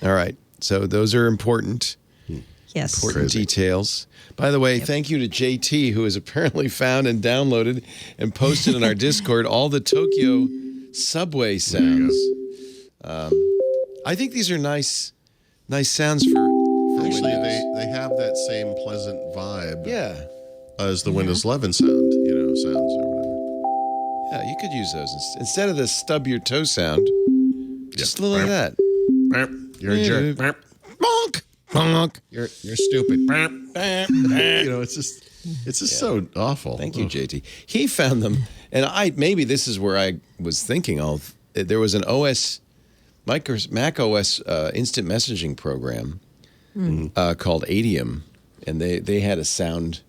All right. So those are important Yes. details. By the way, thank you to JT, who has apparently found and downloaded and posted in our Discord all the Tokyo subway sounds. I think these are nice sounds for Actually, Windows. they have that same pleasant vibe as the Mm-hmm. Windows 11 sounds or whatever. Yeah, you could use those instead of the stub your toe sound. Just a little of that. You're a jerk. Bonk, bonk. You're stupid. It's just so awful. Thank you, JT. He found them, and maybe this is where I was thinking of. There was an Mac OS instant messaging program called Adium, and they had a sound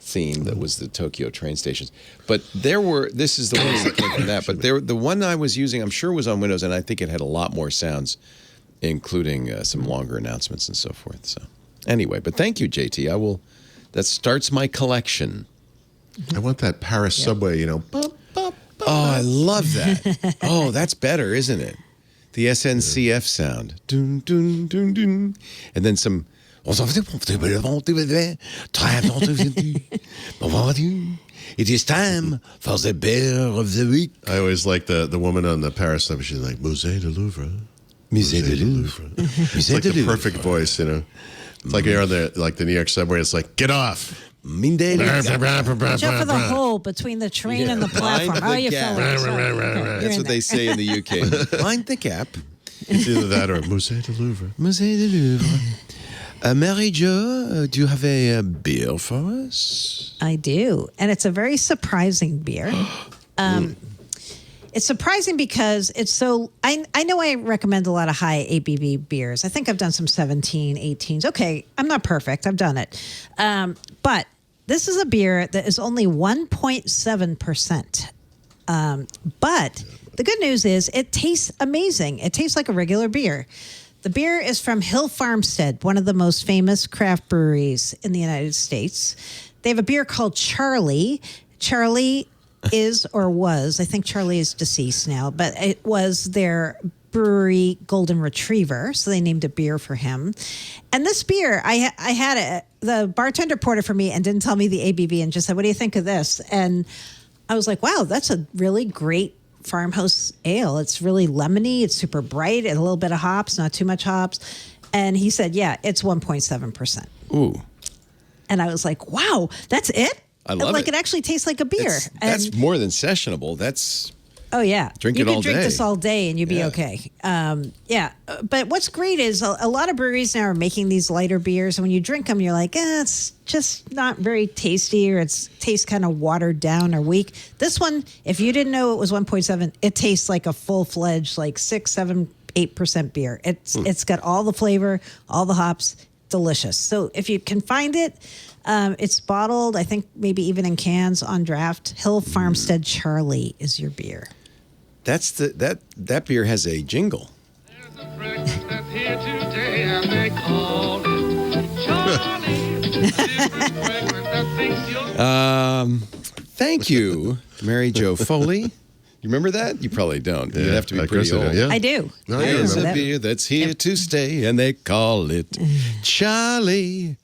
theme that was the Tokyo train stations. But this is the ones that came from that. But the one I was using, I'm sure was on Windows, and I think it had a lot more sounds, including some longer announcements and so forth. So anyway, but thank you, JT. That starts my collection. I want that Paris subway, Oh, I love that. Oh, that's better, isn't it? The SNCF sound. Dun, dun, dun, dun. And then some. It is time for the bear of the week. I always like the woman on the Paris subway. She's like, Musée du Louvre. Musée du Louvre. It's like the perfect voice, It's like you're on the New York subway. It's like, get off. Watch out for the hole between the train and the platform. Mind Oh, the you gap. fell in. That's what they say in the UK. Mind the gap. It's either that or Musée du Louvre. Musée du Louvre. Mary Jo, do you have a beer for us? I do. And it's a very surprising beer. It's surprising because it's so... I know I recommend a lot of high ABV beers. I think I've done some 17, 18s. Okay, I'm not perfect. I've done it. But this is a beer that is only 1.7%. But the good news is it tastes amazing. It tastes like a regular beer. The beer is from Hill Farmstead, one of the most famous craft breweries in the United States. They have a beer called Charlie. Charlie is or was, I think Charlie is deceased now, but it was their brewery golden retriever, so they named a beer for him. And this beer, I had it. The bartender poured it for me and didn't tell me the ABV and just said, "What do you think of this?" And I was like, "Wow, that's a really great farmhouse ale. It's really lemony. It's super bright and a little bit of hops, not too much hops." And he said, "Yeah, it's 1.7%." Ooh. And I was like, "Wow, that's it?" I love like it. It actually tastes like a beer. That's more than sessionable. That's oh yeah, drink you it can all drink day. this all day and you'd be okay. But what's great is a lot of breweries now are making these lighter beers, and when you drink them, you're like, it's just not very tasty, or it tastes kind of watered down or weak. This one, if you didn't know it was 1.7, it tastes like a full-fledged 6, 7, 8% beer. It's got all the flavor, all the hops, delicious. So if you can find it. It's bottled, I think maybe even in cans on draft. Hill Farmstead Charlie is your beer. That's that beer has a jingle. There's a breakfast that's here today and they call it Charlie. Different fragrance that thinks you're... Thank you, Mary Jo Foley. You remember that? You probably don't. You'd have to be I pretty guess I old. do, yeah. I do. No, I yeah, There's remember a that. beer that's here to stay, and they call it Charlie.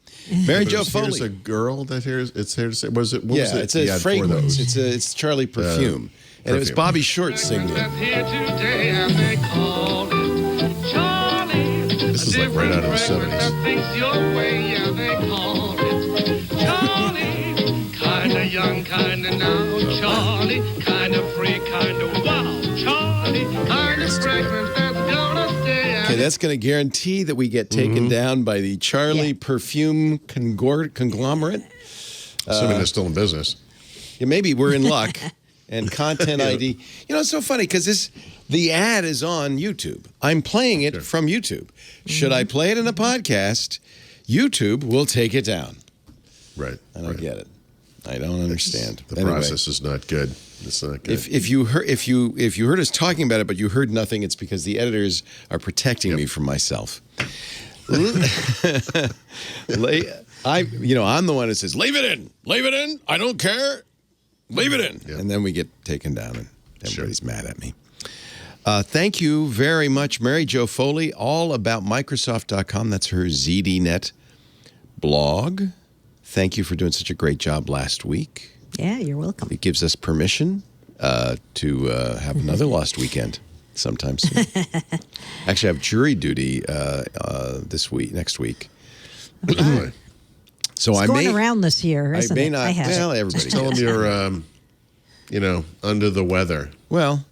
Mary Jo Here's Foley. a girl that it's here to say. What Yeah, was it? it's he a had for fragrance. those? It's Charlie perfume, and it was perfume. Bobby Short singing it. That's here today and they call it Charlie. This is like right out of the Different 70s. fragrance that thinks your way, yeah, they call it Charlie. Kinda young, kinda now, Charlie. Kinda free, kinda wow, Charlie. Kinda fragrance that's gonna stay. And that's going to guarantee that we get taken down by the Charlie Perfume conglomerate. Assuming they're still in business. Yeah, maybe we're in luck. And Content ID. You know, it's so funny because the ad is on YouTube. I'm playing it from YouTube. Should I play it in a podcast? YouTube will take it down. Right. I don't get it. I don't understand. The process is not good. It's not good. If you heard us talking about it, but you heard nothing, it's because the editors are protecting me from myself. I'm the one that says, leave it in. I don't care. Leave it in. Yep. And then we get taken down and everybody's mad at me. Thank you very much, Mary Jo Foley, all about Microsoft.com. That's her ZDNet blog. Thank you for doing such a great job last week. Yeah, you're welcome. It gives us permission to have another lost weekend sometime soon. Actually, I have jury duty next week. Boy. So It's I going may around this year, isn't I may it? not. I have Well, it. everybody. Tell them you're, under the weather. Well,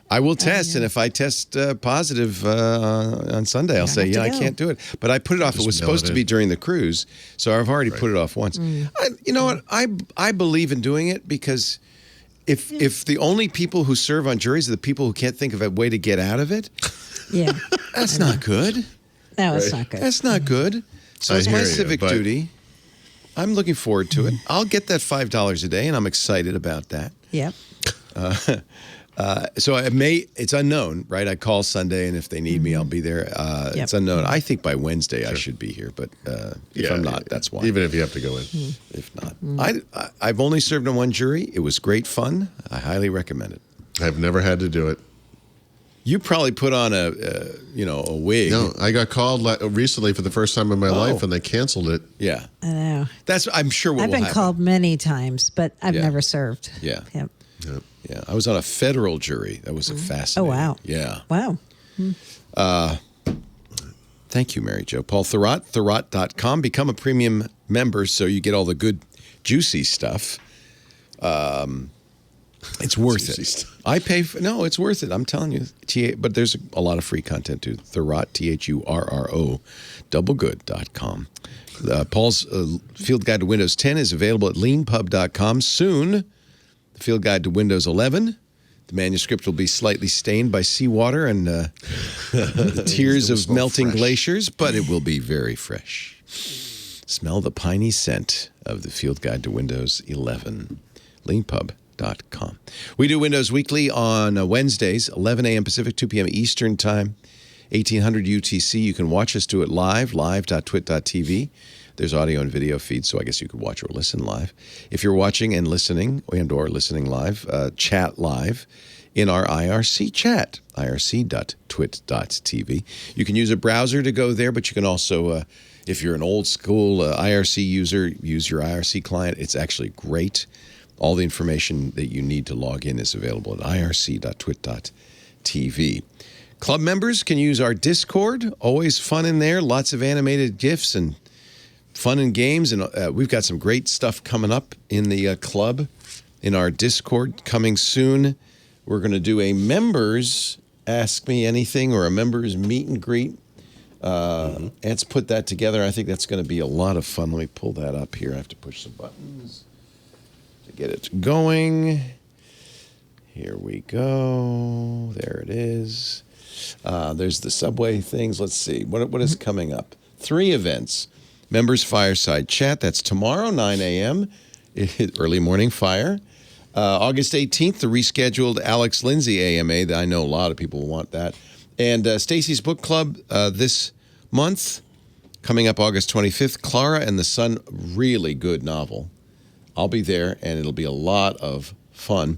I will test, and if I test positive on Sunday, I'll say, I can't do it. But I put it off. It was supposed to be during the cruise, so I've already put it off once. You know what? I believe in doing it because if the only people who serve on juries are the people who can't think of a way to get out of it, that's not good. No, it's not good. That's not good. So it's my civic duty. I'm looking forward to it. I'll get that $5 a day, and I'm excited about that. Yep. So it's unknown, right? I call Sunday, and if they need me, I'll be there. It's unknown. I think by Wednesday I should be here, but if I'm not, that's why. Even if you have to go in. If not. I've only served on one jury. It was great fun. I highly recommend it. I've never had to do it. You probably put on a wig. No, I got called recently for the first time in my life, and they canceled it. Yeah. I know. I'm sure what I've will been happen. called many times, but I've Yeah. never served. Yeah. Yep. Yeah. I was on a federal jury. That was a fascinating. Oh, wow. Yeah. Wow. Thank you, Mary Jo. Paul Thurrott, Thurrott.com. Become a premium member so you get all the good, juicy stuff. It's worth it. I pay for it's worth it. I'm telling you. But there's a lot of free content too. Thurrott, THURRO, doublegood.com. Paul's Field Guide to Windows 10 is available at leanpub.com. Soon, the Field Guide to Windows 11. The manuscript will be slightly stained by seawater and the tears of melting glaciers, but it will be very fresh. Smell the piney scent of the Field Guide to Windows 11. Leanpub.com. We do Windows Weekly on Wednesdays, 11 a.m. Pacific, 2 p.m. Eastern Time, 1800 UTC. You can watch us do it live.twit.tv. There's audio and video feeds, so I guess you could watch or listen live. If you're watching and listening, or listening live, chat live in our IRC chat, irc.twit.tv. You can use a browser to go there, but you can also, if you're an old school IRC user, use your IRC client. It's actually great. All the information that you need to log in is available at irc.twit.tv. Club members can use our Discord. Always fun in there. Lots of animated GIFs and fun and games. And we've got some great stuff coming up in the club, in our Discord. Coming soon, we're going to do a members Ask Me Anything or a members meet and greet. Let's put that together. I think that's going to be a lot of fun. Let me pull that up here. I have to push some buttons to get it going. Here we go. There it is. There's the subway things. Let's see. What is coming up? 3 events. Members Fireside Chat. That's tomorrow, 9 a.m. Early morning fire. August 18th, the rescheduled Alex Lindsay AMA. I know a lot of people will want that. And Stacy's Book Club this month. Coming up August 25th, Clara and the Sun. Really good novel. I'll be there, and it'll be a lot of fun.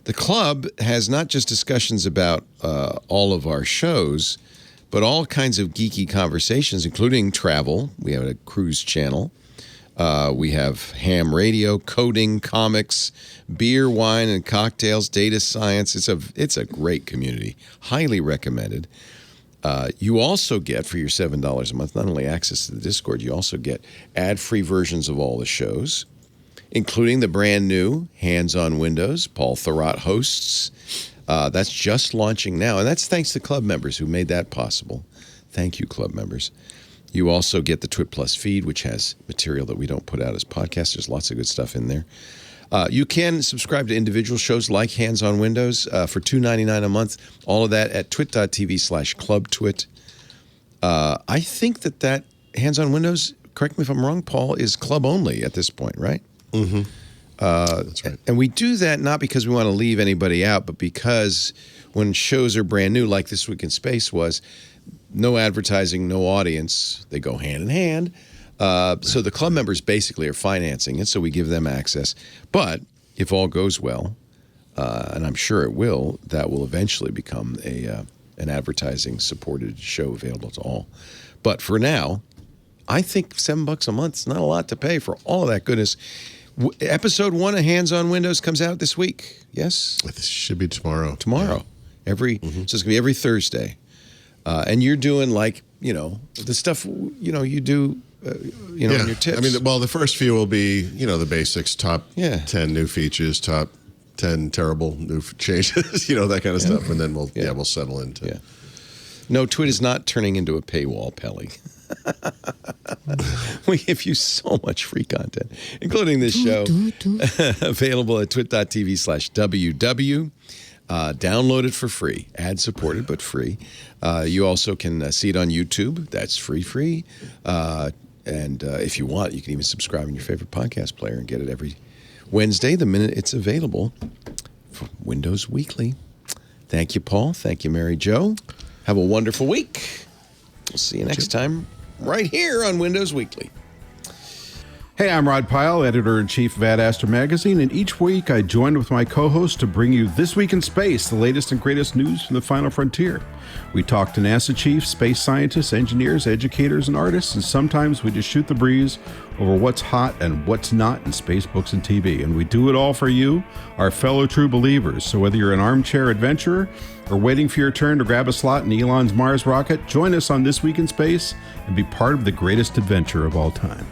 The club has not just discussions about all of our shows, but all kinds of geeky conversations, including travel. We have a cruise channel. We have ham radio, coding, comics, beer, wine, and cocktails, data science. It's a great community. Highly recommended. You also get, for your $7 a month, not only access to the Discord, you also get ad-free versions of all the shows, including the brand new Hands on Windows, Paul Thurrott hosts. That's just launching now, and that's thanks to club members who made that possible. Thank you, club members. You also get the Twit Plus feed, which has material that we don't put out as podcasts. There's lots of good stuff in there. You can subscribe to individual shows like Hands on Windows for $2.99 a month. All of that at twit.tv/clubtwit. I think that Hands on Windows, correct me if I'm wrong, Paul, is club only at this point, right? Mm-hmm. That's right. And we do that not because we want to leave anybody out, but because when shows are brand new, like This Week in Space was, no advertising, no audience. They go hand in hand. So the club members basically are financing it, so we give them access. But if all goes well, and I'm sure it will, that will eventually become an advertising-supported show available to all. But for now, I think $7 a month is not a lot to pay for all of that goodness. Episode 1 of Hands on Windows comes out this week. Yes? This should be tomorrow. Tomorrow. So it's going to be every Thursday. And you're doing the stuff, you do, in your tips. I mean, the first few will be, the basics, top 10 new features, top 10 terrible new changes, that kind of stuff. And then we'll settle into. Yeah. No, Twit is not turning into a paywall, Pelly. We give you so much free content, including this show, available at twit.tv/WW. Download it for free. Ad-supported, but free. You also can see it on YouTube. That's free. And if you want, you can even subscribe in your favorite podcast player and get it every Wednesday, the minute it's available for Windows Weekly. Thank you, Paul. Thank you, Mary Jo. Have a wonderful week. We'll see you next time right here on Windows Weekly. Hey, I'm Rod Pyle, Editor-in-Chief of Ad Astra Magazine, and each week I join with my co-host to bring you This Week in Space, the latest and greatest news from the final frontier. We talk to NASA chiefs, space scientists, engineers, educators, and artists, and sometimes we just shoot the breeze over what's hot and what's not in space, books, and TV. And we do it all for you, our fellow true believers. So whether you're an armchair adventurer or waiting for your turn to grab a slot in Elon's Mars rocket, join us on This Week in Space and be part of the greatest adventure of all time.